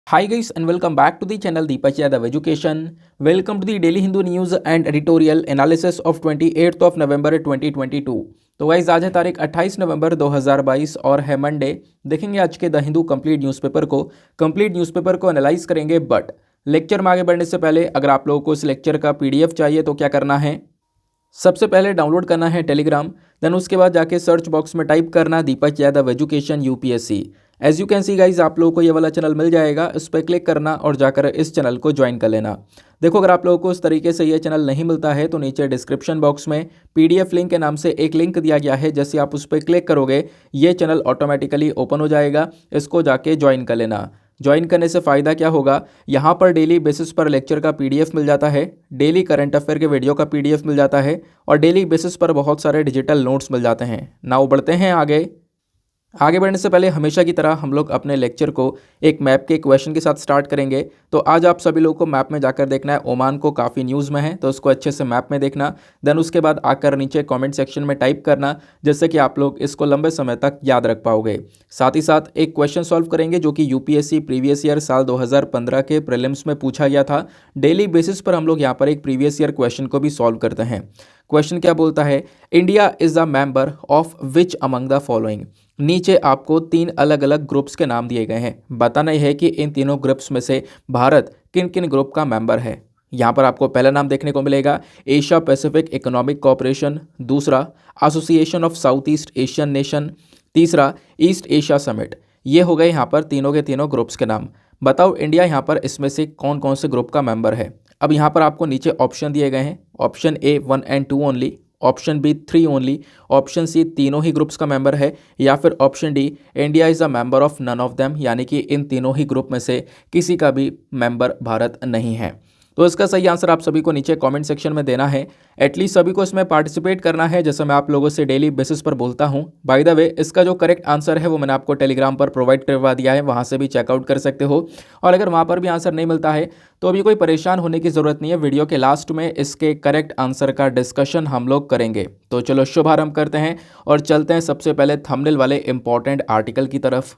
Hi guys and welcome back to the channel Deepak Yadav Education. Welcome to the Daily Hindu News and Editorial Analysis of 28th of November 2022. तो guys आज है तारीख 28 नवंबर 2022 और है Monday. देखेंगे आज के द हिंदू कंप्लीट न्यूज़पेपर को एनालाइज करेंगे। बट लेक्चर में आगे बढ़ने से पहले अगर आप लोगों को इस लेक्चर का पीडीएफ चाहिए तो क्या करना है, सबसे पहले डाउनलोड करना है टेलीग्राम। देन उसके बाद जाके सर्च बॉक्स में टाइप करना Deepak Yadav education UPSC. As you can see guys आप लोगों को ये वाला चैनल मिल जाएगा, इस पर क्लिक करना और जाकर इस चैनल को ज्वाइन कर लेना। देखो अगर आप लोगों को इस तरीके से ये चैनल नहीं मिलता है तो नीचे डिस्क्रिप्शन बॉक्स में पीडीएफ लिंक के नाम से एक लिंक दिया गया है। जैसे आप उस पर क्लिक करोगे ये चैनल ऑटोमेटिकली ओपन हो जाएगा, इसको जाके ज्वाइन कर लेना। ज्वाइन करने से फ़ायदा क्या होगा, यहाँ पर डेली बेसिस पर लेक्चर का पीडीएफ मिल जाता है, डेली करंट अफेयर के वीडियो का पीडीएफ मिल जाता है और डेली बेसिस पर बहुत सारे डिजिटल नोट्स मिल जाते हैं। नाउ बढ़ते हैं आगे बढ़ने से पहले हमेशा की तरह हम लोग अपने लेक्चर को एक मैप के क्वेश्चन के साथ स्टार्ट करेंगे। तो आज आप सभी लोगों को मैप में जाकर देखना है। ओमान को काफ़ी न्यूज़ में है तो उसको अच्छे से मैप में देखना। देन उसके बाद आकर नीचे कमेंट सेक्शन में टाइप करना, जिससे कि आप लोग इसको लंबे समय तक याद रख पाओगे। साथ ही साथ एक क्वेश्चन सॉल्व करेंगे जो कि यूपीएससी प्रीवियस ईयर साल 2015 के प्रीलिम्स में पूछा गया था। डेली बेसिस पर हम लोग यहाँ पर एक प्रीवियस ईयर क्वेश्चन को भी सॉल्व करते हैं। क्वेश्चन क्या बोलता है, India is a member of which among the following. नीचे आपको 3 अलग अलग ग्रुप्स के नाम दिए गए हैं, बताना है कि इन तीनों ग्रुप्स में से भारत किन किन ग्रुप का मेंबर है। यहाँ पर आपको पहला नाम देखने को मिलेगा एशिया पैसिफिक इकोनॉमिक कोऑपरेशन, दूसरा association of south east Asian nation, तीसरा ईस्ट एशिया समिट। ये हो गए यहाँ पर तीनों के तीनों ग्रुप्स के नाम। बताओ इंडिया यहाँ पर इसमें से कौन कौन से ग्रुप का मेंबर है। अब यहाँ पर आपको नीचे ऑप्शन दिए गए हैं, option A 1 and 2 only, option B 3 only, option C तीनों ही ग्रुप्स का मेंबर है, या फिर option D India is a member of none of them, यानी कि इन तीनों ही ग्रुप में से किसी का भी मेंबर भारत नहीं है। तो इसका सही आंसर आप सभी को नीचे कमेंट सेक्शन में देना है। एटलीस्ट सभी को इसमें पार्टिसिपेट करना है, जैसे मैं आप लोगों से डेली बेसिस पर बोलता हूं। बाय द वे इसका जो करेक्ट आंसर है वो मैंने आपको टेलीग्राम पर प्रोवाइड करवा दिया है, वहां से भी चेकआउट कर सकते हो। और अगर वहां पर भी आंसर नहीं मिलता है तो अभी कोई परेशान होने की ज़रूरत नहीं है, वीडियो के लास्ट में इसके करेक्ट आंसर का डिस्कशन हम लोग करेंगे। तो चलो शुभारंभ करते हैं और चलते हैं सबसे पहले थंबनेल वाले इंपॉर्टेंट आर्टिकल की तरफ।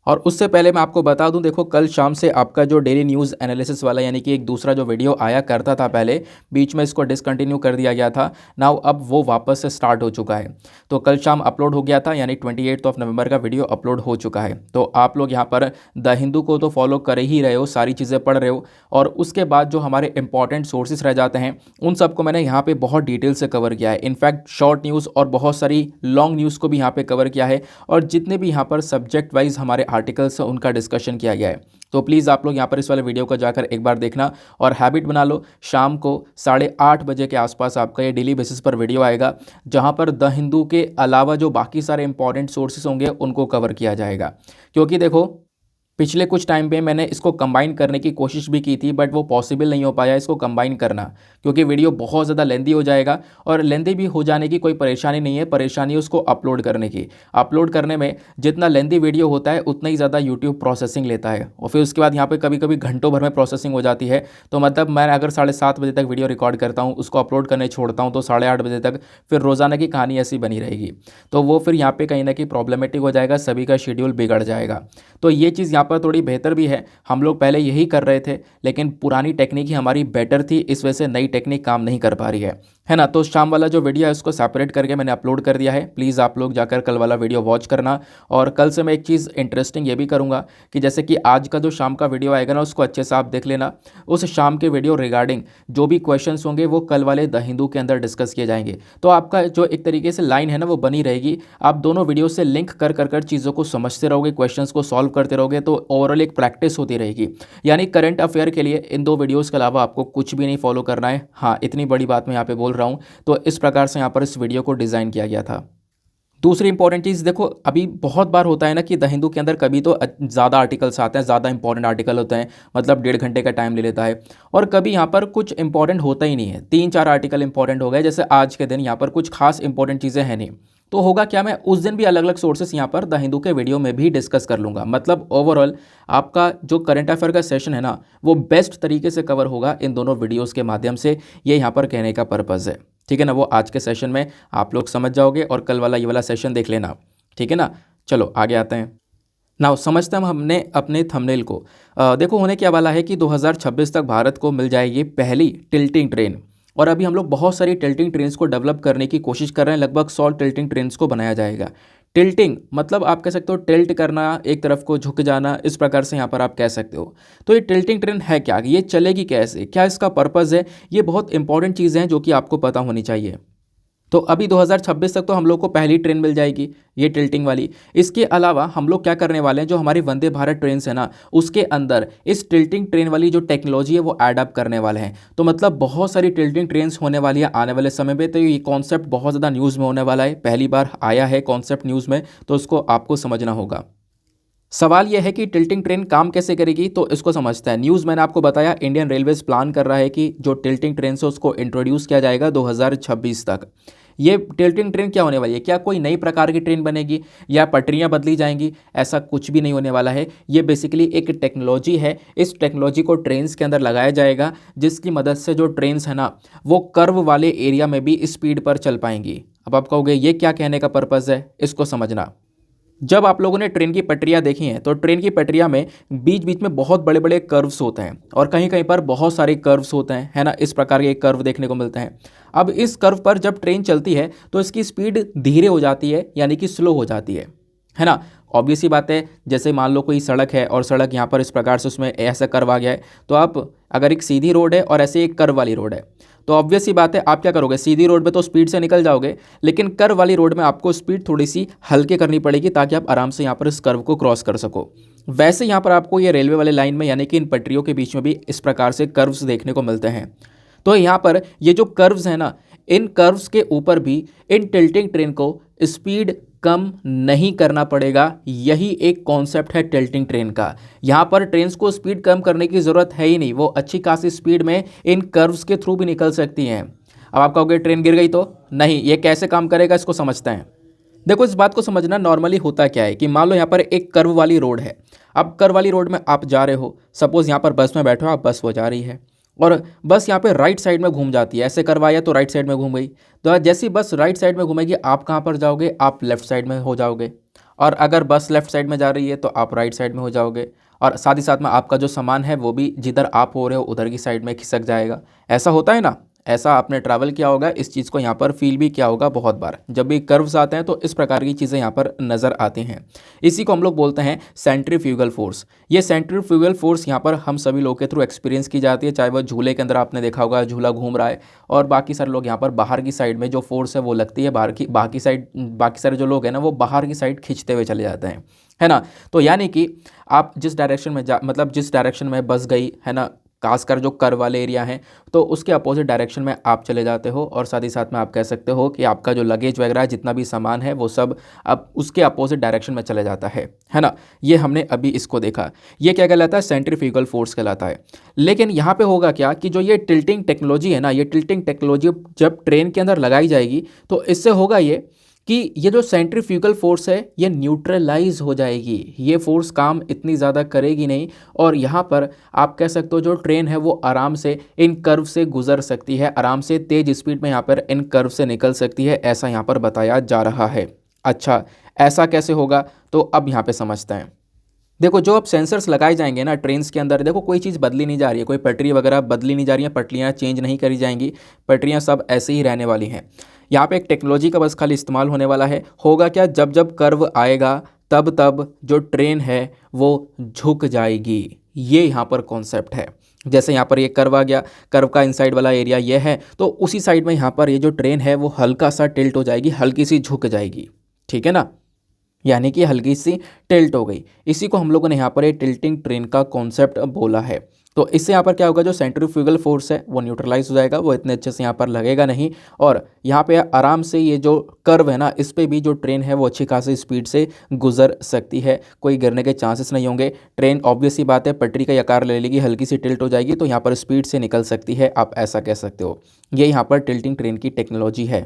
और उससे पहले मैं आपको बता दूं, देखो कल शाम से आपका जो डेली न्यूज़ एनालिसिस वाला यानी कि एक दूसरा जो वीडियो आया करता था पहले, बीच में इसको डिसकंटिन्यू कर दिया गया था। नाउ अब वो वापस से स्टार्ट हो चुका है। तो कल शाम अपलोड हो गया था, यानी 28 ऑफ नवंबर का वीडियो अपलोड हो चुका है। तो आप लोग यहाँ पर द हिंदू को तो फॉलो कर ही रहे हो, सारी चीज़ें पढ़ रहे हो, और उसके बाद जो हमारे इंपॉर्टेंट सोर्सेज रह जाते हैं उन सबको मैंने यहाँ पर बहुत डिटेल से कवर किया है। इनफैक्ट शॉर्ट न्यूज़ और बहुत सारी लॉन्ग न्यूज़ को भी यहाँ पर कवर किया है, और जितने भी यहाँ पर सब्जेक्ट वाइज हमारे आर्टिकल्स हैं उनका डिस्कशन किया गया है। तो प्लीज़ आप लोग यहाँ पर इस वाले वीडियो को जाकर एक बार देखना और हैबिट बना लो। शाम को 8:30 बजे के आसपास आपका ये डेली बेसिस पर वीडियो आएगा, जहाँ पर द हिंदू के अलावा जो बाकी सारे इंपॉर्टेंट सोर्सेस होंगे उनको कवर किया जाएगा। क्योंकि देखो पिछले कुछ टाइम पे मैंने इसको कंबाइन करने की कोशिश भी की थी, बट वो पॉसिबल नहीं हो पाया इसको कंबाइन करना, क्योंकि वीडियो बहुत ज़्यादा लेंदी हो जाएगा। और लेंदी भी हो जाने की कोई परेशानी नहीं है, परेशानी है उसको अपलोड करने की। अपलोड करने में जितना लेंदी वीडियो होता है उतना ही ज़्यादा यूट्यूब प्रोसेसिंग लेता है, और फिर उसके बाद यहाँ पर कभी कभी घंटों भर में प्रोसेसिंग हो जाती है। तो मतलब मैं अगर 7:30 बजे तक वीडियो रिकॉर्ड करता हूँ, उसको अपलोड करने छोड़ता हूँ तो 8:30 बजे तक फिर रोज़ाना की कहानी ऐसी बनी रहेगी। तो वो फिर यहाँ पर कहीं ना कहीं प्रॉब्लमेटिक हो जाएगा, सभी का शेड्यूल बिगड़ जाएगा। तो ये चीज़ यहाँ पर थोड़ी बेहतर भी है। हम लोग पहले यही कर रहे थे, लेकिन पुरानी टेक्निक ही हमारी बेटर थी, इस वजह से नई टेक्निक काम नहीं कर पा रही है ना। तो शाम वाला जो वीडियो है उसको सेपरेट करके मैंने अपलोड कर दिया है। प्लीज़ आप लोग जाकर कल वाला वीडियो वॉच करना। और कल से मैं एक चीज़ इंटरेस्टिंग ये भी करूँगा कि जैसे कि आज का जो शाम का वीडियो आएगा ना, उसको अच्छे से आप देख लेना। उस शाम के वीडियो रिगार्डिंग जो भी क्वेश्चन होंगे वो कल वाले द हिंदू के अंदर डिस्कस किए जाएंगे। तो आपका जो एक तरीके से लाइन है ना वो बनी रहेगी। आप दोनों वीडियो से लिंक कर कर चीज़ों को समझते रहोगे, क्वेश्चंस को सॉल्व करते रहोगे, तो ओवरऑल एक प्रैक्टिस होती रहेगी। यानी करंट अफेयर के लिए इन 2 वीडियोस के अलावा आपको कुछ भी नहीं फॉलो करना है। हाँ, इतनी बड़ी बात मैं यहाँ पे बोल रहा हूँ। तो इस प्रकार से यहाँ पर इस वीडियो को डिज़ाइन किया गया था। दूसरी इंपॉर्टेंट चीज़ देखो, अभी बहुत बार होता है ना कि द हिंदू के अंदर कभी तो ज़्यादा आर्टिकल्स आते हैं, ज़्यादा इंपॉर्टेंट आर्टिकल होते हैं, मतलब 1.5 घंटे का टाइम ले लेता है, और कभी यहाँ पर कुछ इंपॉर्टेंट होता ही नहीं है। 3-4 आर्टिकल इंपॉर्टेंट हो गए, जैसे आज के दिन यहाँ पर कुछ खास इंपॉर्टेंट चीज़ें हैं नहीं। तो होगा क्या, मैं उस दिन भी अलग अलग सोर्सेस यहाँ पर द हिंदू के वीडियो में भी डिस्कस कर लूँगा। मतलब ओवरऑल आपका जो करंट अफेयर का सेशन है ना वो बेस्ट तरीके से कवर होगा इन दोनों वीडियोज़ के माध्यम से। ये यहाँ पर कहने का पर्पज़ है, ठीक है ना। वो आज के सेशन में आप लोग समझ जाओगे और कल वाला ये वाला सेशन देख लेना, ठीक है ना। चलो आगे आते हैं। नाउ समझते हैं हमने अपने थंबनेल को। देखो होने क्या वाला है कि 2026 तक भारत को मिल जाएगी पहली टिल्टिंग ट्रेन। और अभी हम लोग बहुत सारी टिल्टिंग ट्रेन्स को डेवलप करने की कोशिश कर रहे हैं, लगभग 100 टिल्टिंग ट्रेन्स को बनाया जाएगा। टिल्टिंग मतलब आप कह सकते हो टिल्ट करना, एक तरफ को झुक जाना, इस प्रकार से यहाँ पर आप कह सकते हो। तो ये टिल्टिंग ट्रेन है क्या, ये चलेगी कैसे, क्या इसका पर्पज़ है, ये बहुत इंपॉर्टेंट चीज़ें हैं जो कि आपको पता होनी चाहिए। तो अभी 2026 तक तो हम लोग को पहली ट्रेन मिल जाएगी, ये टिल्टिंग वाली। इसके अलावा हम लोग क्या करने वाले हैं, जो हमारी वंदे भारत ट्रेन है ना, उसके अंदर इस टिल्टिंग ट्रेन वाली जो टेक्नोलॉजी है वो ऐड अप करने वाले हैं। तो मतलब बहुत सारी टिल्टिंग ट्रेन्स होने वाली है आने वाले समय में। तो ये कॉन्सेप्ट बहुत ज़्यादा न्यूज़ में होने वाला है, पहली बार आया है कॉन्सेप्ट न्यूज़ में, तो उसको आपको समझना होगा। सवाल यह है कि टिल्टिंग ट्रेन काम कैसे करेगी, तो इसको समझते हैं। न्यूज़ मैंने आपको बताया, इंडियन रेलवेज प्लान कर रहा है कि जो टिल्टिंग ट्रेन है उसको इंट्रोड्यूस किया जाएगा 2026 तक। ये टिल्टिंग ट्रेन क्या होने वाली है, क्या कोई नई प्रकार की ट्रेन बनेगी या पटरियां बदली जाएंगी, ऐसा कुछ भी नहीं होने वाला है। ये बेसिकली एक टेक्नोलॉजी है, इस टेक्नोलॉजी को ट्रेन्स के अंदर लगाया जाएगा, जिसकी मदद से जो ट्रेन्स है ना वो कर्व वाले एरिया में भी स्पीड पर चल पाएंगी। अब आप कहोगे ये क्या कहने का पर्पज़ है, इसको समझना। जब आप लोगों ने ट्रेन की पटरियां देखी हैं तो ट्रेन की पटरियां में बीच बीच में बहुत बड़े बड़े कर्व्स होते हैं और कहीं कहीं पर बहुत सारे कर्व्स होते हैं, है ना, इस प्रकार के कर्व देखने को मिलते हैं। अब इस कर्व पर जब ट्रेन चलती है तो इसकी स्पीड धीरे हो जाती है, यानी कि स्लो हो जाती है ना। ऑब्वियस सी बात है, जैसे मान लो कोई सड़क है और सड़क यहाँ पर इस प्रकार से उसमें ऐसा कर्व आ गया है, तो आप अगर एक सीधी रोड है और ऐसे एक कर्व वाली रोड है, तो ऑब्वियस सी बात है आप क्या करोगे, सीधी रोड पे तो स्पीड से निकल जाओगे, लेकिन कर्व वाली रोड में आपको स्पीड थोड़ी सी हल्के करनी पड़ेगी ताकि आप आराम से यहाँ पर इस कर्व को क्रॉस कर सको। वैसे यहाँ पर आपको ये रेलवे वाले लाइन में, यानी कि इन पटरियों के बीच में भी इस प्रकार से कर्व्स देखने को मिलते हैं। तो यहाँ पर ये जो कर्व्स हैं ना, इन कर्व्स के ऊपर भी इन टिल्टिंग ट्रेन को स्पीड कम नहीं करना पड़ेगा। यही एक कॉन्सेप्ट है टिल्टिंग ट्रेन का। यहाँ पर ट्रेन्स को स्पीड कम करने की ज़रूरत है ही नहीं, वो अच्छी खासी स्पीड में इन कर्व्स के थ्रू भी निकल सकती हैं। अब आप कहोगे ट्रेन गिर गई तो नहीं, ये कैसे काम करेगा इसको समझते हैं। देखो इस बात को समझना, नॉर्मली होता क्या है कि मान लो यहाँ पर एक कर्व वाली रोड है। अब कर्व वाली रोड में आप जा रहे हो, सपोज़ यहाँ पर बस में बैठे हो आप, बस वो जा रही है और बस यहाँ पे राइट साइड में घूम जाती है, ऐसे करवाया तो राइट साइड में घूम गई। तो जैसी बस राइट साइड में घूमेगी आप कहाँ पर जाओगे, आप लेफ्ट साइड में हो जाओगे। और अगर बस लेफ्ट साइड में जा रही है तो आप राइट साइड में हो जाओगे। और साथ ही साथ में आपका जो सामान है वो भी जिधर आप हो रहे हो उधर की साइड में खिसक जाएगा। ऐसा होता है ना, ऐसा आपने ट्रैवल किया होगा, इस चीज़ को यहाँ पर फील भी किया होगा बहुत बार। जब भी कर्व्स आते हैं तो इस प्रकार की चीज़ें यहाँ पर नज़र आती हैं। इसी को हम लोग बोलते हैं सेंट्रीफ्यूगल फोर्स। ये सेंट्रीफ्यूगल फोर्स यहाँ पर हम सभी लोगों के थ्रू एक्सपीरियंस की जाती है, चाहे वह झूले के अंदर आपने देखा होगा झूला घूम रहा है और बाकी सारे लोग यहाँ पर बाहर की साइड में जो फोर्स है वो लगती है, बाकी साइड बाकी सारे जो लोग हैं ना वो बाहर की साइड खींचते हुए चले जाते हैं, है ना। तो यानी कि आप जिस डायरेक्शन में मतलब जिस डायरेक्शन में बस गई है ना, खासकर जो कर्व वाले एरिया हैं, तो उसके अपोजिट डायरेक्शन में आप चले जाते हो। और साथ ही साथ में आप कह सकते हो कि आपका जो लगेज वगैरह जितना भी सामान है वो सब अब उसके अपोजिट डायरेक्शन में चले जाता है ना। ये हमने अभी इसको देखा, ये क्या कहलाता है, सेंट्रीफ्यूगल फोर्स कहलाता है। लेकिन यहाँ पे होगा क्या कि जो ये टिल्टिंग टेक्नोलॉजी है ना, ये टिल्टिंग टेक्नोलॉजी जब ट्रेन के अंदर लगाई जाएगी तो इससे होगा ये कि ये जो सेंट्रीफ्यूगल फोर्स है ये न्यूट्रलाइज हो जाएगी, ये फोर्स काम इतनी ज़्यादा करेगी नहीं। और यहाँ पर आप कह सकते हो जो ट्रेन है वो आराम से इन कर्व से गुजर सकती है, आराम से तेज़ स्पीड में यहाँ पर इन कर्व से निकल सकती है, ऐसा यहाँ पर बताया जा रहा है। अच्छा, ऐसा कैसे होगा, तो अब यहाँ पे समझते हैं। देखो जो अब सेंसर्स लगाए जाएंगे ना ट्रेन्स के अंदर, देखो कोई चीज़ बदली नहीं जा रही है, कोई पटरी वगैरह बदली नहीं जा रही है, पटरियाँ चेंज नहीं करी जाएंगी, पटरियाँ सब ऐसे ही रहने वाली हैं। यहाँ पे एक टेक्नोलॉजी का बस खाली इस्तेमाल होने वाला है। होगा क्या, जब जब कर्व आएगा तब तब जो ट्रेन है वो झुक जाएगी, ये यहाँ पर कॉन्सेप्ट है। जैसे यहाँ पर ये कर्व आ गया, कर्व का इनसाइड वाला एरिया ये है, तो उसी साइड में यहाँ पर ये जो ट्रेन है वो हल्का सा टिल्ट हो जाएगी, हल्की सी झुक जाएगी, ठीक है ना, यानी कि हल्की सी टिल्ट हो गई। इसी को हम लोगों ने यहाँ पर ये टिल्टिंग ट्रेन का कॉन्सेप्ट बोला है। तो इससे यहाँ पर क्या होगा, जो सेंट्रीफ्यूगल फोर्स है वो न्यूट्रलाइज हो जाएगा, वो इतने अच्छे से यहाँ पर लगेगा नहीं। और यहाँ पे आराम से ये जो कर्व है ना, इस पर भी जो ट्रेन है वो अच्छी खासी स्पीड से गुजर सकती है, कोई गिरने के चांसेस नहीं होंगे। ट्रेन ऑब्वियस सी बात है पटरी का आकार ले लेगी, हल्की सी टिल्ट हो जाएगी, तो यहाँ पर स्पीड से निकल सकती है, आप ऐसा कह सकते हो। ये यहाँ पर टिल्टिंग ट्रेन की टेक्नोलॉजी है।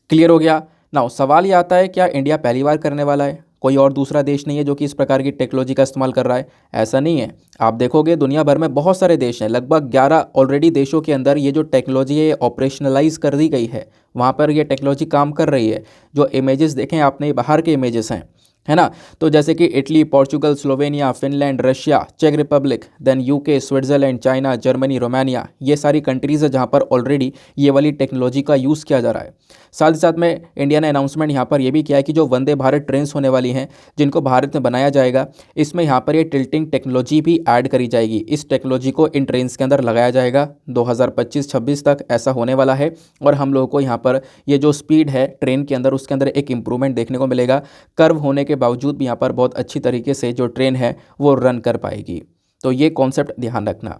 क्लियर हो गया। नाउ सवाल ये आता है, क्या इंडिया पहली बार करने वाला है, कोई और दूसरा देश नहीं है जो कि इस प्रकार की टेक्नोलॉजी का इस्तेमाल कर रहा है? ऐसा नहीं है। आप देखोगे दुनिया भर में बहुत सारे देश हैं, लगभग 11 ऑलरेडी देशों के अंदर ये जो टेक्नोलॉजी है ये ऑपरेशनलाइज कर दी गई है, वहाँ पर ये टेक्नोलॉजी काम कर रही है। जो इमेजेस देखें आपने, बाहर के इमेजेस हैं, है ना। तो जैसे कि Italy, Portugal, Slovenia, Finland, Russia, चेक Republic, then UK, Switzerland, China, Germany, Romania, ये सारी कंट्रीज़ है जहाँ पर ऑलरेडी ये वाली टेक्नोलॉजी का यूज़ किया जा रहा है। साथ ही साथ में इंडिया ने अनाउंसमेंट यहाँ पर ये भी किया है कि जो वंदे भारत ट्रेन्स होने वाली हैं जिनको भारत में बनाया जाएगा, इसमें यहाँ पर ये टिल्टिंग टेक्नोलॉजी भी ऐड करी जाएगी। इस टेक्नोलॉजी को इन ट्रेन्स के अंदर लगाया जाएगा 2025-26 तक ऐसा होने वाला है। और हम लोगों को यहाँ पर ये जो स्पीड है ट्रेन के अंदर उसके अंदर एक इम्प्रूवमेंट देखने को मिलेगा। कर्व होने के बावजूद भी यहाँ पर बहुत अच्छी तरीके से जो ट्रेन है वो रन कर पाएगी। तो ये कॉन्सेप्ट ध्यान रखना।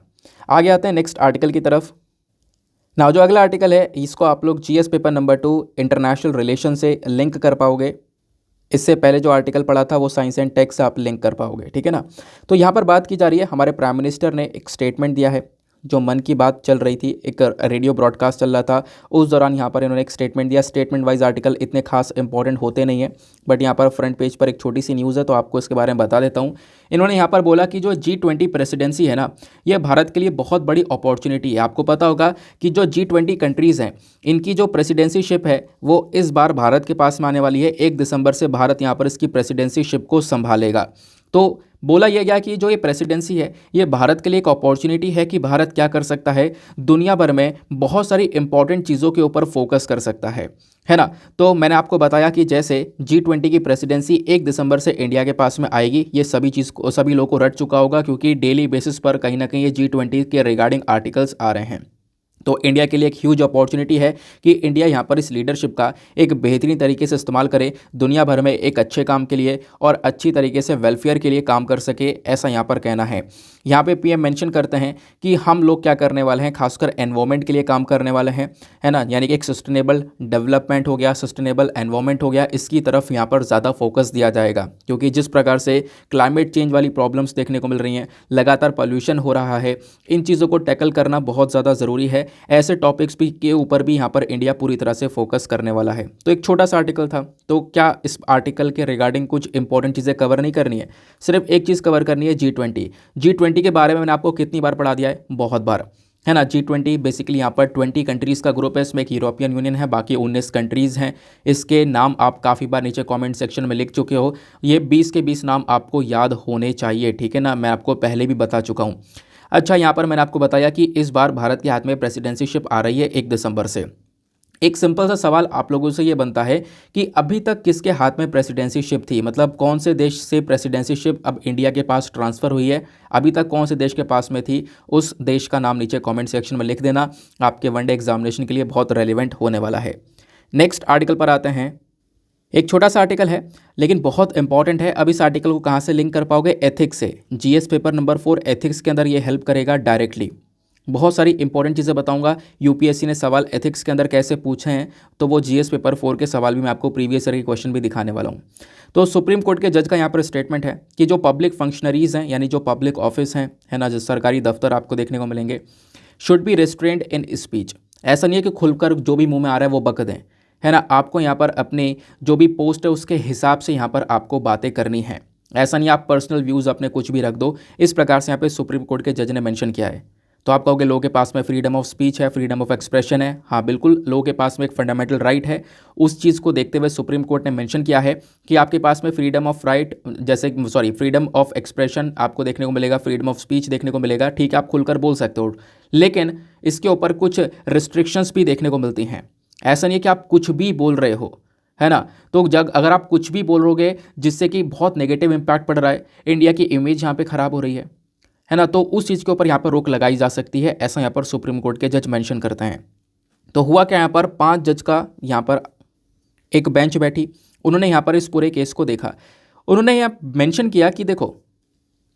आगे आते हैं नेक्स्ट आर्टिकल की तरफ। ना जो अगला आर्टिकल है इसको आप लोग GS paper number 2 international relation से लिंक कर पाओगे। इससे पहले जो आर्टिकल पढ़ा था वो साइंस एंड टेक से आप लिंक कर पाओगे, ठीक है ना। तो यहाँ पर बात की जा रही है, हमारे प्राइम मिनिस्टर ने एक स्टेटमेंट दिया है। जो मन की बात चल रही थी, एक रेडियो ब्रॉडकास्ट चल रहा था, उस दौरान यहाँ पर इन्होंने एक स्टेटमेंट दिया। स्टेटमेंट वाइज आर्टिकल इतने खास इंपॉर्टेंट होते नहीं है, बट यहाँ पर फ्रंट पेज पर एक छोटी सी न्यूज़ है तो आपको इसके बारे में बता देता हूँ। इन्होंने यहाँ पर बोला कि जो G20 प्रेसिडेंसी है ना, ये भारत के लिए बहुत बड़ी अपॉर्चुनिटी है। आपको पता होगा कि जो G20 कंट्रीज़ हैं इनकी जो प्रेसिडेंसीशिप है वो इस बार भारत के पास में आने वाली है। 1 दिसंबर से भारत यहाँ पर इसकी प्रेसिडेंसीशिप को संभालेगा। तो बोला यह गया कि जो ये प्रेसिडेंसी है ये भारत के लिए एक अपॉर्चुनिटी है कि भारत क्या कर सकता है, दुनिया भर में बहुत सारी इंपॉर्टेंट चीज़ों के ऊपर फोकस कर सकता है ना। तो मैंने आपको बताया कि जैसे G20 की प्रेसिडेंसी 1 दिसंबर से इंडिया के पास में आएगी, ये सभी चीज़ को सभी लोगों को रट चुका होगा क्योंकि डेली बेसिस पर कहीं ना कहीं ये G20 के रिगार्डिंग आर्टिकल्स आ रहे हैं। तो इंडिया के लिए एक ह्यूज अपॉर्चुनिटी है कि इंडिया यहाँ पर इस लीडरशिप का एक बेहतरीन तरीके से इस्तेमाल करे, दुनिया भर में एक अच्छे काम के लिए और अच्छी तरीके से वेलफेयर के लिए काम कर सके, ऐसा यहाँ पर कहना है। यहाँ पे पीएम मेंशन करते हैं कि हम लोग क्या करने वाले हैं, खासकर एनवायरमेंट के लिए काम करने वाले हैं, है ना। यानी कि एक सस्टेनेबल डेवलपमेंट हो गया, सस्टेनेबल एनवायरमेंट हो गया, इसकी तरफ यहाँ पर ज़्यादा फोकस दिया जाएगा क्योंकि जिस प्रकार से क्लाइमेट चेंज वाली प्रॉब्लम्स देखने को मिल रही हैं, लगातार पॉल्यूशन हो रहा है, इन चीज़ों को टैकल करना बहुत ज़्यादा ज़रूरी है। ऐसे टॉपिक्स भी के ऊपर भी यहाँ पर इंडिया पूरी तरह से फोकस करने वाला है। तो एक छोटा सा आर्टिकल था, तो क्या इस आर्टिकल के रिगार्डिंग कुछ इंपॉर्टेंट चीज़ें कवर नहीं करनी है, सिर्फ एक चीज़ कवर करनी है, G20 के बारे में मैंने आपको कितनी बार पढ़ा दिया है, बहुत बार, है ना। G20 बेसिकली यहाँ पर 20 कंट्रीज़ का ग्रुप है, इसमें एक यूरोपियन यूनियन है, बाकी 19 कंट्रीज़ हैं। इसके नाम आप काफ़ी बार नीचे कमेंट सेक्शन में लिख चुके हो, ये 20 के 20 नाम आपको याद होने चाहिए, ठीक है ना। मैं आपको पहले भी बता चुका हूँ। अच्छा, यहाँ पर मैंने आपको बताया कि इस बार भारत के हाथ में प्रेसिडेंसीशिप आ रही है 1 दिसंबर से। एक सिंपल सा सवाल आप लोगों से ये बनता है कि अभी तक किसके हाथ में प्रेसिडेंसीशिप थी, मतलब कौन से देश से प्रेसिडेंसीशिप अब इंडिया के पास ट्रांसफ़र हुई है, अभी तक कौन से देश के पास में थी, उस देश का नाम नीचे कमेंट सेक्शन में लिख देना, आपके वनडे एग्जामिनेशन के लिए बहुत रेलिवेंट होने वाला है। नेक्स्ट आर्टिकल पर आते हैं। एक छोटा सा आर्टिकल है लेकिन बहुत इंपॉर्टेंट है। अब इस आर्टिकल को कहाँ से लिंक कर पाओगे, एथिक्स से। जीएस पेपर नंबर 4 एथिक्स के अंदर ये हेल्प करेगा डायरेक्टली। बहुत सारी इंपॉर्टेंट चीज़ें बताऊंगा, यूपीएससी ने सवाल एथिक्स के अंदर कैसे पूछे हैं, तो वो जीएस पेपर 4 के सवाल भी मैं आपको प्रीवियस ईयर के क्वेश्चन भी दिखाने वाला हूँ। तो सुप्रीम कोर्ट के जज का यहाँ पर स्टेटमेंट है कि जो पब्लिक फंक्शनरीज़ हैं, यानी जो पब्लिक ऑफिस हैं, है ना, जो सरकारी दफ्तर आपको देखने को मिलेंगे, should be restrained in speech. ऐसा नहीं है कि खुलकर जो भी मुँह में आ रहा है वो बक दें, है ना। आपको यहाँ पर अपने जो भी पोस्ट है उसके हिसाब से यहाँ पर आपको बातें करनी है। ऐसा नहीं आप पर्सनल व्यूज़ अपने कुछ भी रख दो, इस प्रकार से यहाँ पे सुप्रीम कोर्ट के जज ने मेंशन किया है। तो आप कहोगे लोगों के पास में फ्रीडम ऑफ स्पीच है, फ्रीडम ऑफ एक्सप्रेशन है। हाँ बिल्कुल, लोगों के पास में एक फंडामेंटल राइट है। उस चीज़ को देखते हुए सुप्रीम कोर्ट ने मेंशन किया है कि आपके पास में freedom of right freedom of expression आपको देखने को मिलेगा, फ्रीडम ऑफ स्पीच देखने को मिलेगा, ठीक है, आप खुलकर बोल सकते हो, लेकिन इसके ऊपर कुछ रिस्ट्रिक्शंस भी देखने को मिलती हैं। ऐसा नहीं है कि आप कुछ भी बोल रहे हो, है ना। तो अगर आप कुछ भी बोलोगे जिससे कि बहुत नेगेटिव इम्पैक्ट पड़ रहा है, इंडिया की इमेज यहाँ पे ख़राब हो रही है ना, तो उस चीज़ के ऊपर यहाँ पर रोक लगाई जा सकती है, ऐसा यहाँ पर सुप्रीम कोर्ट के जज मेंशन करते हैं। तो हुआ क्या, यहाँ पर 5 जज का यहाँ पर एक बेंच बैठी, उन्होंने यहाँ पर इस पूरे केस को देखा। उन्होंने यहाँ मेंशन किया कि देखो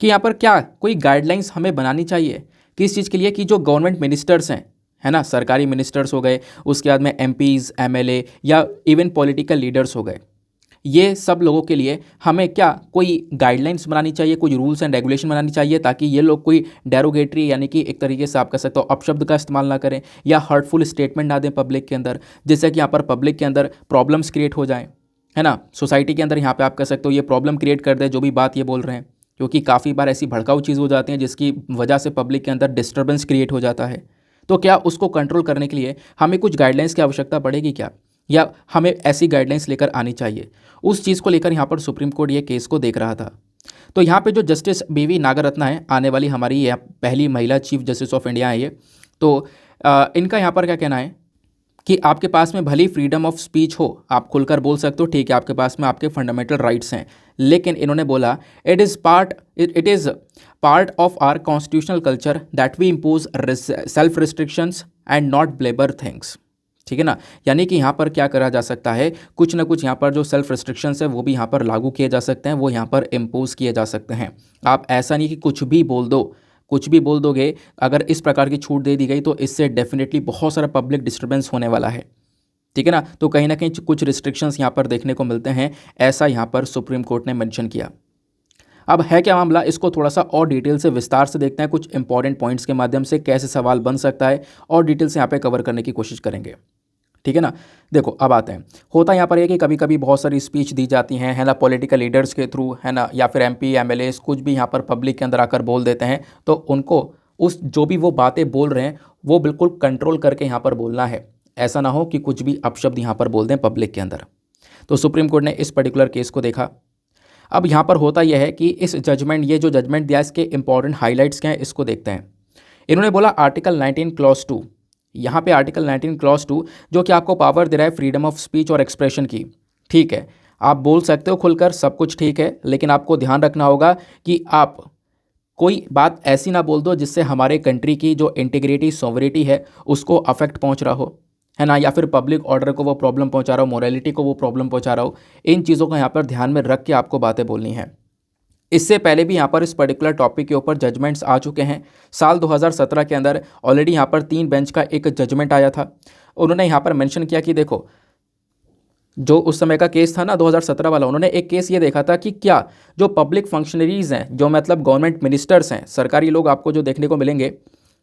कि यहाँ पर क्या कोई गाइडलाइंस हमें बनानी चाहिए किस चीज़ के लिए, कि जो गवर्नमेंट मिनिस्टर्स हैं, है ना, सरकारी मिनिस्टर्स हो गए, उसके बाद में एमपीज़, एमएलए या इवन पॉलिटिकल लीडर्स हो गए, ये सब लोगों के लिए हमें क्या कोई गाइडलाइंस बनानी चाहिए, कोई रूल्स एंड रेगुलेशन बनानी चाहिए, ताकि ये लोग कोई डेरोगेटरी यानी कि एक तरीके से आप कह सकते हो अपशब्द का इस्तेमाल ना करें या हर्टफुल स्टेटमेंट ना दें पब्लिक के अंदर, जिससे कि यहाँ पर पब्लिक के अंदर प्रॉब्लम्स क्रिएट हो जाएँ, है ना। सोसाइटी के अंदर यहाँ पर आप कह सकते हो ये प्रॉब्लम क्रिएट कर दे जो भी बात ये बोल रहे हैं, क्योंकि काफ़ी बार ऐसी भड़काऊ चीज़ हो जाती है जिसकी वजह से पब्लिक के अंदर डिस्टर्बेंस क्रिएट हो जाता है। तो क्या उसको कंट्रोल करने के लिए हमें कुछ गाइडलाइंस की आवश्यकता पड़ेगी क्या, या हमें ऐसी गाइडलाइंस लेकर आनी चाहिए। उस चीज़ को लेकर यहाँ पर सुप्रीम कोर्ट ये केस को देख रहा था। तो यहाँ पे जो जस्टिस बीवी नागरत्ना है, आने वाली हमारी ये पहली महिला चीफ जस्टिस ऑफ इंडिया है ये, तो इनका यहाँ पर क्या कहना है कि आपके पास में भली फ्रीडम ऑफ स्पीच हो, आप खुलकर बोल सकते हो, ठीक है, आपके पास में आपके फंडामेंटल राइट्स हैं, लेकिन इन्होंने बोला it is part of our constitutional culture that we impose self restrictions and not blabber things. ठीक है ना, यानी कि यहाँ पर क्या करा जा सकता है, कुछ ना कुछ यहाँ पर जो सेल्फ रिस्ट्रिक्शंस है वो भी यहाँ पर लागू किए जा सकते हैं, वो यहाँ पर इम्पोज किए जा सकते हैं। आप ऐसा नहीं कि कुछ भी बोल दो, कुछ भी बोल दोगे, अगर इस प्रकार की छूट दे दी गई तो इससे डेफिनेटली बहुत सारा पब्लिक डिस्टर्बेंस होने वाला है। ठीक है ना कहीं कुछ रिस्ट्रिक्शंस यहाँ पर देखने को मिलते हैं, ऐसा यहाँ पर सुप्रीम कोर्ट ने मेंशन किया। अब है क्या मामला, इसको थोड़ा सा और डिटेल से विस्तार से देखते हैं, कुछ इंपॉर्टेंट पॉइंट्स के माध्यम से कैसे सवाल बन सकता है और डिटेल से यहाँ पे कवर करने की कोशिश करेंगे। ठीक है ना, देखो अब आते हैं, होता यहाँ पर है कि कभी कभी बहुत सारी स्पीच दी जाती हैं, है ना, पॉलिटिकल लीडर्स के थ्रू, है ना, या फिर एमपी एमएलएस कुछ भी यहाँ पर पब्लिक के अंदर आकर बोल देते हैं, तो उनको उस जो भी वो बातें बोल रहे हैं वो बिल्कुल कंट्रोल करके यहाँ पर बोलना है। ऐसा ना हो कि कुछ भी अपशब्द यहाँ पर बोल दें पब्लिक के अंदर। तो सुप्रीम कोर्ट ने इस पर्टिकुलर केस को देखा। अब यहाँ पर होता यह है कि इस जजमेंट, ये जो जजमेंट दिया, इसके इंपॉर्टेंट हाईलाइट्स क्या हैं इसको देखते हैं। इन्होंने बोला आर्टिकल 19 क्लॉज 2, यहाँ पे आर्टिकल 19 क्लॉज 2 जो कि आपको पावर दे रहा है फ्रीडम ऑफ स्पीच और एक्सप्रेशन की। ठीक है, आप बोल सकते हो खुलकर, सब कुछ ठीक है, लेकिन आपको ध्यान रखना होगा कि आप कोई बात ऐसी ना बोल दो जिससे हमारे कंट्री की जो इंटीग्रिटी सॉवरिटी है उसको अफेक्ट पहुंच रहा हो, है ना, या फिर पब्लिक ऑर्डर को वो प्रॉब्लम पहुंचा रहा हो, मोरालिटी को वो प्रॉब्लम पहुंचा रहा हो। इन चीज़ों को यहाँ पर ध्यान में रख के आपको बातें बोलनी है। इससे पहले भी यहाँ पर इस पर्टिकुलर टॉपिक के ऊपर जजमेंट्स आ चुके हैं। साल 2017 के अंदर ऑलरेडी यहाँ पर 3 बेंच का एक जजमेंट आया था। उन्होंने यहाँ पर मेंशन किया कि देखो, जो उस समय का केस था ना 2017 वाला, उन्होंने एक केस ये देखा था कि क्या जो पब्लिक फंक्शनरीज हैं, जो मतलब गवर्नमेंट मिनिस्टर्स हैं, सरकारी लोग आपको जो देखने को मिलेंगे,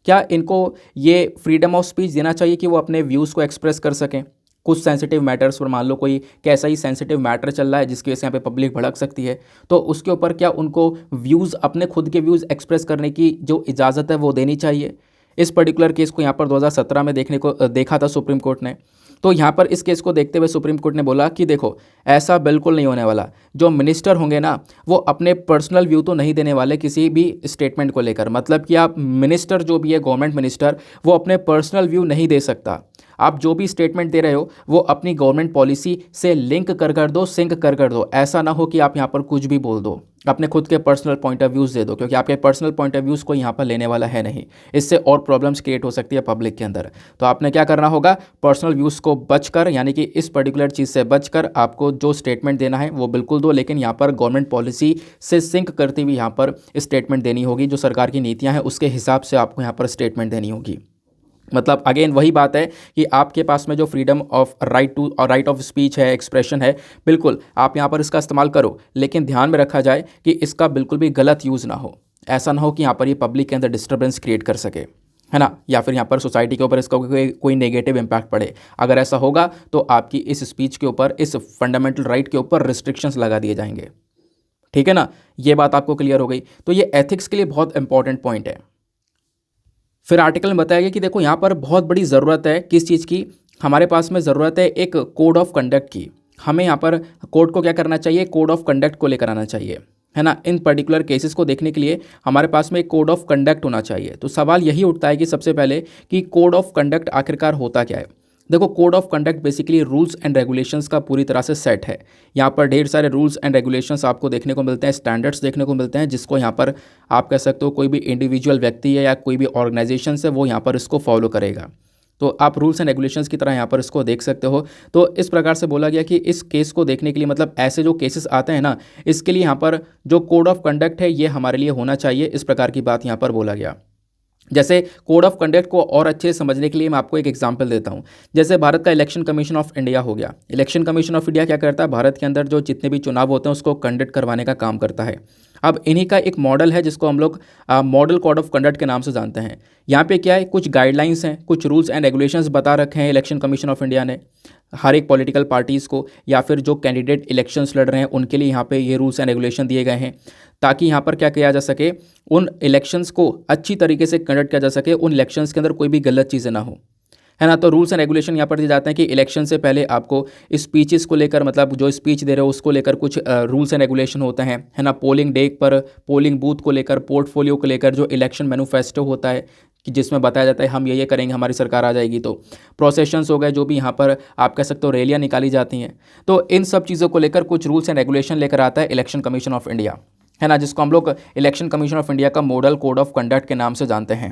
क्या इनको ये फ्रीडम ऑफ स्पीच देना चाहिए कि वो अपने व्यूज़ को एक्सप्रेस कर सकें कुछ सेंसिटिव मैटर्स पर। मान लो कोई कैसा ही सेंसिटिव मैटर चल रहा है जिसकी वजह से यहाँ पे पब्लिक भड़क सकती है, तो उसके ऊपर क्या उनको व्यूज़, अपने खुद के व्यूज़ एक्सप्रेस करने की जो इजाज़त है वो देनी चाहिए। इस पर्टिकुलर केस को यहाँ पर 2017 में देखा था सुप्रीम कोर्ट ने। तो यहाँ पर इस केस को देखते हुए सुप्रीम कोर्ट ने बोला कि देखो, ऐसा बिल्कुल नहीं होने वाला। जो मिनिस्टर होंगे ना, वो अपने पर्सनल व्यू तो नहीं देने वाले किसी भी स्टेटमेंट को लेकर। मतलब कि आप मिनिस्टर जो भी है, गवर्नमेंट मिनिस्टर, वो अपने पर्सनल व्यू नहीं दे सकता। आप जो भी स्टेटमेंट दे रहे हो वो अपनी गवर्नमेंट पॉलिसी से लिंक कर दो, सिंक कर दो। ऐसा ना हो कि आप यहाँ पर कुछ भी बोल दो, अपने खुद के पर्सनल पॉइंट ऑफ व्यूज़ दे दो, क्योंकि आपके पर्सनल पॉइंट ऑफ व्यूज़ को यहाँ पर लेने वाला है नहीं। इससे और प्रॉब्लम्स क्रिएट हो सकती है पब्लिक के अंदर। तो आपने क्या करना होगा, पर्सनल व्यूज़ को बचकर, यानी कि इस पर्टिकुलर चीज़ से बचकर आपको जो स्टेटमेंट देना है वो बिल्कुल दो, लेकिन यहाँ पर गवर्नमेंट पॉलिसी से सिंक करती हुई यहाँ पर स्टेटमेंट देनी होगी। जो सरकार की नीतियाँ हैं उसके हिसाब से आपको यहाँ पर स्टेटमेंट देनी होगी। मतलब अगेन वही बात है कि आपके पास में जो freedom of right of speech है, एक्सप्रेशन है, बिल्कुल आप यहाँ पर इसका इस्तेमाल करो, लेकिन ध्यान में रखा जाए कि इसका बिल्कुल भी गलत यूज़ ना हो। ऐसा ना हो कि यहाँ पर ये पब्लिक के अंदर डिस्टर्बेंस क्रिएट कर सके, है ना, या फिर यहाँ पर सोसाइटी के ऊपर इसका कोई नेगेटिव इम्पैक्ट पड़े। अगर ऐसा होगा तो आपकी इस स्पीच के ऊपर, इस फंडामेंटल राइट के ऊपर रिस्ट्रिक्शंस लगा दिए जाएंगे। ठीक है ना, ये बात आपको क्लियर हो गई। तो ये एथिक्स के लिए बहुत इंपॉर्टेंट पॉइंट है। फिर आर्टिकल में बताया गया कि देखो, यहाँ पर बहुत बड़ी ज़रूरत है किस चीज़ की, हमारे पास में ज़रूरत है एक कोड ऑफ कंडक्ट की। हमें यहाँ पर कोर्ट को क्या करना चाहिए, कोड ऑफ कंडक्ट को लेकर आना चाहिए, है ना। इन पर्टिकुलर केसेस को देखने के लिए हमारे पास में एक कोड ऑफ कंडक्ट होना चाहिए। तो सवाल यही उठता है कि सबसे पहले कि कोड ऑफ कंडक्ट आखिरकार होता क्या है। देखो, code of conduct basically rules and regulations का पूरी तरह से सेट है। यहाँ पर ढेर सारे रूल्स एंड रेगुलेशंस आपको देखने को मिलते हैं, स्टैंडर्ड्स देखने को मिलते हैं, जिसको यहाँ पर आप कह सकते हो कोई भी इंडिविजुअल व्यक्ति है या कोई भी ऑर्गेनाइजेशन है वो यहाँ पर इसको फॉलो करेगा। तो आप रूल्स एंड रेगुलेशंस की तरह यहाँ पर इसको देख सकते हो। तो इस प्रकार से बोला गया कि इस केस को देखने के लिए, मतलब ऐसे जो केसेस आते हैं ना, इसके लिए यहाँ पर जो कोड ऑफ कंडक्ट है ये हमारे लिए होना चाहिए। इस प्रकार की बात यहाँ पर बोला गया। जैसे कोड ऑफ कंडक्ट को और अच्छे से समझने के लिए मैं आपको एक एग्जांपल देता हूं। जैसे भारत का इलेक्शन कमीशन ऑफ इंडिया हो गया। इलेक्शन कमीशन ऑफ इंडिया क्या करता है, भारत के अंदर जो जितने भी चुनाव होते हैं उसको कंडक्ट करवाने का काम करता है। अब इन्हीं का एक मॉडल है जिसको हम लोग मॉडल कोड ऑफ कंडक्ट के नाम से जानते हैं। यहाँ पे क्या है, कुछ गाइडलाइंस हैं, कुछ रूल्स एंड रेगुलेशंस बता रखे हैं इलेक्शन कमीशन ऑफ इंडिया ने हर एक पॉलिटिकल पार्टीज़ को, या फिर जो कैंडिडेट इलेक्शंस लड़ रहे हैं उनके लिए यहाँ पे ये रूल्स एंड रेगुलेशन दिए गए हैं, ताकि यहाँ पर क्या किया जा सके, उन इलेक्शंस को अच्छी तरीके से कंडक्ट किया जा सके, उन इलेक्शंस के अंदर कोई भी गलत चीज़ें ना हो, है ना। तो रूल्स एंड रेगुलेशन यहाँ पर दिए जाते हैं कि इलेक्शन से पहले आपको स्पीचेस को लेकर, मतलब जो स्पीच दे रहे हो उसको लेकर कुछ रूल्स एंड रेगुलेशन होते हैं, है ना। पोलिंग डे पर पोलिंग बूथ को लेकर, पोर्टफोलियो को लेकर जो इलेक्शन मैनिफेस्टो होता है कि जिसमें बताया जाता है हम ये करेंगे, हमारी सरकार आ जाएगी। तो प्रोसेशंस हो गए, जो भी यहाँ पर आप कह सकते हो रैलियाँ निकाली जाती हैं, तो इन सब चीज़ों को लेकर कुछ रूल्स एंड रेगुलेशन लेकर आता है इलेक्शन कमीशन ऑफ इंडिया, है ना, जिसको हम लोग इलेक्शन कमीशन ऑफ इंडिया का मॉडल कोड ऑफ कंडक्ट के नाम से जानते हैं।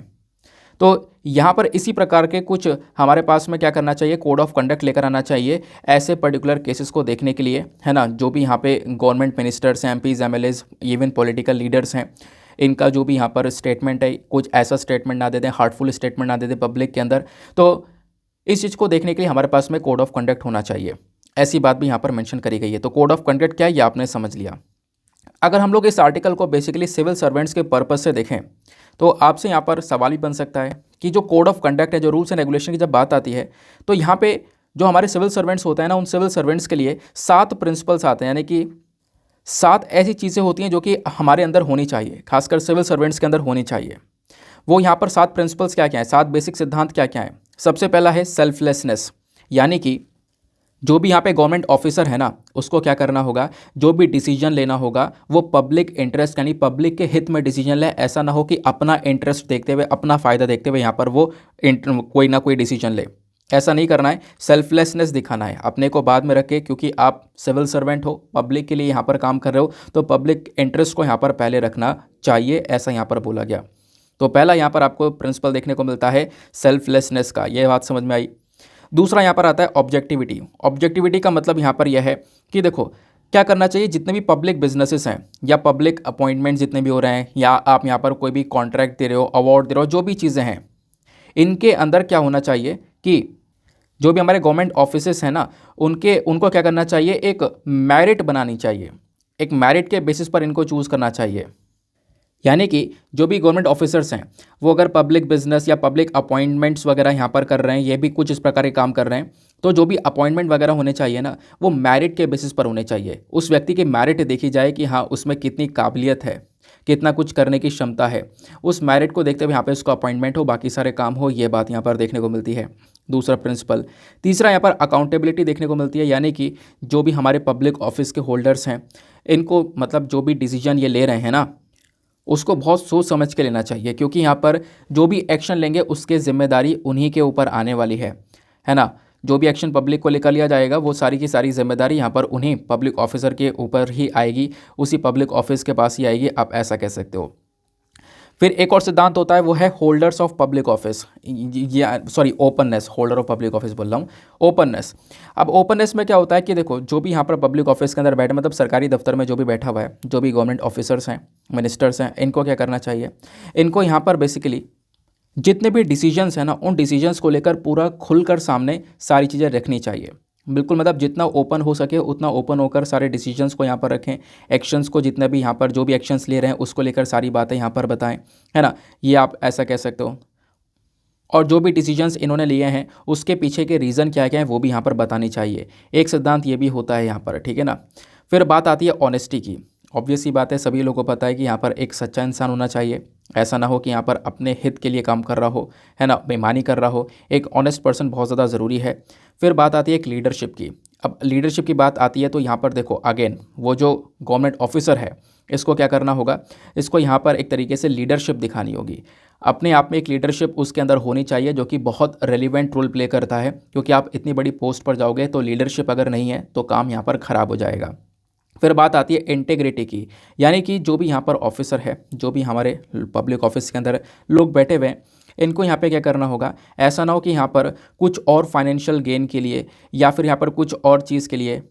तो यहाँ पर इसी प्रकार के कुछ हमारे पास में क्या करना चाहिए, कोड ऑफ कंडक्ट लेकर आना चाहिए ऐसे पर्टिकुलर केसेस को देखने के लिए, है ना। जो भी यहाँ पे गवर्नमेंट मिनिस्टर्स हैं, MPs, MLAs, even political leaders हैं, इनका जो भी यहाँ पर स्टेटमेंट है, कुछ ऐसा स्टेटमेंट ना दे दें, हार्टफुल स्टेटमेंट ना दे दें पब्लिक के अंदर। तो इस चीज़ को देखने के लिए हमारे पास में कोड ऑफ कंडक्ट होना चाहिए, ऐसी बात भी यहाँ पर मेंशन करी गई है। तो कोड ऑफ कंडक्ट क्या है ये आपने समझ लिया। अगर हम लोग इस आर्टिकल को बेसिकली सिविल सर्वेंट्स के पर्पस से देखें तो आपसे यहाँ पर सवाल भी बन सकता है कि जो कोड ऑफ कंडक्ट है, जो रूल्स एंड रेगुलेशन की जब बात आती है, तो यहाँ पे जो हमारे सिविल सर्वेंट्स होते हैं ना, उन सिविल सर्वेंट्स के लिए 7 प्रिंसिपल्स आते हैं, यानी कि 7 ऐसी चीज़ें होती हैं जो कि हमारे अंदर होनी चाहिए, खासकर सिविल सर्वेंट्स के अंदर होनी चाहिए। वो यहाँ पर 7 प्रिंसिपल्स क्या क्या है, 7 बेसिक सिद्धांत क्या क्या है। सबसे पहला है सेल्फलेसनेस, यानी कि जो भी यहाँ पे गवर्नमेंट ऑफिसर है ना, उसको क्या करना होगा, जो भी डिसीजन लेना होगा वो पब्लिक इंटरेस्ट यानी पब्लिक के हित में डिसीजन ले। ऐसा ना हो कि अपना इंटरेस्ट देखते हुए, अपना फ़ायदा देखते हुए यहाँ पर वो कोई ना कोई डिसीजन ले, ऐसा नहीं करना है। सेल्फलेसनेस दिखाना है, अपने को बाद में रखे, क्योंकि आप सिविल सर्वेंट हो, पब्लिक के लिए यहाँ पर काम कर रहे हो, तो पब्लिक इंटरेस्ट को यहाँ पर पहले रखना चाहिए, ऐसा यहाँ पर बोला गया। तो पहला यहाँ पर आपको प्रिंसिपल देखने को मिलता है सेल्फलेसनेस का, ये बात समझ में आई। दूसरा यहाँ पर आता है ऑब्जेक्टिविटी। ऑब्जेक्टिविटी का मतलब यहाँ पर यह है कि देखो क्या करना चाहिए, जितने भी पब्लिक बिजनेसेस हैं या पब्लिक अपॉइंटमेंट जितने भी हो रहे हैं, या आप यहाँ पर कोई भी कॉन्ट्रैक्ट दे रहे हो, अवार्ड दे रहे हो, जो भी चीज़ें हैं, इनके अंदर क्या होना चाहिए कि जो भी हमारे गवर्नमेंट ऑफिसेस हैं ना, उनको क्या करना चाहिए, एक मेरिट बनानी चाहिए, एक मेरिट के बेसिस पर इनको चूज़ करना चाहिए। यानी कि जो भी गवर्नमेंट ऑफिसर्स हैं वो अगर पब्लिक बिजनेस या पब्लिक अपॉइंटमेंट्स वगैरह यहाँ पर कर रहे हैं, ये भी कुछ इस प्रकार के काम कर रहे हैं, तो जो भी अपॉइंटमेंट वगैरह होने चाहिए ना, वो मेरिट के बेसिस पर होने चाहिए। उस व्यक्ति की मेरिट देखी जाए कि हाँ उसमें कितनी काबिलियत है, कितना कुछ करने की क्षमता है, उस मेरिट को देखते हुए यहाँ पर उसको अपॉइंटमेंट हो, बाकी सारे काम हो, ये बात यहाँ पर देखने को मिलती है। दूसरा प्रिंसिपल। तीसरा यहाँ पर अकाउंटेबिलिटी देखने को मिलती है, यानी कि जो भी हमारे पब्लिक ऑफिस के होल्डर्स हैं, इनको मतलब जो भी डिसीजन ये ले रहे हैं ना, उसको बहुत सोच समझ के लेना चाहिए, क्योंकि यहाँ पर जो भी एक्शन लेंगे उसके जिम्मेदारी उन्हीं के ऊपर आने वाली है ना। जो भी एक्शन पब्लिक को लेकर लिया जाएगा वो सारी की सारी जिम्मेदारी यहाँ पर उन्हीं पब्लिक ऑफिसर के ऊपर ही आएगी, उसी पब्लिक ऑफिस के पास ही आएगी, आप ऐसा कह सकते हो। फिर एक और सिद्धांत होता है, वो है holders of public office, sorry openness, holder of public office बोल रहा हूँ, ओपननेस। अब ओपननेस में क्या होता है कि देखो जो भी यहाँ पर पब्लिक ऑफिस के अंदर बैठे, मतलब सरकारी दफ्तर में जो भी बैठा हुआ है, जो भी गवर्नमेंट ऑफिसर्स हैं, मिनिस्टर्स हैं, इनको क्या करना चाहिए, इनको यहाँ पर बेसिकली जितने भी डिसीजंस हैं ना, उन डिसीजंस को लेकर पूरा खुलकर सामने सारी चीज़ें रखनी चाहिए। बिल्कुल, मतलब जितना ओपन हो सके उतना ओपन होकर सारे डिसीजंस को यहाँ पर रखें, एक्शंस को जितने भी यहाँ पर जो भी एक्शंस ले रहे हैं उसको लेकर सारी बातें यहाँ पर बताएं, है ना, ये आप ऐसा कह सकते हो। और जो भी डिसीजंस इन्होंने लिए हैं उसके पीछे के रीज़न क्या क्या है वो भी यहाँ पर बतानी चाहिए। एक सिद्धांत ये भी होता है यहाँ पर, ठीक है ना। फिर बात आती है ऑनेस्टी की। ऑब्वियस सी बात है, सभी लोगों को पता है कि यहाँ पर एक सच्चा इंसान होना चाहिए, ऐसा ना हो कि यहाँ पर अपने हित के लिए काम कर रहा हो, है ना, बेईमानी कर रहा हो। एक ऑनेस्ट पर्सन बहुत ज़्यादा ज़रूरी है। फिर बात आती है एक लीडरशिप की। अब लीडरशिप की बात आती है तो यहाँ पर देखो अगेन वो जो गवर्नमेंट ऑफिसर है इसको क्या करना होगा, इसको यहाँ पर एक तरीके से लीडरशिप दिखानी होगी। अपने आप में एक लीडरशिप उसके अंदर होनी चाहिए जो कि बहुत रेलिवेंट रोल प्ले करता है, क्योंकि आप इतनी बड़ी पोस्ट पर जाओगे तो लीडरशिप अगर नहीं है तो काम यहाँ पर ख़राब हो जाएगा। फिर बात आती है इंटेग्रिटी की, यानी कि जो भी यहाँ पर ऑफिसर है, जो भी हमारे पब्लिक ऑफिस के अंदर लोग बैठे हुए हैं, इनको यहाँ पे क्या करना होगा, ऐसा ना हो कि यहाँ पर कुछ और फाइनेंशियल गेन के लिए या फिर यहाँ पर कुछ और चीज़ के लिए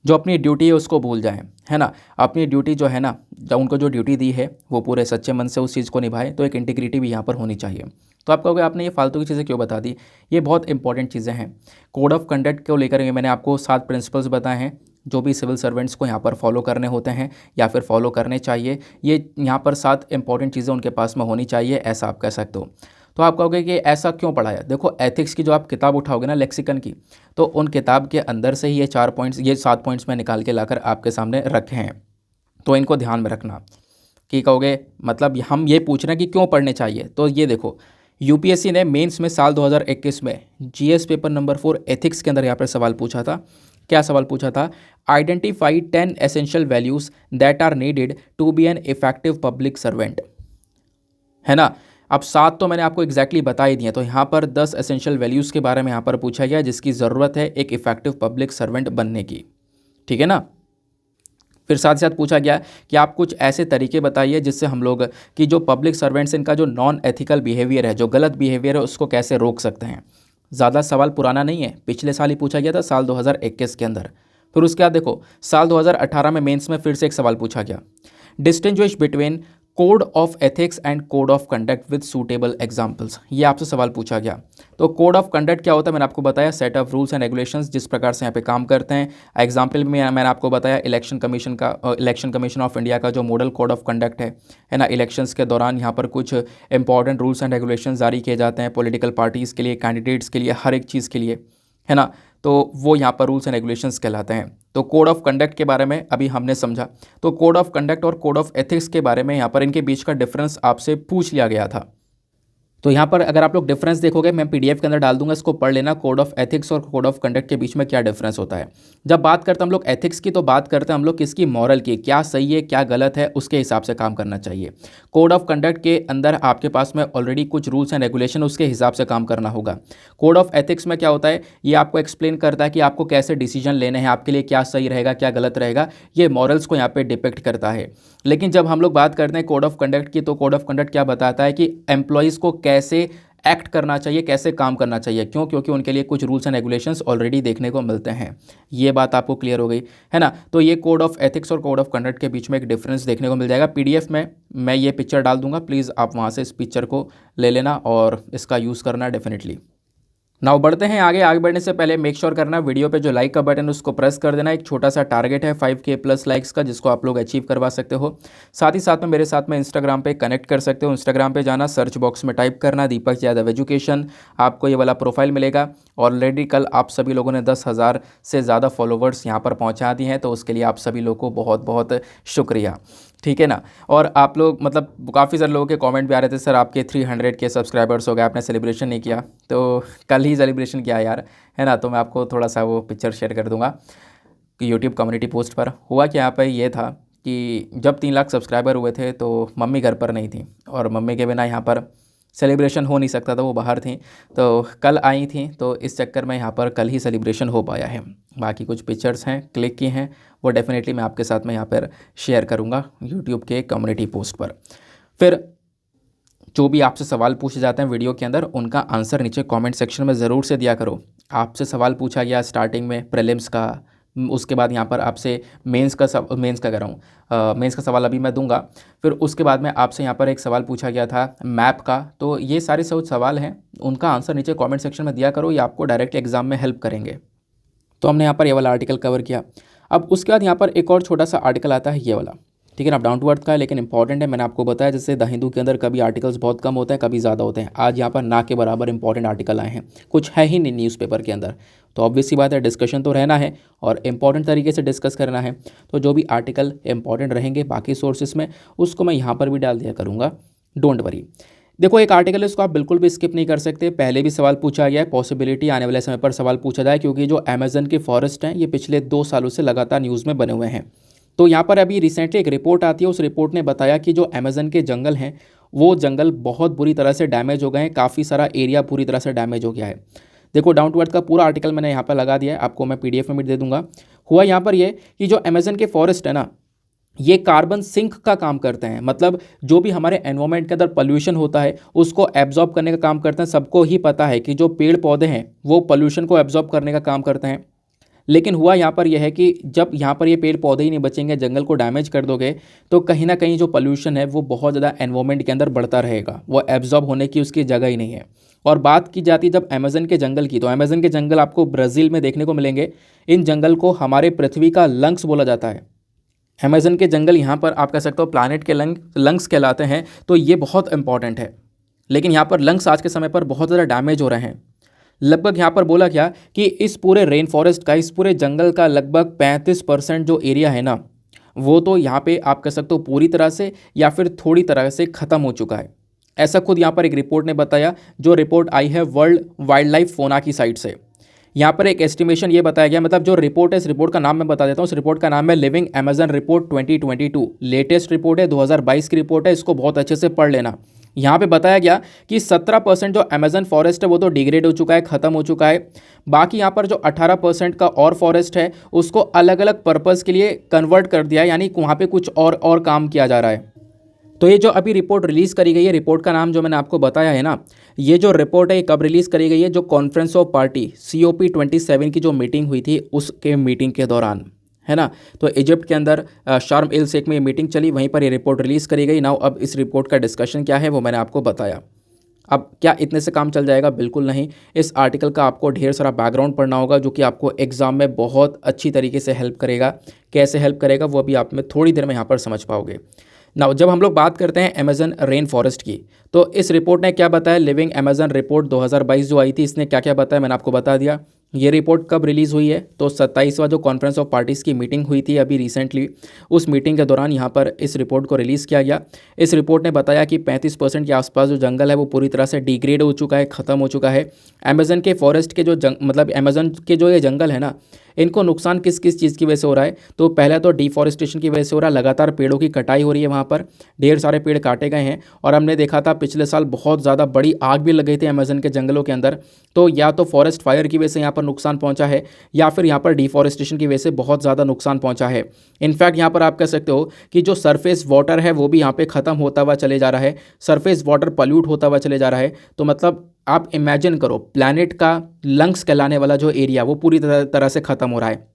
जो अपनी ड्यूटी है उसको भूल जाएं, है ना। अपनी ड्यूटी जो है ना, जब उनको जो ड्यूटी दी है वो पूरे सच्चे मन से उस चीज़ को निभाए, तो एक इंटीग्रिटी भी यहाँ पर होनी चाहिए। तो आप कहोगे आपने ये फालतू की चीज़ें क्यों बता दी, ये बहुत इंपॉर्टेंट चीज़ें हैं। कोड ऑफ कंडक्ट को लेकर मैंने आपको 7 प्रिंसिपल्स बताए हैं जो भी सिविल सर्वेंट्स को यहाँ पर फॉलो करने होते हैं या फिर फॉलो करने चाहिए। ये यहाँ पर 7 इंपॉर्टेंट चीज़ें उनके पास में होनी चाहिए, ऐसा आप कह सकते हो। तो आप कहोगे कि ऐसा क्यों पढ़ाया, देखो एथिक्स की जो आप किताब उठाओगे ना लेक्सिकन की, तो उन किताब के अंदर से ही ये 4 पॉइंट्स, ये 7 पॉइंट्स मैं निकाल के लाकर आपके सामने रखे हैं। तो इनको ध्यान में रखना कि कहोगे मतलब हम ये पूछ रहे हैं कि क्यों पढ़ने चाहिए, तो ये देखो यूपीएससी ने मेंस में साल 2021 में जीएस पेपर नंबर 4 एथिक्स के अंदर यहाँ पर सवाल पूछा था। क्या सवाल पूछा था? Identify 10 essential values that are needed to be an effective public servant, है ना। अब 7 तो मैंने आपको एग्जैक्टली बता ही दिए, तो यहाँ पर 10 एसेंशियल वैल्यूज़ के बारे में यहाँ पर पूछा गया जिसकी ज़रूरत है एक इफेक्टिव पब्लिक सर्वेंट बनने की, ठीक है ना। फिर साथ ही साथ पूछा गया कि आप कुछ ऐसे तरीके बताइए जिससे हम लोग कि जो पब्लिक सर्वेंट्स इनका जो नॉन एथिकल बिहेवियर है, जो गलत बिहेवियर है, उसको कैसे रोक सकते हैं। ज़्यादा सवाल पुराना नहीं है, पिछले साल ही पूछा गया था, साल 2021 के अंदर। फिर उसके बाद देखो साल 2018 में मेंस में फिर से एक सवाल पूछा गया, distinguish between code of ethics and code of conduct with suitable examples, ये आपसे सवाल पूछा गया। तो कोड ऑफ कंडक्ट क्या होता है मैंने आपको बताया, set of rules and regulations जिस प्रकार से यहाँ पे काम करते हैं। एग्जाम्पल में मैंने आपको बताया इलेक्शन कमीशन ऑफ इंडिया का जो मॉडल कोड ऑफ कंडक्ट है ना। इलेक्शंस के दौरान यहाँ पर कुछ इंपॉर्टेंट रूल्स एंड रेगुलेशन जारी किए जाते हैं पॉलिटिकल पार्टीज़ के लिए, कैंडिडेट्स के लिए, हर एक चीज़ के लिए, है ना। तो वो यहाँ पर रूल्स एंड रेगुलेशंस कहलाते हैं। तो कोड ऑफ कंडक्ट के बारे में अभी हमने समझा। तो कोड ऑफ कंडक्ट और कोड ऑफ एथिक्स के बारे में यहाँ पर इनके बीच का डिफरेंस आपसे पूछ लिया गया था। तो यहाँ पर अगर आप लोग डिफरेंस देखोगे, मैं पीडीएफ के अंदर डाल दूंगा, इसको पढ़ लेना, कोड ऑफ एथिक्स और कोड ऑफ कंडक्ट के बीच में क्या डिफरेंस होता है। जब बात करते हैं हम लोग एथिक्स की, तो बात करते हैं हम लोग किसकी, मॉरल की, क्या सही है क्या गलत है उसके हिसाब से काम करना चाहिए। कोड ऑफ कंडक्ट के अंदर आपके पास में ऑलरेडी कुछ रूल्स एंड रेगुलेशन, उसके हिसाब से काम करना होगा। कोड ऑफ एथिक्स में क्या होता है, ये आपको एक्सप्लेन करता है कि आपको कैसे डिसीजन लेने हैं, आपके लिए क्या सही रहेगा क्या गलत रहेगा, ये मॉरल्स को यहाँ पे डिपेक्ट करता है। लेकिन जब हम लोग बात करते हैं कोड ऑफ कंडक्ट की, तो कोड ऑफ कंडक्ट क्या बताता है कि एम्प्लॉयज़ को कैसे एक्ट करना चाहिए, कैसे काम करना चाहिए। क्यों? क्योंकि उनके लिए कुछ रूल्स एंड रेगुलेशंस ऑलरेडी देखने को मिलते हैं। ये बात आपको क्लियर हो गई है ना। तो ये कोड ऑफ एथिक्स और कोड ऑफ कंडक्ट के बीच में एक डिफरेंस देखने को मिल जाएगा। पीडीएफ में मैं ये पिक्चर डाल दूंगा, प्लीज़ आप वहाँ से इस पिक्चर को ले लेना और इसका यूज़ करना डेफिनेटली। नाउ बढ़ते हैं आगे बढ़ने से पहले मेक श्योर करना वीडियो पे जो लाइक का बटन है उसको प्रेस कर देना। एक छोटा सा टारगेट है 5K प्लस लाइक्स का, जिसको आप लोग अचीव करवा सकते हो। साथ ही साथ में मेरे साथ में इंस्टाग्राम पे कनेक्ट कर सकते हो। इंस्टाग्राम पे जाना, सर्च बॉक्स में टाइप करना दीपक यादव एजुकेशन, आपको ये वाला प्रोफाइल मिलेगा। ऑलरेडी कल आप सभी लोगों ने 10,000 से ज़्यादा फॉलोवर्स यहाँ पर पहुँचा दिए हैं, तो उसके लिए आप सभी लोग को बहुत बहुत शुक्रिया, ठीक है ना। और आप लोग मतलब काफ़ी सारे लोगों के कमेंट भी आ रहे थे, सर आपके 300K सब्सक्राइबर्स हो गए, आपने सेलिब्रेशन नहीं किया। तो कल ही सेलिब्रेशन किया यार, है ना। तो मैं आपको थोड़ा सा वो पिक्चर शेयर कर दूंगा कि यूट्यूब कम्युनिटी पोस्ट पर। हुआ कि यहाँ पर ये था कि जब 3 लाख सब्सक्राइबर हुए थे तो मम्मी घर पर नहीं थी, और मम्मी के बिना यहाँ पर सेलिब्रेशन हो नहीं सकता था, वो बाहर थी। तो कल आई थी, तो इस चक्कर में यहाँ पर कल ही सेलिब्रेशन हो पाया है। बाकी कुछ पिक्चर्स हैं क्लिक की हैं, वो डेफिनेटली मैं आपके साथ में यहाँ पर शेयर करूँगा यूट्यूब के कम्युनिटी पोस्ट पर। फिर जो भी आपसे सवाल पूछे जाते हैं वीडियो के अंदर, उनका आंसर नीचे कमेंट सेक्शन में ज़रूर से दिया करो। आपसे सवाल पूछा गया स्टार्टिंग में प्रीलिम्स का, उसके बाद यहाँ पर आपसे मेंस का सवाल अभी मैं दूंगा। फिर उसके बाद में आपसे यहाँ पर एक सवाल पूछा गया था मैप का। तो ये सारे सवाल हैं, उनका आंसर नीचे कमेंट सेक्शन में दिया करो, ये आपको डायरेक्ट एग्जाम में हेल्प करेंगे। तो हमने यहाँ पर ये वाला आर्टिकल कवर किया। अब उसके बाद यहाँ पर एक और छोटा सा आर्टिकल आता है ये वाला, ठीक है ना। डाउन टू अर्थ का है लेकिन इंपॉर्टेंट है। मैंने आपको बताया जैसे द हिंदू के अंदर कभी आर्टिकल्स बहुत कम होते हैं, कभी ज़्यादा होते हैं। आज यहाँ पर ना के बराबर इंपॉर्टेंट आर्टिकल आए हैं, कुछ है ही नहीं न्यूज़पेपर के अंदर। तो ऑब्वियस सी बात है, डिस्कशन तो रहना है और इंपॉर्टेंट तरीके से डिस्कस करना है। तो जो भी आर्टिकल इंपॉर्टेंट रहेंगे बाकी सोर्सेस में, उसको मैं यहाँ पर भी डाल दिया करूँगा, डोंट वरी। देखो एक आर्टिकल है, इसको आप बिल्कुल भी स्किप नहीं कर सकते। पहले भी सवाल पूछा गया है, पॉसिबिलिटी आने वाले समय पर सवाल पूछा जाए, क्योंकि जो अमेजन के फॉरेस्ट हैं ये पिछले 2 सालों से लगातार न्यूज़ में बने हुए हैं। तो यहाँ पर अभी रिसेंटली एक रिपोर्ट आती है, उस रिपोर्ट ने बताया कि जो अमेजन के जंगल हैं वो जंगल बहुत बुरी तरह से डैमेज हो गए हैं, काफ़ी सारा एरिया पूरी तरह से डैमेज हो गया है। देखो डाउन टू अर्थ का पूरा आर्टिकल मैंने यहाँ पर लगा दिया है, आपको मैं पीडीएफ में भी दे दूंगा। हुआ यहाँ पर ये कि जो अमेजन के फॉरेस्ट है ना, ये कार्बन सिंक का काम करते हैं। मतलब जो भी हमारे एनवायरनमेंट के अंदर पोल्यूशन होता है उसको एब्जॉर्ब करने का काम करते हैं। सबको ही पता है कि जो पेड़ पौधे हैं वो पोल्यूशन को एब्जॉर्ब करने का काम करते हैं। लेकिन हुआ यहाँ पर यह है कि जब यहाँ पर ये पेड़ पौधे ही नहीं बचेंगे, जंगल को डैमेज कर दोगे, तो कहीं ना कहीं जो पोल्यूशन है वो बहुत ज़्यादा एनवायरनमेंट के अंदर बढ़ता रहेगा, वो एब्जॉर्ब होने की उसकी जगह ही नहीं है। और बात की जाती जब अमेजन के जंगल की, तो अमेजन के जंगल आपको ब्राज़ील में देखने को मिलेंगे। इन जंगल को हमारे पृथ्वी का लंग्स बोला जाता है। अमेजन के जंगल यहाँ पर आप कह सकते हो प्लानट के लंग्स कहलाते हैं। तो ये बहुत इंपॉर्टेंट है। लेकिन यहाँ पर लंग्स आज के समय पर बहुत ज़्यादा डैमेज हो रहे हैं। लगभग यहाँ पर बोला क्या कि इस पूरे रेन फॉरेस्ट का, इस पूरे जंगल का लगभग 35% जो एरिया है ना, वो तो यहाँ पे आप कह सकते हो पूरी तरह से या फिर थोड़ी तरह से ख़त्म हो चुका है। ऐसा खुद यहाँ पर एक रिपोर्ट ने बताया, जो रिपोर्ट आई है वर्ल्ड वाइल्ड लाइफ फोना की साइट से। यहाँ पर एक एस्टिमेशन ये बताया गया, मतलब जो रिपोर्ट है, इस रिपोर्ट का नाम मैं बता देता हूँ। इस रिपोर्ट का नाम है living Amazon report 2022। Latest report है, 2022 की रिपोर्ट है, इसको बहुत अच्छे से पढ़ लेना। यहाँ पे बताया गया कि 17% जो अमेजन फॉरेस्ट है वो तो डिग्रेड हो चुका है, ख़त्म हो चुका है। बाकी यहाँ पर जो 18% का और फॉरेस्ट है उसको अलग अलग पर्पज़ के लिए कन्वर्ट कर दिया है, यानी वहाँ पे कुछ और काम किया जा रहा है। तो ये जो अभी रिपोर्ट रिलीज़ करी गई है, रिपोर्ट का नाम जो मैंने आपको बताया है ना, ये जो रिपोर्ट है ये कब रिलीज़ करी गई है, जो कॉन्फ्रेंस ऑफ पार्टी COP27 की जो मीटिंग हुई थी उसके मीटिंग के दौरान, है ना। तो इजिप्ट के अंदर शार्म एल शेख में ये मीटिंग चली, वहीं पर ये रिपोर्ट रिलीज़ करी गई। नाउ अब इस रिपोर्ट का डिस्कशन क्या है वो मैंने आपको बताया। अब क्या इतने से काम चल जाएगा? बिल्कुल नहीं। इस आर्टिकल का आपको ढेर सारा बैकग्राउंड पढ़ना होगा, जो कि आपको एग्जाम में बहुत अच्छी तरीके से हेल्प करेगा। कैसे हेल्प करेगा वो अभी आप में थोड़ी देर में यहाँ पर समझ पाओगे। ना जब हम लोग बात करते हैं अमेजन रेन फॉरेस्ट की, तो इस रिपोर्ट ने क्या बताया, लिविंग अमेजन रिपोर्ट 2022 जो आई थी, इसने क्या क्या बताया मैंने आपको बता दिया। ये रिपोर्ट कब रिलीज़ हुई है, तो 27वां जो कॉन्फ्रेंस ऑफ पार्टीज़ की मीटिंग हुई थी अभी रिसेंटली, उस मीटिंग के दौरान यहाँ पर इस रिपोर्ट को रिलीज़ किया गया। इस रिपोर्ट ने बताया कि 35% के आसपास जो जंगल है वो पूरी तरह से डिग्रेड हो चुका है, ख़त्म हो चुका है। अमेजन के फॉरेस्ट के जो मतलब अमेजन के जो ये जंगल है ना, इनको नुकसान किस किस चीज़ की वजह से हो रहा है, तो पहला तो डिफॉरेस्टेशन की वजह से हो रहा है। लगातार पेड़ों की कटाई हो रही है, वहाँ पर ढेर सारे पेड़ काटे गए हैं। और हमने देखा था पिछले साल बहुत ज़्यादा बड़ी आग भी लग गई थी अमेजन के जंगलों के अंदर। तो या तो फॉरेस्ट फायर की वजह से यहाँ पर नुकसान पहुँचा है, या फिर यहाँ पर डिफॉरेस्टेशन की वजह से बहुत ज़्यादा नुकसान पहुँचा है। इनफैक्ट यहाँ पर आप कह सकते हो कि जो सरफेस वाटर है वो भी यहाँ पर ख़त्म होता हुआ चले जा रहा है, सरफेस वाटर पॉल्यूट होता हुआ चले जा रहा है। तो मतलब आप इमेजिन करो, प्लैनेट का लंग्स कहलाने वाला जो एरिया वो पूरी तरह से ख़त्म हो रहा है।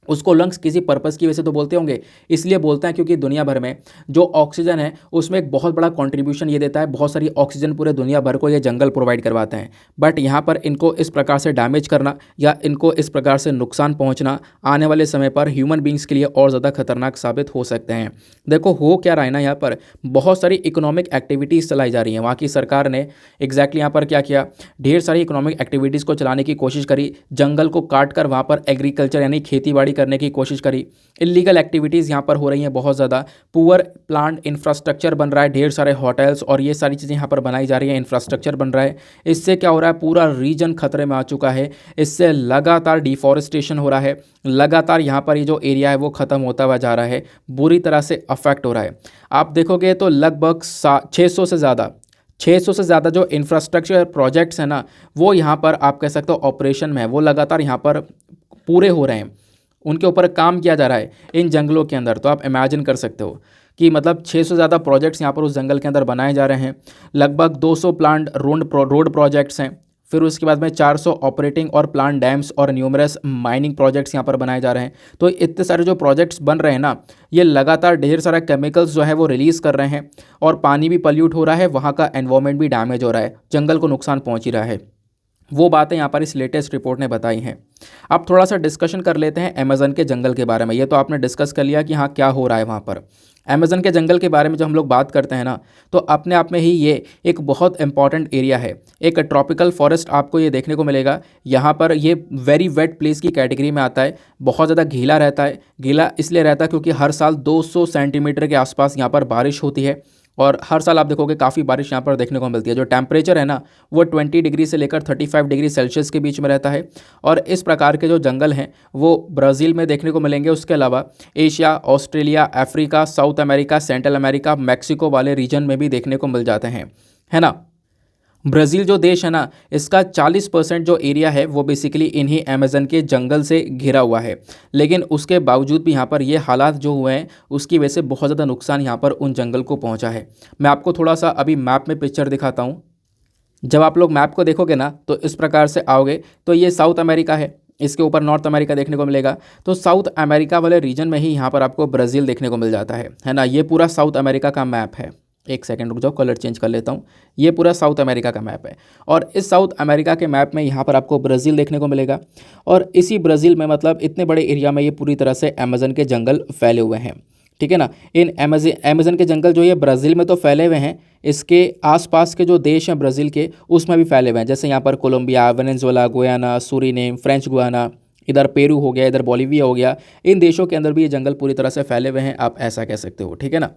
उसको लंग्स किसी पर्पज़ की वजह से तो बोलते होंगे, इसलिए बोलते हैं क्योंकि दुनिया भर में जो ऑक्सीजन है उसमें एक बहुत बड़ा कंट्रीब्यूशन ये देता है। बहुत सारी ऑक्सीजन पूरे दुनिया भर को ये जंगल प्रोवाइड करवाते हैं। बट यहाँ पर इनको इस प्रकार से डैमेज करना या इनको इस प्रकार से नुकसान पहुँचना आने वाले समय पर ह्यूमन बींग्स के लिए और ज़्यादा खतरनाक साबित हो सकते हैं। देखो हो क्या रहा है ना, यहाँ पर बहुत सारी इकोनॉमिक एक्टिविटीज़ चलाई जा रही हैं। वहाँ की सरकार ने एग्जैक्टली यहाँ पर क्या किया, ढेर सारी इकोनॉमिक एक्टिविटीज़ को चलाने की कोशिश करी। जंगल को काट कर वहाँ पर एग्रीकल्चर यानी खेती करने की कोशिश करी। इलीगल एक्टिविटीज़ यहाँ पर हो रही हैं बहुत ज़्यादा। पुअर प्लांट इंफ्रास्ट्रक्चर बन रहा है, ढेर सारे होटल्स और ये सारी चीज़ें यहाँ पर बनाई जा रही हैं, इंफ्रास्ट्रक्चर बन रहा है। इससे क्या हो रहा है, पूरा रीजन खतरे में आ चुका है। इससे लगातार डिफॉरेस्टेशन हो रहा है, लगातार यहाँ पर ये जो एरिया है वो ख़त्म होता हुआ जा रहा है, बुरी तरह से अफेक्ट हो रहा है। आप देखोगे तो लगभग 600 से ज़्यादा जो इंफ्रास्ट्रक्चर प्रोजेक्ट्स हैं ना, वो यहाँ पर आप कह सकते हो ऑपरेशन में है, वो लगातार यहाँ पर पूरे हो रहे हैं, उनके ऊपर काम किया जा रहा है इन जंगलों के अंदर। तो आप इमेजिन कर सकते हो कि मतलब 600 से ज़्यादा प्रोजेक्ट्स यहाँ पर उस जंगल के अंदर बनाए जा रहे हैं। लगभग 200 प्लांट रोड प्रोजेक्ट्स हैं। फिर उसके बाद में 400 ऑपरेटिंग और प्लांट डैम्स और न्यूमरस माइनिंग प्रोजेक्ट्स यहाँ पर बनाए जा रहे हैं। तो इतने सारे जो प्रोजेक्ट्स बन रहे हैं ना, ये लगातार ढेर सारा केमिकल्स जो है वो रिलीज़ कर रहे हैं और पानी भी पल्यूट हो रहा है, वहाँ का एनवायरनमेंट भी डैमेज हो रहा है, जंगल को नुकसान पहुँच ही रहा है। वो बातें यहाँ पर इस लेटेस्ट रिपोर्ट ने बताई हैं। अब थोड़ा सा डिस्कशन कर लेते हैं अमेज़न के जंगल के बारे में। ये तो आपने डिस्कस कर लिया कि हाँ क्या हो रहा है वहाँ पर। अमेज़न के जंगल के बारे में जब हम लोग बात करते हैं ना, तो अपने आप में ही ये एक बहुत इंपॉर्टेंट एरिया है। एक ट्रॉपिकल फॉरेस्ट आपको ये देखने को मिलेगा। यहाँ पर ये वेरी वेट प्लेस की कैटेगरी में आता है। बहुत ज़्यादा गीला रहता है। गीला इसलिए रहता है क्योंकि हर साल 200 सेंटीमीटर के आसपास यहाँ पर बारिश होती है और हर साल आप देखोगे काफ़ी बारिश यहाँ पर देखने को मिलती है। जो टेम्परेचर है ना, वो 20 डिग्री से लेकर 35 डिग्री सेल्सियस के बीच में रहता है। और इस प्रकार के जो जंगल हैं वो ब्राज़ील में देखने को मिलेंगे। उसके अलावा Asia, Australia, Africa, south America, central America, Mexico वाले रीजन में भी देखने को मिल जाते हैं, है ना। ब्राज़ील जो देश है ना, इसका 40% जो एरिया है वो बेसिकली इन्हीं अमेज़न के जंगल से घिरा हुआ है। लेकिन उसके बावजूद भी यहाँ पर ये हालात जो हुए हैं उसकी वजह से बहुत ज़्यादा नुकसान यहाँ पर उन जंगल को पहुँचा है। मैं आपको थोड़ा सा अभी मैप में पिक्चर दिखाता हूँ। जब आप लोग मैप को देखोगे ना तो इस प्रकार से आओगे तो ये साउथ अमेरिका है, इसके ऊपर नॉर्थ अमेरिका देखने को मिलेगा। तो साउथ अमेरिका वाले रीजन में ही यहाँ पर आपको ब्राज़ील देखने को मिल जाता है ना। ये पूरा साउथ अमेरिका का मैप है। एक सेकंड रुक जाओ, कलर चेंज कर लेता हूँ। ये पूरा साउथ अमेरिका का मैप है और इस साउथ अमेरिका के मैप में यहाँ पर आपको ब्राज़ील देखने को मिलेगा। और इसी ब्राज़ील में मतलब इतने बड़े एरिया में ये पूरी तरह से अमेज़न के जंगल फैले हुए हैं, ठीक है ना। इन अमेज़न के जंगल जो ये ब्राज़ील में तो फैले हुए हैं, इसके आसपास के जो देश हैं ब्राज़ील के उसमें भी फैले हुए हैं। जैसे यहाँ पर Colombia, Venezuela, Guyana, Suriname, French Guiana, इधर पेरू हो गया, इधर बोलिविया हो गया। इन देशों के अंदर भी ये जंगल पूरी तरह से फैले हुए हैं, आप ऐसा कह सकते हो, ठीक है ना।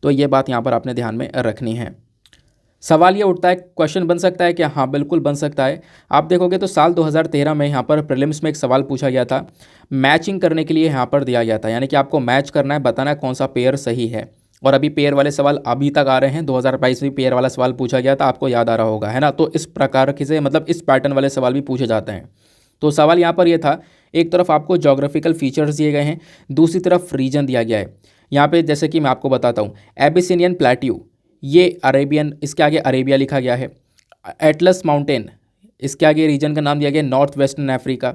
तो ये बात यहाँ पर आपने ध्यान में रखनी है। सवाल ये उठता है, क्वेश्चन बन सकता है क्या? हाँ बिल्कुल बन सकता है। आप देखोगे तो साल 2013 में यहाँ पर प्रीलिम्स में एक सवाल पूछा गया था, मैचिंग करने के लिए यहाँ पर दिया गया था, यानी कि आपको मैच करना है, बताना है कौन सा पेयर सही है। और अभी पेयर वाले सवाल अभी तक आ रहे हैं, 2022 में पेयर वाला सवाल पूछा गया था, आपको याद आ रहा होगा, है ना। तो इस प्रकार के से मतलब इस पैटर्न वाले सवाल भी पूछे जाते हैं। तो सवाल यहाँ पर यह था, एक तरफ आपको जोग्राफिकल फीचर्स दिए गए हैं, दूसरी तरफ रीजन दिया गया है। यहाँ पे जैसे कि मैं आपको बताता हूँ, एबिसिनियन प्लेट्यू, ये अरेबियन, इसके आगे अरेबिया लिखा गया है। एटलस माउंटेन, इसके आगे रीजन का नाम दिया गया नॉर्थ वेस्टर्न अफ्रीका।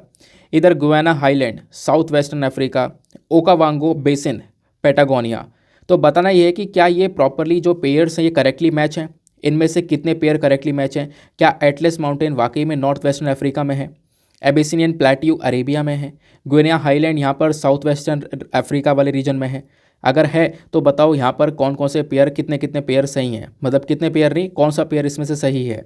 इधर Guyana highland, south western Africa. Okavango basin, Patagonia. तो बताना ये है कि क्या ये प्रॉपरली जो पेयर्स हैं ये करेक्टली मैच हैं, इनमें से कितने पेयर करेक्टली मैच हैं। क्या एटलस माउंटेन वाकई में नॉर्थ वेस्टर्न अफ्रीका में है, एबिसिनियन प्लेट्यू अरेबिया में है, गुयाना हाईलैंड यहाँ पर साउथ वेस्टर्न अफ्रीका वाले रीजन में है। अगर है तो बताओ यहाँ पर कौन कौन से पेयर, कितने कितने पेयर सही हैं, मतलब कितने पेयर नहीं, कौन सा पेयर इसमें से सही है।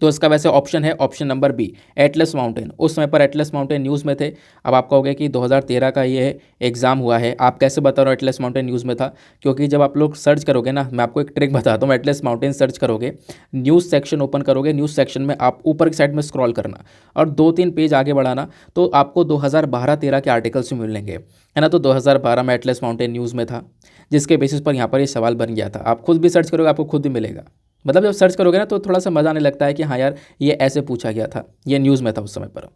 तो इसका वैसे ऑप्शन है option number B, Atlas mountain. उस समय पर एटलस माउंटेन न्यूज़ में थे। अब आप कहोगे कि 2013 का ये एग्ज़ाम हुआ है, आप कैसे बता रहे हो एटलस माउंटेन न्यूज़ में था? क्योंकि जब आप लोग सर्च करोगे ना, मैं आपको एक ट्रिक बताता हूँ, एटलस माउंटेन सर्च करोगे, न्यूज़ सेक्शन ओपन करोगे, न्यूज़ सेक्शन में आप ऊपर की साइड में स्क्रॉल करना और 2-3 पेज आगे बढ़ाना, तो आपको 2012-13 के आर्टिकल्स मिलेंगे, है ना। तो 2012 में एटलस माउंटेन न्यूज़ में था, जिसके बेसिस पर यहाँ पर ये सवाल बन गया था। आप खुद भी सर्च करोगे, आपको खुद भी मिलेगा। मतलब जब सर्च करोगे ना तो थोड़ा सा मज़ा आने लगता है कि हाँ यार ये ऐसे पूछा गया था, ये न्यूज़ में था उस समय पर।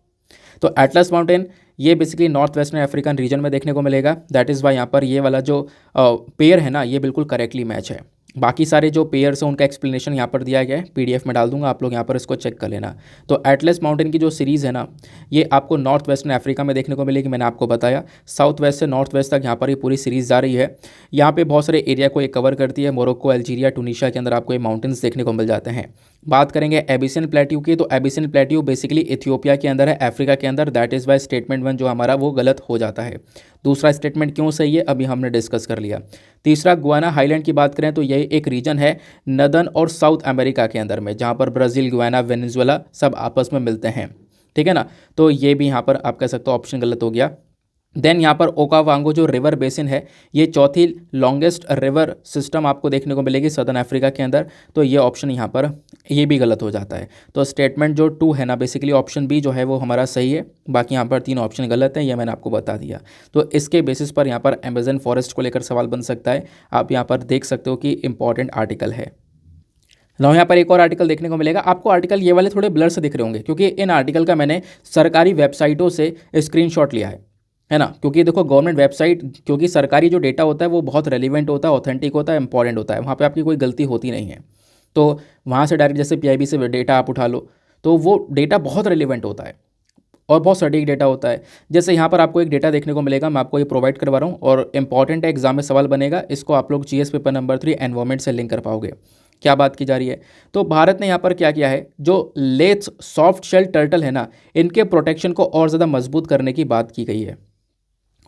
तो एटलस माउंटेन ये basically north western African region में देखने को मिलेगा। दैट इज़ वाई यहाँ पर ये वाला जो पेयर है ना, ये बिल्कुल करेक्टली मैच है। बाकी सारे जो पेयर्स हैं उनका एक्सप्लेनेशन यहाँ पर दिया गया है, पीडीएफ में डाल दूंगा, आप लोग यहाँ पर इसको चेक कर लेना। तो एटलस माउंटेन की जो सीरीज़ है ना, ये आपको नॉर्थ वेस्टर्न अफ्रीका में देखने को मिलेगी, मैंने आपको बताया। साउथ वेस्ट से नॉर्थ वेस्ट तक यहाँ पर ये पूरी सीरीज़ जा रही है। यहाँ पे बहुत सारे एरिया को ये कवर करती है, मोरक्को, अल्जीरिया, टूनिशिया के अंदर आपको ये माउंटेन्स देखने को मिल जाते हैं। बात करेंगे एबिसियन प्लेट्यू की, तो एबिसियन प्लेट्यू बेसिकली इथियोपिया के अंदर है, अफ्रीका के अंदर। दैट इज़ वाई स्टेटमेंट 1 जो हमारा वो गलत हो जाता है। दूसरा स्टेटमेंट क्यों सही है अभी हमने डिस्कस कर लिया। तीसरा, गुयाना हाईलैंड की बात करें तो यह एक रीजन है नदर्न और साउथ अमेरिका के अंदर में, जहाँ पर ब्राज़ील, गुयाना, वेनेजुएला सब आपस में मिलते हैं, ठीक है ना। तो ये भी यहाँ पर आप कह सकते हो ऑप्शन गलत हो गया। देन यहाँ पर ओकावांगो जो रिवर बेसिन है, ये चौथी लॉन्गेस्ट रिवर सिस्टम आपको देखने को मिलेगी सदर्न अफ्रीका के अंदर। तो ये ऑप्शन यहाँ पर ये भी गलत हो जाता है। तो स्टेटमेंट जो 2 है ना, बेसिकली ऑप्शन बी जो है वो हमारा सही है, बाकी यहाँ पर 3 ऑप्शन गलत हैं, ये मैंने आपको बता दिया। तो इसके बेसिस पर यहाँ पर अमेजन फॉरेस्ट को लेकर सवाल बन सकता है। आप यहाँ पर देख सकते हो कि इंपॉर्टेंट आर्टिकल है ना। यहाँ पर एक और आर्टिकल देखने को मिलेगा आपको। आर्टिकल ये वाले थोड़े ब्लर से दिख रहे होंगे क्योंकि इन आर्टिकल का मैंने सरकारी वेबसाइटों से स्क्रीनशॉट लिया है ना। क्योंकि देखो गवर्नमेंट वेबसाइट, क्योंकि सरकारी जो डेटा होता है वो बहुत रेलिवेंट होता है, ऑथेंटिक होता है, इंपॉर्टेंट होता है, वहाँ पे आपकी कोई गलती होती नहीं है। तो वहाँ से डायरेक्ट जैसे पीआईबी से डेटा आप उठा लो तो वो डेटा बहुत रेलिवेंट होता है और बहुत सटीक डेटा होता है। जैसे यहाँ पर आपको एक डेटा देखने को मिलेगा, मैं आपको ये प्रोवाइड करवा रहा हूँ और इंपॉर्टेंट है, एग्जाम में सवाल बनेगा। इसको आप लोग जीएस पेपर नंबर 3 एनवायरमेंट से लिंक कर पाओगे। क्या बात की जा रही है, तो भारत ने यहाँ पर क्या किया है, जो लेट्स सॉफ्ट शेल टर्टल है ना, इनके प्रोटेक्शन को और ज़्यादा मजबूत करने की बात की गई है।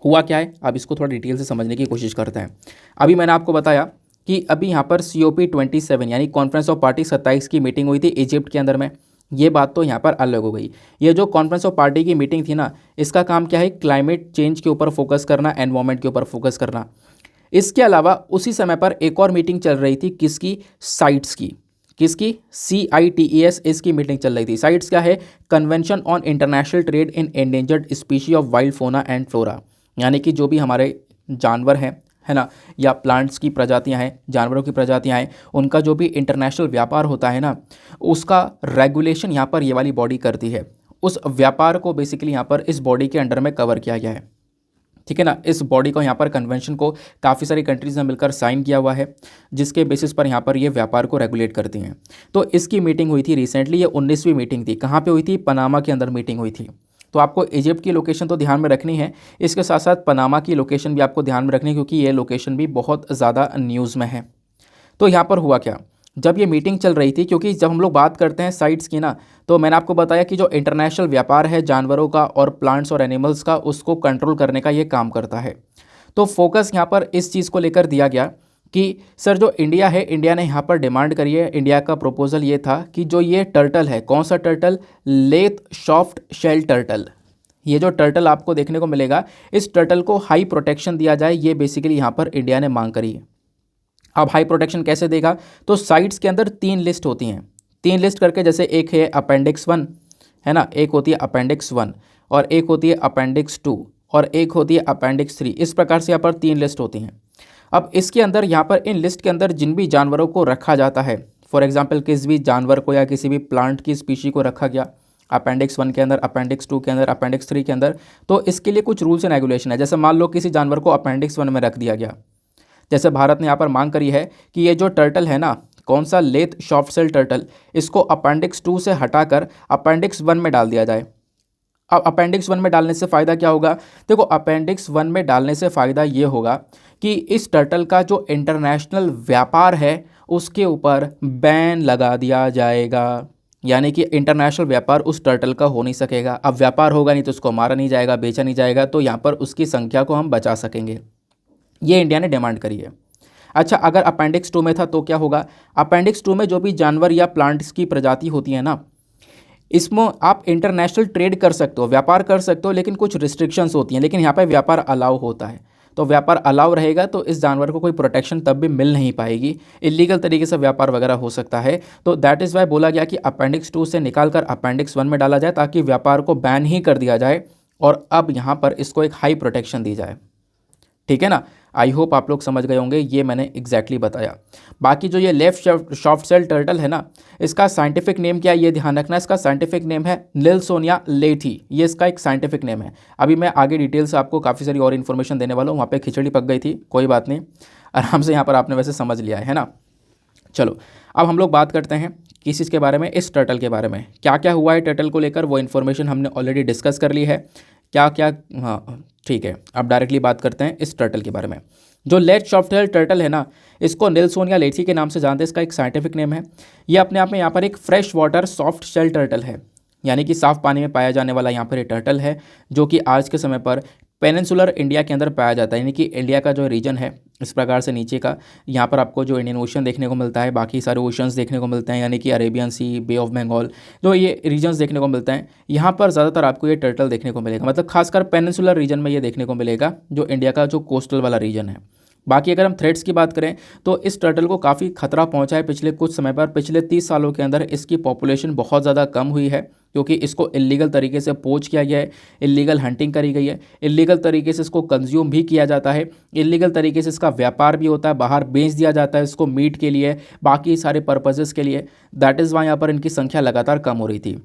हुआ क्या है, अब इसको थोड़ा डिटेल से समझने की कोशिश करते हैं। अभी मैंने आपको बताया कि अभी यहाँ पर COP27 यानी कॉन्फ्रेंस ऑफ पार्टी 27 की मीटिंग हुई थी इजिप्ट के अंदर में। ये बात तो यहाँ पर अलग हो गई। ये जो कॉन्फ्रेंस ऑफ पार्टी की मीटिंग थी ना, इसका काम क्या है, क्लाइमेट चेंज के ऊपर फोकस करना, एनवायरमेंट के ऊपर फोकस करना। इसके अलावा उसी समय पर एक और मीटिंग चल रही थी, किसकी, साइट्स की। किसकी, CITES, इसकी मीटिंग चल रही थी। साइट्स क्या है, convention on international trade in endangered species of wild फोना एंड फ्लोरा, यानी कि जो भी हमारे जानवर हैं, है ना, या प्लांट्स की प्रजातियां हैं, जानवरों की प्रजातियां हैं, उनका जो भी इंटरनेशनल व्यापार होता है ना, उसका रेगुलेशन यहाँ पर ये वाली बॉडी करती है। उस व्यापार को बेसिकली यहाँ पर इस बॉडी के अंडर में कवर किया गया है, ठीक है ना। इस बॉडी को यहाँ पर कन्वेंशन को काफ़ी सारी कंट्रीज़ ने मिलकर साइन किया हुआ है, जिसके बेसिस पर यहाँ पर ये व्यापार को रेगुलेट करती हैं। तो इसकी मीटिंग हुई थी रिसेंटली, ये 19वीं मीटिंग थी। कहाँ पे हुई थी, पनामा के अंदर मीटिंग हुई थी। तो आपको इजिप्ट की लोकेशन तो ध्यान में रखनी है, इसके साथ साथ पनामा की लोकेशन भी आपको ध्यान में रखनी है, क्योंकि ये लोकेशन भी बहुत ज़्यादा न्यूज़ में है। तो यहाँ पर हुआ क्या, जब ये मीटिंग चल रही थी, क्योंकि जब हम लोग बात करते हैं साइट्स की ना, तो मैंने आपको बताया कि जो इंटरनेशनल व्यापार है जानवरों का और प्लांट्स और एनिमल्स का, उसको कंट्रोल करने का ये काम करता है। तो फोकस यहाँ पर इस चीज़ को लेकर दिया गया कि सर जो इंडिया है, इंडिया ने यहाँ पर डिमांड करी है, इंडिया का प्रपोजल ये था कि जो ये टर्टल है, कौन सा turtle, Leith soft shell turtle, ये जो टर्टल आपको देखने को मिलेगा, इस टर्टल को हाई प्रोटेक्शन दिया जाए, ये बेसिकली यहाँ पर इंडिया ने मांग करी है। अब हाई प्रोटेक्शन कैसे देगा, तो साइट्स के अंदर 3 लिस्ट होती हैं, 3 लिस्ट करके, जैसे एक है अपेंडिक्स 1 है ना, एक होती है अपेंडिक्स 1 और एक होती है अपेंडिक्स 2 और एक होती है अपेंडिक्स 3। इस प्रकार से यहाँ पर 3 लिस्ट होती हैं। अब इसके अंदर यहाँ पर इन लिस्ट के अंदर जिन भी जानवरों को रखा जाता है, फॉर एग्जांपल किसी भी जानवर को या किसी भी प्लांट की स्पीशी को रखा गया अपेंडिक्स 1 के अंदर, अपेंडिक्स 2 के अंदर, अपेंडिक्स 3 के अंदर, तो इसके लिए कुछ रूल्स एंड रेगुलेशन है। जैसे मान लो किसी जानवर को अपेंडिक्स 1 में रख दिया गया, जैसे भारत ने यहाँ पर मांग करी है कि ये जो टर्टल है ना, कौन सा, लेथ सॉफ्ट सेल टर्टल, इसको अपेंडिक्स 2 से हटाकर अपेंडिक्स 1 में डाल दिया जाए। अब अपेंडिक्स 1 में डालने से फ़ायदा क्या होगा, देखो अपेंडिक्स 1 में डालने से फ़ायदा ये होगा कि इस टर्टल का जो इंटरनेशनल व्यापार है उसके ऊपर बैन लगा दिया जाएगा, यानी कि इंटरनेशनल व्यापार उस टर्टल का हो नहीं सकेगा। अब व्यापार होगा नहीं तो उसको मारा नहीं जाएगा, बेचा नहीं जाएगा, तो यहाँ पर उसकी संख्या को हम बचा सकेंगे। ये इंडिया ने डिमांड करी है। अच्छा, अगर अपेंडिक्स 2 में था तो क्या होगा, अपेंडिक्स 2 में जो भी जानवर या प्लांट्स की प्रजाति होती है ना, इसमें आप इंटरनेशनल ट्रेड कर सकते हो, व्यापार कर सकते हो, लेकिन कुछ रिस्ट्रिक्शंस होती हैं, लेकिन यहाँ पे व्यापार अलाउ होता है। तो व्यापार अलाउ रहेगा तो इस जानवर को कोई प्रोटेक्शन तब भी मिल नहीं पाएगी, इलीगल तरीके से व्यापार वगैरह हो सकता है। तो दैट इज़ वाई बोला गया कि अपेंडिक्स 2 से निकाल कर अपेंडिक्स 1 में डाला जाए, ताकि व्यापार को बैन ही कर दिया जाए और अब यहाँ पर इसको एक हाई प्रोटेक्शन दी जाए। ठीक है ना, आई होप आप लोग समझ गए होंगे, ये मैंने एग्जैक्टली बताया। बाकी जो ये लेफ्ट सॉफ्ट सेल टर्टल है ना, इसका साइंटिफिक नेम क्या है ये ध्यान रखना। इसका साइंटिफिक नेम है निल्सोनिया लेथी, ये इसका एक साइंटिफिक नेम है। अभी मैं आगे डिटेल से आपको काफ़ी सारी और इन्फॉर्मेशन देने वाला हूँ, वहाँ पे खिचड़ी पक गई थी, कोई बात नहीं, आराम से यहाँ पर आपने वैसे समझ लिया है ना। चलो अब हम लोग बात करते हैं किस चीज़ के बारे में, इस टर्टल के बारे में। क्या क्या हुआ है टर्टल को लेकर वो इन्फॉर्मेशन हमने ऑलरेडी डिस्कस कर ली है, क्या क्या, हाँ ठीक है। अब डायरेक्टली बात करते हैं इस टर्टल के बारे में। जो लेट सॉफ्ट सेल टर्टल है ना, इसको निल्सोनिया लेथी के नाम से जानते हैं, इसका एक साइंटिफिक नेम है। ये अपने आप में यहाँ पर एक fresh water soft shell turtle है, यानी कि साफ पानी में पाया जाने वाला यहाँ पर ये टर्टल है, जो कि आज के समय पर पेनिनसुलर इंडिया के अंदर पाया जाता है, यानी कि इंडिया का जो रीजन है इस प्रकार से नीचे का, यहाँ पर आपको जो इंडियन ओशन देखने को मिलता है, बाकी सारे ओशंस देखने को मिलते हैं, यानी कि Arabian Sea, Bay of Bengal, जो ये रीजन्स देखने को मिलते हैं, यहाँ पर ज़्यादातर आपको ये टर्टल देखने को मिलेगा, मतलब खासकर पेनिनसुलर रीजन में ये देखने को मिलेगा, जो इंडिया का जो कोस्टल वाला रीजन है। बाकी अगर हम थ्रेट्स की बात करें तो इस टर्टल को काफ़ी खतरा पहुंचा है पिछले कुछ समय पर। पिछले 30 सालों के अंदर इसकी पॉपुलेशन बहुत ज़्यादा कम हुई है, क्योंकि इसको इलीगल तरीके से पोच किया गया है, इलीगल हंटिंग करी गई है, इलीगल तरीके से इसको कंज्यूम भी किया जाता है, इलीगल तरीके से इसका व्यापार भी होता है, बाहर बेच दिया जाता है इसको मीट के लिए, बाकी सारे पर्पजेज़ के लिए। दैट इज़ वाई यहाँ पर इनकी संख्या लगातार कम हो रही थी।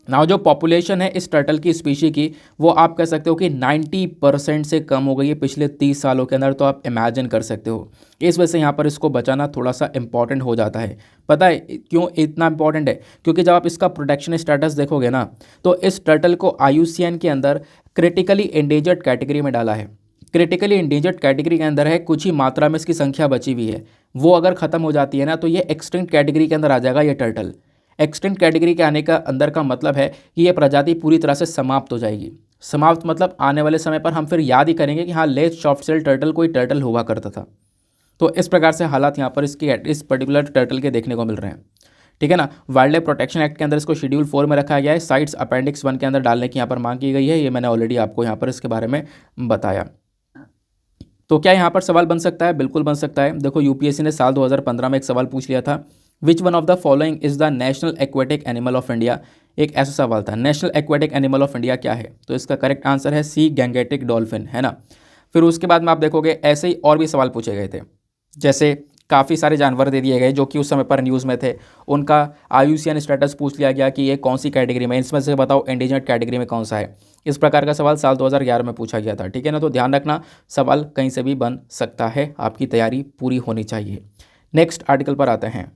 नाउ जो पॉपुलेशन है इस टर्टल की स्पीशी की, वो आप कह सकते हो कि 90% से कम हो गई है पिछले 30 सालों के अंदर, तो आप इमेजिन कर सकते हो। इस वजह से यहाँ पर इसको बचाना थोड़ा सा इंपॉर्टेंट हो जाता है। पता है क्यों इतना इंपॉर्टेंट है, क्योंकि जब आप इसका प्रोटेक्शन स्टेटस देखोगे ना, तो इस टर्टल को IUCN के अंदर क्रिटिकली एंडेंजर्ड कैटेगरी में डाला है। क्रिटिकली एंडेंजर्ड कैटेगरी के अंदर है, कुछ ही मात्रा में इसकी संख्या बची हुई है, वो अगर ख़त्म हो जाती है ना तो ये एक्सटिंक्ट कैटेगरी के अंदर आ जाएगा ये टर्टल। एक्सटिंक्ट कैटेगरी के आने का अंदर का मतलब है कि ये प्रजाति पूरी तरह से समाप्त हो जाएगी। समाप्त मतलब आने वाले समय पर हम फिर याद ही करेंगे कि हाँ, लेथ सॉफ्ट सेल टर्टल कोई टर्टल हुआ करता था। तो इस प्रकार से हालात यहाँ पर इस पर्टिकुलर टर्टल के देखने को मिल रहे हैं। ठीक है ना, वाइल्ड लाइफ प्रोटेक्शन एक्ट के अंदर इसको शेड्यूल 4 में रखा गया है, साइट्स अपेंडिक्स 1 के अंदर डालने की यहाँ पर मांग की गई है। ये मैंने ऑलरेडी आपको यहाँ पर इसके बारे में बताया। तो क्या यहाँ पर सवाल बन सकता है, बिल्कुल बन सकता है। देखो UPSC ने साल 2015 में एक सवाल पूछ लिया था, which one of the following is the national aquatic animal of India. एक ऐसा सवाल था, national aquatic animal of India क्या है, तो इसका करेक्ट आंसर है सी, गैंगेटिक डॉल्फिन, है ना। फिर उसके बाद में आप देखोगे ऐसे ही और भी सवाल पूछे गए थे, जैसे काफ़ी सारे जानवर दे दिए गए जो कि उस समय पर न्यूज़ में थे, उनका IUCN स्टेटस पूछ लिया गया कि ये कौन सी कैटेगरी में, इसमें से बताओ इंडिजिनस कैटेगरी में कौन सा है। इस प्रकार का सवाल साल 2011 में पूछा गया था। ठीक है ना, तो ध्यान रखना सवाल कहीं से भी बन सकता है, आपकी तैयारी पूरी होनी चाहिए। नेक्स्ट आर्टिकल पर आते हैं।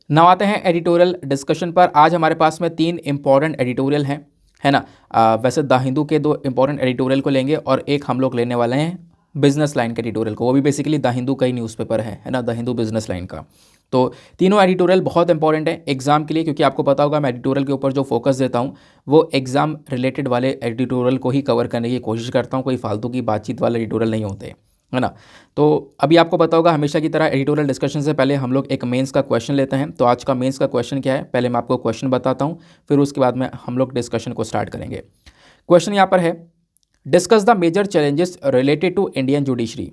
नाउ आते हैं एडिटोरियल डिस्कशन पर। आज हमारे पास में 3 इंपॉर्टेंट एडिटोरियल हैं, है ना। वैसे द हिंदू के 2 इंपॉर्टेंट एडिटोरियल को लेंगे और एक हम लोग लेने वाले हैं बिजनेस लाइन के एडिटोरियल को, वो भी बेसिकली द हिंदू का ही न्यूज़पेपर है ना, द हिंदू बिजनेस लाइन का। तो तीनों एडिटोरियल बहुत इंपॉर्टेंट है एग्जाम के लिए, क्योंकि आपको पता होगा मैं एडिटोरियल के ऊपर जो फोकस देता हूँ वो एग्जाम रिलेटेड वाले एडिटोरियल को ही कवर करने की कोशिश करता हूँ, कोई फालतू की बातचीत वाले एडिटोरियल नहीं होते, है ना। तो अभी आपको पता होगा हमेशा की तरह एडिटोरियल डिस्कशन से पहले हम लोग एक मेंस का क्वेश्चन लेते हैं। तो आज का मेंस का क्वेश्चन क्या है, पहले मैं आपको क्वेश्चन बताता हूँ, फिर उसके बाद में हम लोग डिस्कशन को स्टार्ट करेंगे। क्वेश्चन यहाँ पर है, discuss the major challenges related to Indian judiciary.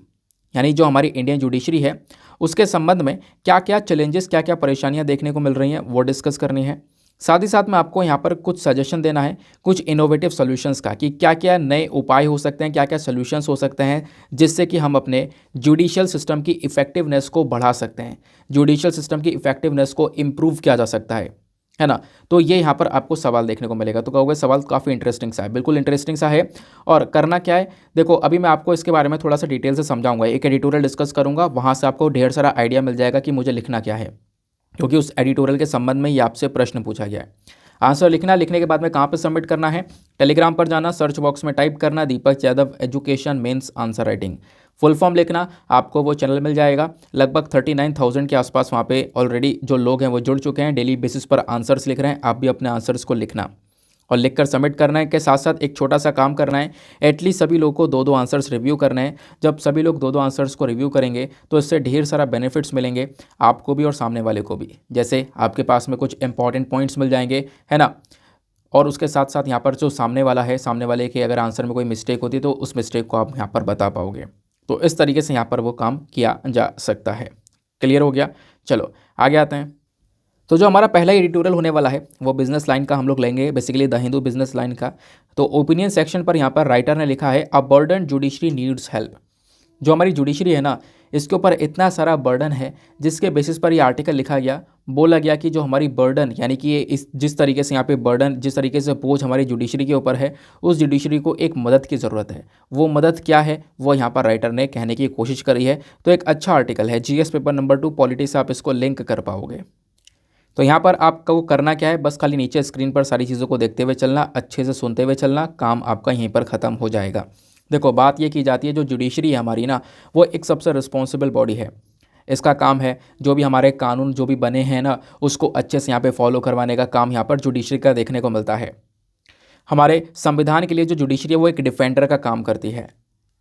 यानी जो हमारी इंडियन जुडिशरी है उसके संबंध में क्या क्या चैलेंजेस, क्या क्या परेशानियां देखने को मिल रही हैं, वो डिस्कस करनी है। साथ ही साथ में आपको यहाँ पर कुछ सजेशन देना है कुछ इनोवेटिव सॉल्यूशंस का, कि क्या क्या नए उपाय हो सकते हैं, क्या क्या सॉल्यूशंस हो सकते हैं जिससे कि हम अपने जुडिशियल सिस्टम की इफेक्टिवनेस को बढ़ा सकते हैं, जुडिशियल सिस्टम की इफेक्टिवनेस को इम्प्रूव किया जा सकता है ना। तो ये यहाँ पर आपको सवाल देखने को मिलेगा। तो कहोगे सवाल काफ़ी इंटरेस्टिंग सा है, बिल्कुल इंटरेस्टिंग सा है। और करना क्या है, देखो अभी मैं आपको इसके बारे में थोड़ा सा डिटेल से समझाऊंगा, एक एडिटोरियल डिस्कस करूंगा, वहाँ से आपको ढेर सारा आइडिया मिल जाएगा कि मुझे लिखना क्या है, क्योंकि उस एडिटोरियल के संबंध में ये आपसे प्रश्न पूछा गया है। आंसर लिखना, लिखने के बाद में कहाँ पे सबमिट करना है, टेलीग्राम पर जाना, सर्च बॉक्स में टाइप करना Deepak Yadav education mains answer writing, full form लिखना, आपको वो चैनल मिल जाएगा। लगभग 39,000 के आसपास वहाँ पे ऑलरेडी जो लोग हैं वो जुड़ चुके हैं, डेली बेसिस पर आंसर्स लिख रहे हैं। आप भी अपने आंसर्स को लिखना और लिखकर सबमिट करना है। के साथ साथ एक छोटा सा काम करना है, एटलीस्ट सभी लोगों को दो दो आंसर्स रिव्यू करना है। जब सभी लोग दो दो आंसर्स को रिव्यू करेंगे तो इससे ढेर सारा बेनिफिट्स मिलेंगे आपको भी और सामने वाले को भी। जैसे आपके पास में कुछ इंपॉर्टेंट पॉइंट्स मिल जाएंगे, है ना, और उसके साथ साथ यहाँ पर जो सामने वाला है, सामने वाले के अगर आंसर में कोई मिस्टेक होती है तो उस मिस्टेक को आप यहाँ पर बता पाओगे। तो इस तरीके से यहाँ पर वो काम किया जा सकता है। क्लियर हो गया? चलो आगे आते हैं। तो जो हमारा पहला एडिटोरियल होने वाला है वो बिजनेस लाइन का हम लोग लेंगे, basically the Hindu business line का। तो ओपिनियन सेक्शन पर यहाँ पर राइटर ने लिखा है a burden judiciary needs help. जो हमारी जुडिशरी है ना, इसके ऊपर इतना सारा बर्डन है जिसके बेसिस पर ये आर्टिकल लिखा गया। बोला गया कि जो हमारी बर्डन, यानी कि ये इस जिस तरीके से यहाँ पे बर्डन, जिस तरीके से बोझ हमारी जुडिशरी के ऊपर है, उस जुडिशरी को एक मदद की ज़रूरत है। वो मदद क्या है वो यहाँ पर राइटर ने कहने की कोशिश करी है। तो एक अच्छा आर्टिकल है, जीएस पेपर नंबर 2 पॉलिटी से आप इसको लिंक कर पाओगे। तो यहाँ पर आपको करना क्या है, बस खाली नीचे स्क्रीन पर सारी चीज़ों को देखते हुए चलना, अच्छे से सुनते हुए चलना, काम आपका यहीं पर ख़त्म हो जाएगा। देखो बात ये की जाती है, जो जुडिशरी है हमारी ना, वो एक सबसे रिस्पॉन्सिबल बॉडी है। इसका काम है जो भी हमारे कानून जो भी बने हैं ना, उसको अच्छे से यहाँ पे फॉलो करवाने का काम यहाँ पर जुडिशरी का देखने को मिलता है। हमारे संविधान के लिए जो जुडिशरी है वो एक डिफेंडर का काम करती है।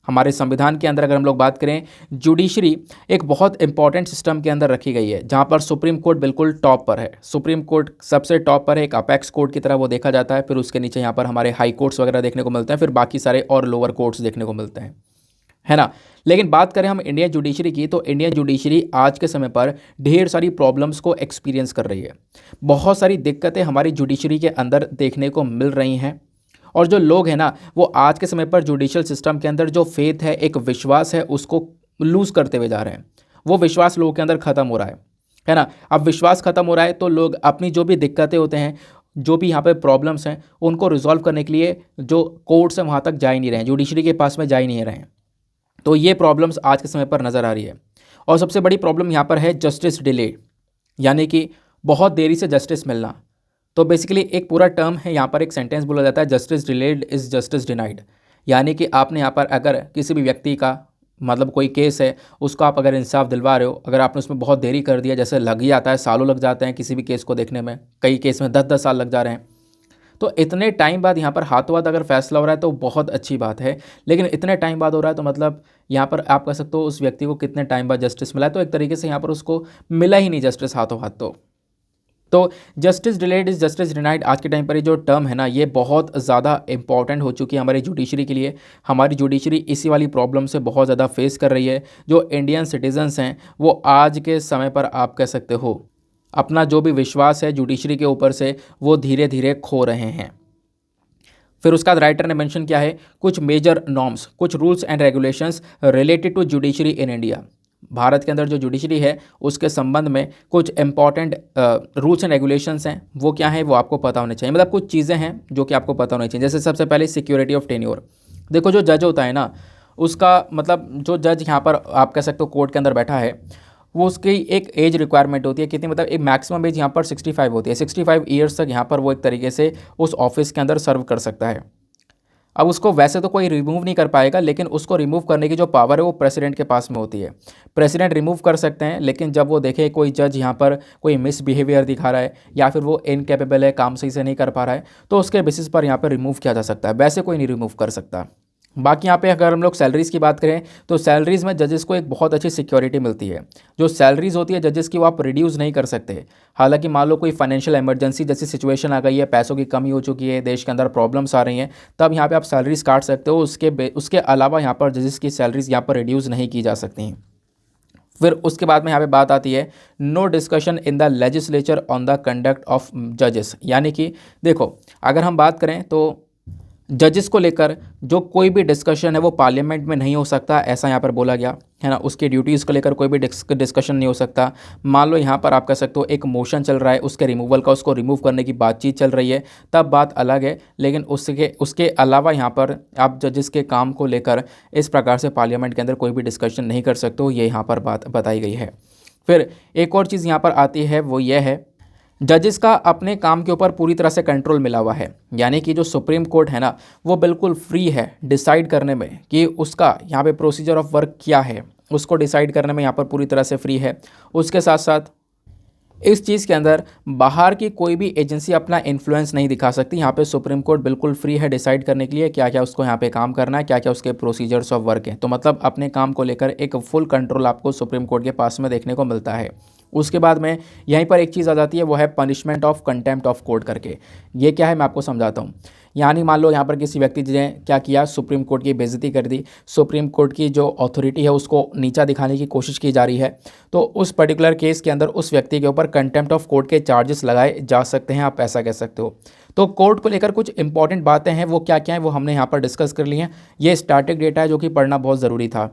हमारे संविधान के अंदर अगर हम लोग बात करें, जुडिशरी एक बहुत इंपॉर्टेंट सिस्टम के अंदर रखी गई है, जहां पर सुप्रीम कोर्ट बिल्कुल टॉप पर है। सुप्रीम कोर्ट सबसे टॉप पर है, एक अपेक्स कोर्ट की तरह वो देखा जाता है। फिर उसके नीचे यहाँ पर हमारे हाई कोर्ट्स वगैरह देखने को मिलते हैं, फिर बाकी सारे और लोअर कोर्ट्स देखने को मिलते हैं, है ना। लेकिन बात करें हम इंडियन जुडिशरी की, तो इंडियन जुडिशरी आज के समय पर ढेर सारी प्रॉब्लम्स को एक्सपीरियंस कर रही है। बहुत सारी दिक्कतें हमारी जुडिशरी के अंदर देखने को मिल रही हैं। और जो लोग हैं ना, वो आज के समय पर जुडिशियल सिस्टम के अंदर जो फेथ है, एक विश्वास है, उसको लूज़ करते हुए जा रहे हैं। वो विश्वास लोगों के अंदर ख़त्म हो रहा है ना। अब विश्वास ख़त्म हो रहा है तो लोग अपनी जो भी दिक्कतें होते हैं, जो भी यहाँ पे प्रॉब्लम्स हैं, उनको रिजॉल्व करने के लिए जो कोर्ट्स हैं वहाँ तक जा ही नहीं रहे हैं, जुडिशरी के पास में जा ही नहीं रहे हैं। तो ये प्रॉब्लम्स आज के समय पर नज़र आ रही है। और सबसे बड़ी प्रॉब्लम यहाँ पर है जस्टिस डिले, यानी कि बहुत देरी से जस्टिस मिलना। तो बेसिकली एक पूरा टर्म है, यहाँ पर एक सेंटेंस बोला जाता है, justice delayed is justice denied. यानी कि आपने यहाँ पर अगर किसी भी व्यक्ति का मतलब कोई केस है, उसको आप अगर इंसाफ दिलवा रहे हो, अगर आपने उसमें बहुत देरी कर दिया, जैसे लग ही आता है, सालों लग जाते हैं किसी भी केस को देखने में, कई केस में 10-10 साल लग जा रहे हैं। तो इतने टाइम बाद यहाँ पर हाथों हाथ अगर फैसला हो रहा है तो बहुत अच्छी बात है। लेकिन इतने टाइम बाद हो रहा है तो मतलब यहाँ पर आप कह सकते हो उस व्यक्ति को कितने टाइम बाद जस्टिस मिला है, तो एक तरीके से यहाँ पर उसको मिला ही नहीं जस्टिस हाथों हाथ। तो justice delayed is justice denied, आज के टाइम पर ये जो टर्म है ना, ये बहुत ज़्यादा इंपॉर्टेंट हो चुकी है हमारी जुडिशरी के लिए। हमारी जुडिशरी इसी वाली प्रॉब्लम से बहुत ज़्यादा फेस कर रही है। जो इंडियन सिटीजन्स हैं वो आज के समय पर आप कह सकते हो अपना जो भी विश्वास है जुडिशरी के ऊपर से, वो धीरे धीरे खो रहे हैं। फिर उसका राइटर ने मेंशन किया है कुछ मेजर नॉर्म्स, कुछ rules and regulations related to judiciary in India. Bharat के अंदर जो जुडिशरी है उसके संबंध में कुछ इंपॉर्टेंट रूल्स एंड रेगुलेशंस हैं, वो क्या है वो आपको पता होने चाहिए। मतलब कुछ चीज़ें हैं जो कि आपको पता होनी चाहिए। जैसे सबसे पहले सिक्योरिटी ऑफ टेन्योर। देखो जो जज होता है ना, उसका मतलब जो जज यहाँ पर आप कह सकते हो कोर्ट के अंदर बैठा है, वो उसकी एक एज रिक्वायरमेंट होती है कितनी, मतलब एक मैक्सिमम एज यहाँ पर 65 होती है। 65 ईयर्स तक यहाँ पर वो एक तरीके से उस ऑफिस के अंदर सर्व कर सकता है। अब उसको वैसे तो कोई रिमूव नहीं कर पाएगा, लेकिन उसको रिमूव करने की जो पावर है वो प्रेसिडेंट के पास में होती है। प्रेसिडेंट रिमूव कर सकते हैं, लेकिन जब वो देखे कोई जज यहाँ पर कोई मिसबिहेवियर दिखा रहा है या फिर वो इनकेपेबल है, काम सही से नहीं कर पा रहा है, तो उसके बेसिस पर यहाँ पर रिमूव किया जा सकता है। वैसे कोई नहीं रिमूव कर सकता, बाकी यहाँ पे अगर हम लोग सैलरीज़ की बात करें तो सैलरीज़ में जजेस को एक बहुत अच्छी सिक्योरिटी मिलती है। जो सैलरीज़ होती है जजेस की वो आप रिड्यूस नहीं कर सकते। हालांकि मान लो कोई फाइनेंशियल इमरजेंसी जैसी सिचुएशन आ गई है, पैसों की कमी हो चुकी है, देश के अंदर प्रॉब्लम्स आ रही हैं, तब यहाँ पे आप सैलरीज काट सकते हो। उसके अलावा यहाँ पर जजेस की सैलरीज यहाँ पर रिड्यूस नहीं की जा सकती। फिर उसके बाद में यहाँ पे बात आती है no discussion in the legislature on the conduct of जजेस। यानी कि देखो, अगर हम बात करें तो जजेस को लेकर जो कोई भी डिस्कशन है वो पार्लियामेंट में नहीं हो सकता, ऐसा यहाँ पर बोला गया है ना। उसकी ड्यूटीज़ को लेकर कोई भी डिस्कशन नहीं हो सकता। मान लो यहाँ पर आप कह सकते हो एक मोशन चल रहा है उसके रिमूवल का, उसको रिमूव करने की बातचीत चल रही है, तब बात अलग है। लेकिन उसके अलावा यहाँ पर आप जजेस के काम को लेकर इस प्रकार से पार्लियामेंट के अंदर कोई भी डिस्कशन नहीं कर सकते हो, ये यहाँ पर बात बताई गई है। फिर एक और चीज़ यहाँ पर आती है, वो ये है जजेस का अपने काम के ऊपर पूरी तरह से कंट्रोल मिला हुआ है। यानी कि जो सुप्रीम कोर्ट है ना, वो बिल्कुल फ्री है डिसाइड करने में कि उसका यहाँ पे प्रोसीजर ऑफ वर्क क्या है, उसको डिसाइड करने में यहाँ पर पूरी तरह से फ्री है। उसके साथ साथ इस चीज़ के अंदर बाहर की कोई भी एजेंसी अपना इन्फ्लुएंस नहीं दिखा सकती। यहाँ पे सुप्रीम कोर्ट बिल्कुल फ्री है डिसाइड करने के लिए क्या क्या उसको यहाँ पे काम करना है, क्या क्या उसके प्रोसीजर्स ऑफ वर्क हैं। तो मतलब अपने काम को लेकर एक फुल कंट्रोल आपको सुप्रीम कोर्ट के पास में देखने को मिलता है। उसके बाद में यहीं पर एक चीज़ आ जाती है, वो है punishment of contempt of court करके। ये क्या है मैं आपको समझाता हूँ। यानी मान लो यहाँ पर किसी व्यक्ति ने क्या किया, सुप्रीम कोर्ट की बेइज्जती कर दी, सुप्रीम कोर्ट की जो अथॉरिटी है उसको नीचा दिखाने की कोशिश की जा रही है, तो उस पर्टिकुलर केस के अंदर उस व्यक्ति के ऊपर कंटेम्प्ट ऑफ कोर्ट के चार्जेस लगाए जा सकते हैं, आप ऐसा कह सकते हो। तो कोर्ट को लेकर कुछ इंपॉर्टेंट बातें हैं, वो क्या क्या हैं वो हमने यहाँ पर डिस्कस कर ली हैं। ये स्टैटिक डेटा है जो कि पढ़ना बहुत ज़रूरी था।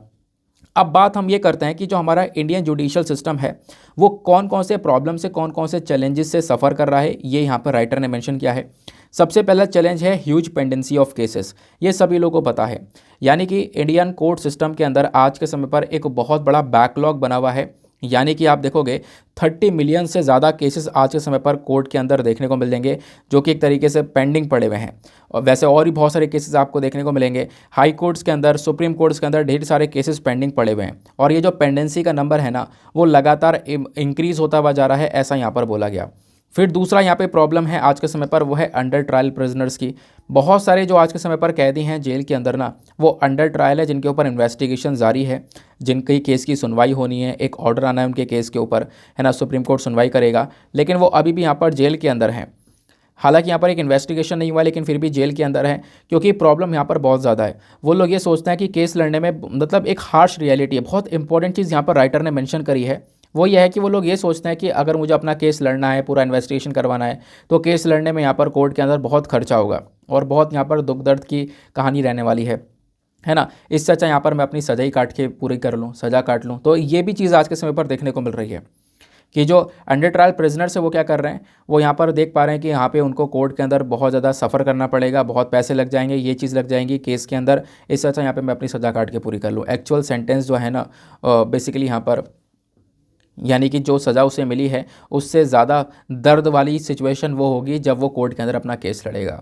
अब बात हम ये करते हैं कि जो हमारा इंडियन जुडिशियल सिस्टम है वो कौन कौन से प्रॉब्लम से, कौन कौन से चैलेंजेस से सफ़र कर रहा है, ये यहाँ पर राइटर ने मेंशन किया है। सबसे पहला चैलेंज है ह्यूज पेंडेंसी ऑफ केसेस। ये सभी लोगों को पता है। यानी कि इंडियन कोर्ट सिस्टम के अंदर आज के समय पर एक बहुत बड़ा बैकलॉग बना हुआ है। यानी कि आप देखोगे 30 मिलियन से ज़्यादा केसेस आज के समय पर कोर्ट के अंदर देखने को मिलेंगे, जो कि एक तरीके से पेंडिंग पड़े हुए हैं। और वैसे और भी बहुत सारे केसेस आपको देखने को मिलेंगे। हाई कोर्ट्स के अंदर, सुप्रीम कोर्ट्स के अंदर ढेर सारे केसेस पेंडिंग पड़े हुए हैं। और ये जो पेंडेंसी का नंबर है ना, वो लगातार इंक्रीज़ होता हुआ जा रहा है, ऐसा यहाँ पर बोला गया। फिर दूसरा यहाँ पे प्रॉब्लम है आज के समय पर, वो है अंडर ट्रायल प्रिजनर्स की। बहुत सारे जो आज के समय पर कैदी हैं जेल के अंदर ना, वो अंडर ट्रायल है, जिनके ऊपर इन्वेस्टिगेशन जारी है, जिनके केस की सुनवाई होनी है, एक ऑर्डर आना है उनके केस के ऊपर, है ना, सुप्रीम कोर्ट सुनवाई करेगा, लेकिन वो अभी भी यहाँ पर जेल के अंदर हैं। हालांकि यहाँ पर एक इन्वेस्टिगेशन नहीं हुआ, लेकिन फिर भी जेल के अंदर है, क्योंकि प्रॉब्लम यहाँ पर बहुत ज़्यादा है। वो लोग ये सोचते हैं कि केस लड़ने में, मतलब एक हार्श रियलिटी है। बहुत इंपॉर्टेंट चीज़ यहाँ पर राइटर ने मेंशन करी है, वो ये है कि वो लोग ये सोचते हैं कि अगर मुझे अपना केस लड़ना है, पूरा इन्वेस्टिगेशन करवाना है, तो केस लड़ने में यहाँ पर कोर्ट के अंदर बहुत खर्चा होगा और बहुत यहाँ पर दुख दर्द की कहानी रहने वाली है ना। इससे अच्छा यहाँ पर मैं अपनी सजा ही काट के पूरी कर लूँ, सज़ा काट लूँ। तो ये भी चीज़ आज के समय पर देखने को मिल रही है कि जो अंडर ट्रायल प्रिजनर्स है वो क्या कर रहे हैं, वो यहाँ पर देख पा रहे हैं कि यहाँ पे उनको कोर्ट के अंदर बहुत ज़्यादा सफ़र करना पड़ेगा, बहुत पैसे लग जाएंगे, ये चीज़ लग जाएंगी केस के अंदर। इससे अच्छा यहाँ पे मैं अपनी सज़ा काट के पूरी कर लूँ। एक्चुअल सेंटेंस जो है ना, बेसिकली यहाँ पर यानी कि जो सज़ा उसे मिली है उससे ज़्यादा दर्द वाली सिचुएशन वो होगी जब वो कोर्ट के अंदर अपना केस लड़ेगा।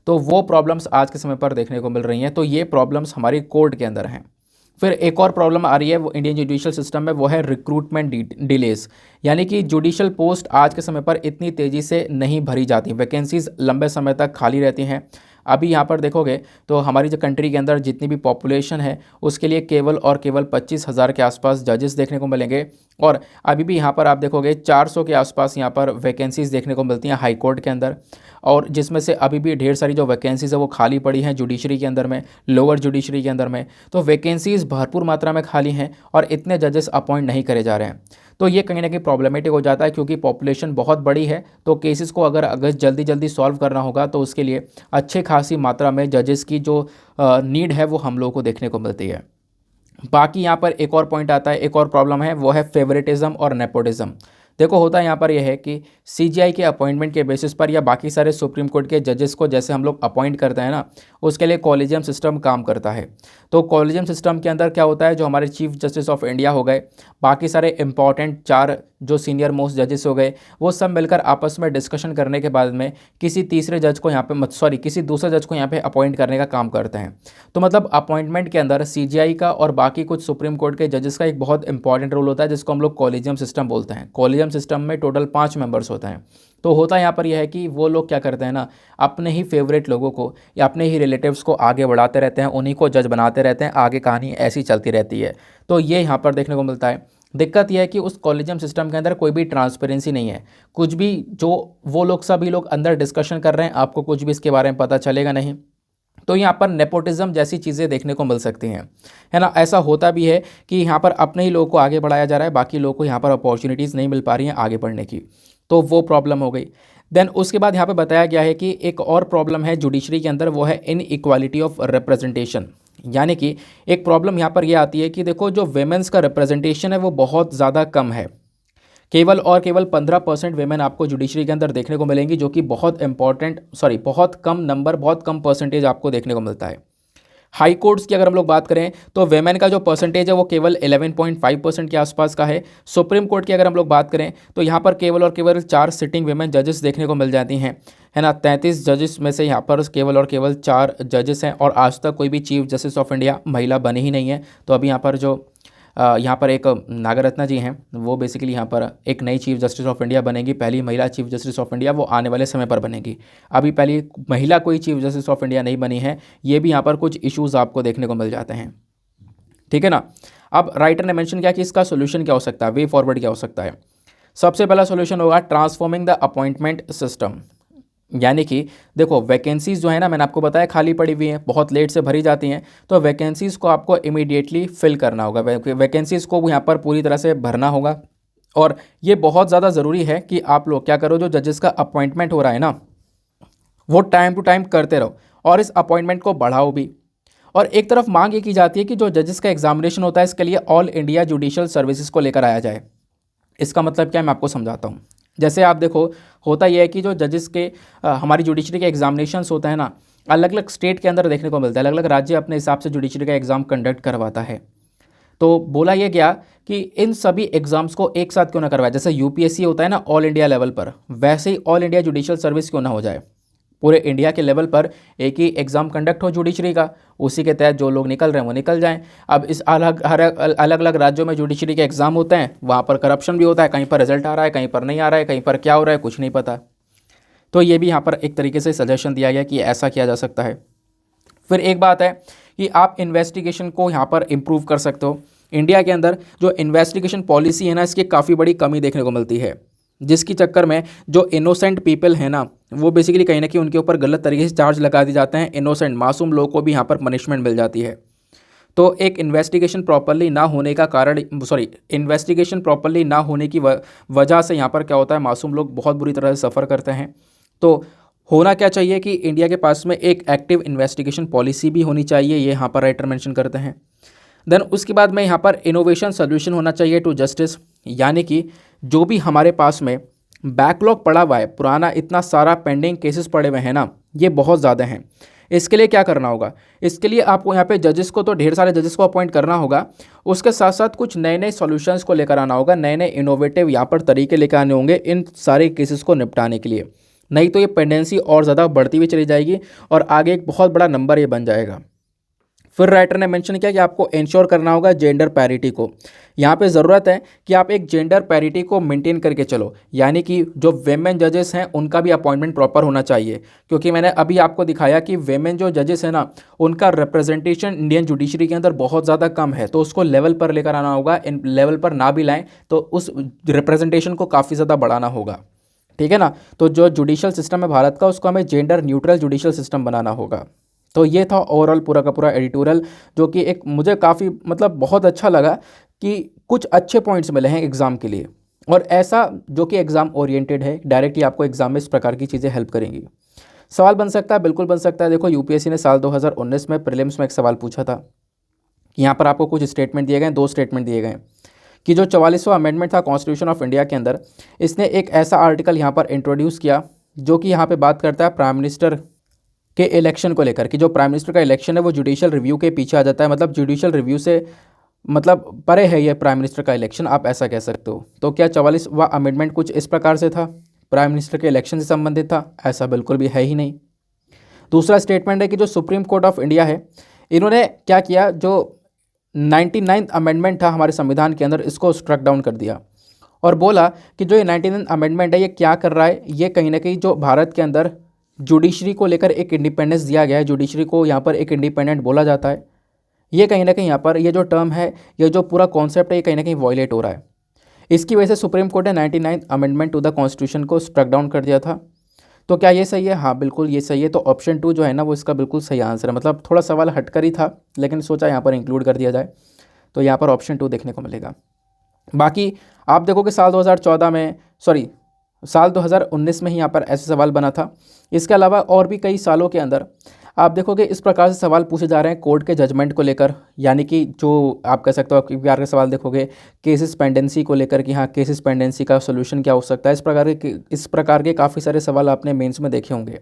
तो वो प्रॉब्लम्स आज के समय पर देखने को मिल रही हैं। तो ये प्रॉब्लम्स हमारी कोर्ट के अंदर हैं। फिर एक और प्रॉब्लम आ रही है वो इंडियन जुडिशियल सिस्टम में, वो है रिक्रूटमेंट डिलेज। यानी कि जुडिशियल पोस्ट आज के समय पर इतनी तेज़ी से नहीं भरी जाती, वैकेंसीज लंबे समय तक खाली रहती हैं। अभी यहाँ पर देखोगे तो हमारी जो कंट्री के अंदर जितनी भी पॉपुलेशन है उसके लिए केवल और केवल 25,000 के आसपास जजेस देखने को मिलेंगे। और अभी भी यहाँ पर आप देखोगे 400 के आसपास यहाँ पर वैकेंसीज़ देखने को मिलती हैं हाई कोर्ट के अंदर, और जिसमें से अभी भी ढेर सारी जो वैकेंसीज़ है वो खाली पड़ी हैं जुडिशरी के अंदर में, लोअर जुडिशरी के अंदर में। तो वैकेंसीज़ भरपूर मात्रा में खाली हैं और इतने जजेस अपॉइंट नहीं करे जा रहे हैं। तो ये कहीं ना कहीं प्रॉब्लमेटिक हो जाता है, क्योंकि पॉपुलेशन बहुत बड़ी है। तो केसेस को अगर जल्दी जल्दी सॉल्व करना होगा तो उसके लिए अच्छे खासी मात्रा में जजेस की जो नीड है वो हम लोगों को देखने को मिलती है। बाकी यहाँ पर एक और पॉइंट आता है, एक और प्रॉब्लम है, वो है फेवरेटिज्म और नेपोटिज्म। देखो होता यहाँ पर यह है कि सीजीआई के अपॉइंटमेंट के बेसिस पर या बाकी सारे सुप्रीम कोर्ट के जजेस को जैसे हम लोग अपॉइंट करते हैं ना, उसके लिए कॉलेजियम सिस्टम काम करता है। तो कॉलेजियम सिस्टम के अंदर क्या होता है, जो हमारे चीफ जस्टिस ऑफ इंडिया हो गए, बाकी सारे इंपॉर्टेंट 4 जो सीनियर मोस्ट जजेस हो गए, वो सब मिलकर आपस में डिस्कशन करने के बाद में किसी दूसरे जज को यहाँ पे अपॉइंट करने का काम करते हैं। तो मतलब अपॉइंटमेंट के अंदर सीजीआई का और बाकी कुछ सुप्रीम कोर्ट के जजेस का एक बहुत इंपॉर्टेंट रोल होता है, जिसको हम लोग कॉलेजियम सिस्टम बोलते हैं। कॉलेजियम कॉलेजियम सिस्टम में टोटल 5 मेंबर्स होते हैं। तो होता यहाँ पर यह है कि वो लोग क्या करते हैं ना, अपने ही फेवरेट लोगों को या अपने ही रिलेटिव्स को आगे बढ़ाते रहते हैं, उन्हीं को जज बनाते रहते हैं, आगे कहानी ऐसी चलती रहती है। तो ये यहाँ पर देखने को मिलता है। दिक्कत यह है कि उस कॉलेजियम सिस्टम के अंदर कोई भी ट्रांसपेरेंसी नहीं है। कुछ भी जो वो लोग सभी लोग अंदर डिस्कशन कर रहे हैं, आपको कुछ भी इसके बारे में पता चलेगा नहीं। तो यहाँ पर नेपोटिज्म जैसी चीज़ें देखने को मिल सकती हैं, है ना। ऐसा होता भी है कि यहाँ पर अपने ही लोगों को आगे बढ़ाया जा रहा है, बाकी लोगों को यहाँ पर अपॉर्चुनिटीज़ नहीं मिल पा रही हैं आगे बढ़ने की, तो वो प्रॉब्लम हो गई। देन उसके बाद यहाँ पे बताया गया है कि एक और प्रॉब्लम है जुडिशरी के अंदर, वो है इनइक्वालिटी ऑफ रिप्रेजेंटेशन। यानी कि एक प्रॉब्लम यहाँ पर यह आती है कि देखो जो वेमेंस का रिप्रेजेंटेशन है वो बहुत ज़्यादा कम है। केवल और केवल 15% वेमेन आपको जुडिशरी के अंदर देखने को मिलेंगी, जो कि बहुत बहुत कम नंबर, बहुत कम परसेंटेज आपको देखने को मिलता है। हाई कोर्ट्स की अगर हम लोग बात करें तो वेमेन का जो परसेंटेज है वो केवल 11.5% के आसपास का है। सुप्रीम कोर्ट की अगर हम लोग बात करें तो यहाँ पर केवल और केवल 4 सिटिंग वेमेन जजेस देखने को मिल जाती हैं, है ना। 33 जजेस में से यहाँ पर केवल और केवल 4 जजेस हैं, और आज तक कोई भी चीफ जस्टिस ऑफ इंडिया महिला बनी ही नहीं है। तो अभी यहाँ पर जो यहाँ पर एक नागरत्ना जी हैं, वो बेसिकली यहाँ पर एक नई चीफ जस्टिस ऑफ इंडिया बनेगी, पहली महिला चीफ जस्टिस ऑफ इंडिया, वो आने वाले समय पर बनेगी। अभी पहली महिला कोई चीफ जस्टिस ऑफ इंडिया नहीं बनी है। ये भी यहाँ पर कुछ इश्यूज़ आपको देखने को मिल जाते हैं, ठीक है ना। अब राइटर ने मेंशन किया कि इसका सोल्यूशन क्या हो सकता है, वे फॉरवर्ड क्या हो सकता है। सबसे पहला सोल्यूशन होगा ट्रांसफॉर्मिंग द अपॉइंटमेंट सिस्टम। यानी कि देखो वैकेंसीज़ जो है ना, मैंने आपको बताया खाली पड़ी हुई हैं, बहुत लेट से भरी जाती हैं, तो वैकेंसीज़ को आपको इमीडिएटली फिल करना होगा। वैकेंसीज़ को यहाँ पर पूरी तरह से भरना होगा। और ये बहुत ज़्यादा ज़रूरी है कि आप लोग क्या करो, जो जजेस का अपॉइंटमेंट हो रहा है ना, वो टाइम टू टाइम करते रहो और इस अपॉइंटमेंट को बढ़ाओ भी। और एक तरफ मांग ये की जाती है कि जो जजेस का एग्जामिनेशन होता है, इसके लिए ऑल इंडिया जुडिशियल सर्विसेज को लेकर आया जाए। इसका मतलब क्या है, मैं आपको समझाता हूँ। जैसे आप देखो, होता यह है कि जो जजेस के हमारी जुडिशरी के एग्जामिनेशंस होता है ना, अलग अलग स्टेट के अंदर देखने को मिलता है, अलग अलग राज्य अपने हिसाब से जुडिशरी का एग्ज़ाम कंडक्ट करवाता है। तो बोला यह गया कि इन सभी एग्ज़ाम्स को एक साथ क्यों ना करवाए, जैसे यूपीएससी होता है ना ऑल इंडिया लेवल पर, वैसे ही ऑल इंडिया जुडिशियल सर्विस क्यों ना हो जाए। पूरे इंडिया के लेवल पर एक ही एग्ज़ाम कंडक्ट हो जुडिशरी का, उसी के तहत जो लोग निकल रहे हैं वो निकल जाएं। अब इस अलग अलग राज्यों में जुडिशरी के एग्ज़ाम होते हैं, वहाँ पर करप्शन भी होता है, कहीं पर रिजल्ट आ रहा है, कहीं पर नहीं आ रहा है, कहीं पर क्या हो रहा है कुछ नहीं पता। तो ये भी यहाँ पर एक तरीके से सजेशन दिया गया कि ऐसा किया जा सकता है। फिर एक बात है कि आप इन्वेस्टिगेशन को यहाँ पर इम्प्रूव कर सकते हो। इंडिया के अंदर जो इन्वेस्टिगेशन पॉलिसी है ना, इसकी काफ़ी बड़ी कमी देखने को मिलती है, जिसकी चक्कर में जो इनोसेंट पीपल है ना, वो बेसिकली कहीं ना कहीं उनके ऊपर गलत तरीके से चार्ज लगा दिए जाते हैं। इनोसेंट मासूम लोगों को भी यहाँ पर पनिशमेंट मिल जाती है। तो एक इन्वेस्टिगेशन प्रॉपर्ली ना होने का कारण इन्वेस्टिगेशन प्रॉपर्ली ना होने की वजह से यहाँ पर क्या होता है, मासूम लोग बहुत बुरी तरह से सफ़र करते हैं। तो होना क्या चाहिए कि इंडिया के पास में एक एक्टिव इन्वेस्टिगेशन पॉलिसी भी होनी चाहिए, ये यहाँ पर राइटर मेंशन करते हैं। देन उसके बाद में यहाँ पर इनोवेशन सोल्यूशन होना चाहिए टू जस्टिस। यानी कि जो भी हमारे पास में बैकलॉग पड़ा हुआ है, पुराना इतना सारा पेंडिंग केसेस पड़े हुए हैं ना, ये बहुत ज़्यादा हैं। इसके लिए क्या करना होगा, इसके लिए आपको यहाँ पे जजेस को, तो ढेर सारे जजेस को अपॉइंट करना होगा, उसके साथ साथ कुछ नए नए सॉल्यूशंस को लेकर आना होगा, नए नए इनोवेटिव यहाँ पर तरीके लेकर आने होंगे इन सारे केसेस को निपटाने के लिए। नहीं तो ये पेंडेंसी और ज़्यादा बढ़ती हुई चली जाएगी और आगे एक बहुत बड़ा नंबर ये बन जाएगा। फिर राइटर ने मेंशन किया कि आपको इंश्योर करना होगा जेंडर पैरिटी को। यहाँ पे ज़रूरत है कि आप एक जेंडर पैरिटी को मेंटेन करके चलो, यानी कि जो वेमेन जजेस हैं उनका भी अपॉइंटमेंट प्रॉपर होना चाहिए। क्योंकि मैंने अभी आपको दिखाया कि वेमेन जो जजेस हैं ना, उनका रिप्रेजेंटेशन इंडियन जुडिशरी के अंदर बहुत ज़्यादा कम है, तो उसको लेवल पर लेकर आना होगा। इन लेवल पर ना भी लाएँ तो उस रिप्रेजेंटेशन को काफ़ी ज़्यादा बढ़ाना होगा, ठीक है ना। तो जो जुडिशियल सिस्टम है भारत का, उसको हमें जेंडर न्यूट्रल जुडिशियल सिस्टम बनाना होगा। तो ये था ओवरऑल पूरा का पूरा एडिटोरियल, जो कि एक मुझे काफ़ी बहुत अच्छा लगा कि कुछ अच्छे पॉइंट्स मिले हैं एग्ज़ाम के लिए, और ऐसा जो कि एग्ज़ाम ओरिएंटेड है, डायरेक्टली आपको एग्ज़ाम में इस प्रकार की चीज़ें हेल्प करेंगी। सवाल बन सकता है, बिल्कुल बन सकता है। देखो यूपीएससी ने साल 2019 में प्रीलिम्स में एक सवाल पूछा था कि यहाँ पर आपको कुछ स्टेटमेंट दिए गए, 2 स्टेटमेंट दिए गए कि जो 44वां अमेंडमेंट था कॉन्स्टिट्यूशन ऑफ इंडिया के अंदर, इसने एक ऐसा आर्टिकल यहाँ पर इंट्रोड्यूस किया जो कि यहाँ पे बात करता है प्राइम मिनिस्टर के इलेक्शन को लेकर, कि जो प्राइम मिनिस्टर का इलेक्शन है वो जुडिशियल रिव्यू के पीछे आ जाता है, मतलब जुडिशियल रिव्यू से परे है ये प्राइम मिनिस्टर का इलेक्शन, आप ऐसा कह सकते हो। तो क्या 44वां अमेंडमेंट कुछ इस प्रकार से था, प्राइम मिनिस्टर के इलेक्शन से संबंधित था? ऐसा बिल्कुल भी है ही नहीं। दूसरा स्टेटमेंट है कि जो सुप्रीम कोर्ट ऑफ इंडिया है, इन्होंने क्या किया, जो 99th अमेंडमेंट था हमारे संविधान के अंदर, इसको स्ट्रक डाउन कर दिया और बोला कि जो ये 99 अमेंडमेंट है ये क्या कर रहा है, ये कहीं ना कहीं जो भारत के अंदर जुडिशरी को लेकर एक इंडिपेंडेंस दिया गया है, जुडिशरी को यहाँ पर एक इंडिपेंडेंट बोला जाता है, ये कहीं ना कहीं यहाँ पर ये जो टर्म है, ये जो पूरा कॉन्सेप्ट है, ये कहीं ना कहीं वॉयलेट हो रहा है। इसकी वजह से सुप्रीम कोर्ट ने 99 अमेंडमेंट टू द कॉन्स्टिट्यूशन को स्ट्रक डाउन कर दिया था। तो क्या ये सही है? हाँ बिल्कुल ये सही है। तो ऑप्शन 2 जो है ना वो इसका बिल्कुल सही आंसर है। मतलब थोड़ा सवाल हटकर ही था लेकिन सोचा यहाँ पर इंक्लूड कर दिया जाए, तो यहाँ पर ऑप्शन 2 देखने को मिलेगा। बाकी आप देखोगे साल 2014 में, सॉरी साल 2019 में ही यहाँ पर ऐसे सवाल बना था। इसके अलावा और भी कई सालों के अंदर आप देखोगे इस प्रकार से सवाल पूछे जा रहे हैं कोर्ट के जजमेंट को लेकर, यानी कि जो आप कह सकते हो आपके प्यार के सवाल देखोगे केसेस पेंडेंसी को लेकर कि हाँ केसेस पेंडेंसी का सोल्यूशन क्या हो सकता है। इस प्रकार के काफ़ी सारे सवाल आपने मेंस में देखे होंगे,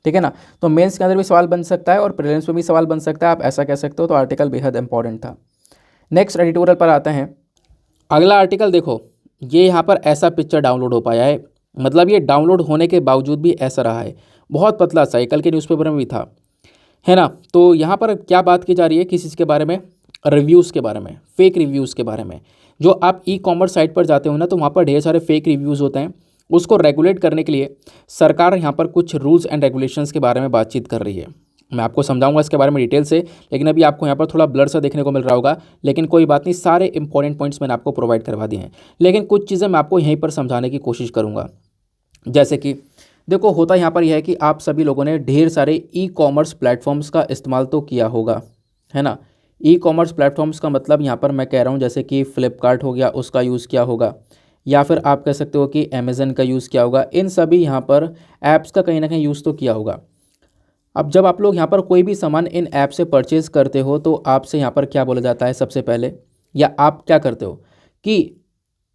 ठीक है ना। तो मेंस के अंदर भी सवाल बन सकता है और प्रीलिम्स में भी सवाल बन सकता है, आप ऐसा कह सकते हो। तो आर्टिकल बेहद इंपॉर्टेंट था। नेक्स्ट एडिटोरियल पर आते हैं। अगला आर्टिकल देखो, ये यहाँ पर ऐसा पिक्चर डाउनलोड हो पाया है, मतलब ये डाउनलोड होने के बावजूद भी ऐसा रहा है, बहुत पतला सा, कल के न्यूज़पेपर में भी था, है ना। तो यहाँ पर क्या बात की जा रही है, किस चीज़ के बारे में? रिव्यूज़ के बारे में, फेक रिव्यूज़ के बारे में। जो आप ई कॉमर्स साइट पर जाते हो ना तो वहाँ पर ढेर सारे फेक रिव्यूज़ होते हैं, उसको रेगुलेट करने के लिए सरकार यहाँ पर कुछ रूल्स एंड रेगुलेशंस के बारे में बातचीत कर रही है। मैं आपको समझाऊंगा इसके बारे में डिटेल से, लेकिन अभी आपको यहाँ पर थोड़ा ब्लर सा देखने को मिल रहा होगा, लेकिन कोई बात नहीं, सारे इंपॉर्टेंट पॉइंट्स मैंने आपको प्रोवाइड करवा दिए हैं। लेकिन कुछ चीज़ें मैं आपको यहीं पर समझाने की कोशिश करूँगा। जैसे कि देखो होता यहाँ पर यह है कि आप सभी लोगों ने ढेर सारे ई कॉमर्स प्लेटफॉर्म्स का इस्तेमाल तो किया होगा, है ना। ई कॉमर्स प्लेटफॉर्म्स का मतलब यहाँ पर मैं कह रहा हूँ जैसे कि फ़्लिपकार्ट हो गया, उसका यूज़ किया होगा, या फिर आप कह सकते हो कि अमेज़न का यूज़ किया होगा। इन सभी यहाँ पर ऐप्स का कहीं ना कहीं यूज़ तो किया होगा। अब जब आप लोग यहाँ पर कोई भी सामान इन ऐप से परचेज़ करते हो तो आपसे यहाँ पर क्या बोला जाता है सबसे पहले, या आप क्या करते हो कि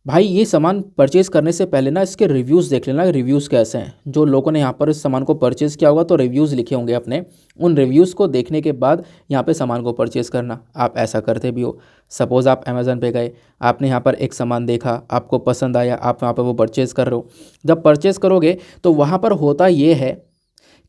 भाई ये सामान परचेज़ करने से पहले ना इसके रिव्यूज़ देख लेना, रिव्यूज़ कैसे हैं। जो लोगों ने यहाँ पर इस सामान को परचेज़ किया होगा तो रिव्यूज़ लिखे होंगे अपने, उन रिव्यूज़ को देखने के बाद यहाँ पे सामान को परचेज़ करना। आप ऐसा करते भी हो। सपोज़ आप अमेज़न पे गए, आपने यहाँ पर एक सामान देखा, आपको पसंद आया, आप वहाँ पर वो परचेज़ कर रहे हो। जब परचेज़ करोगे तो वहाँ पर होता ये है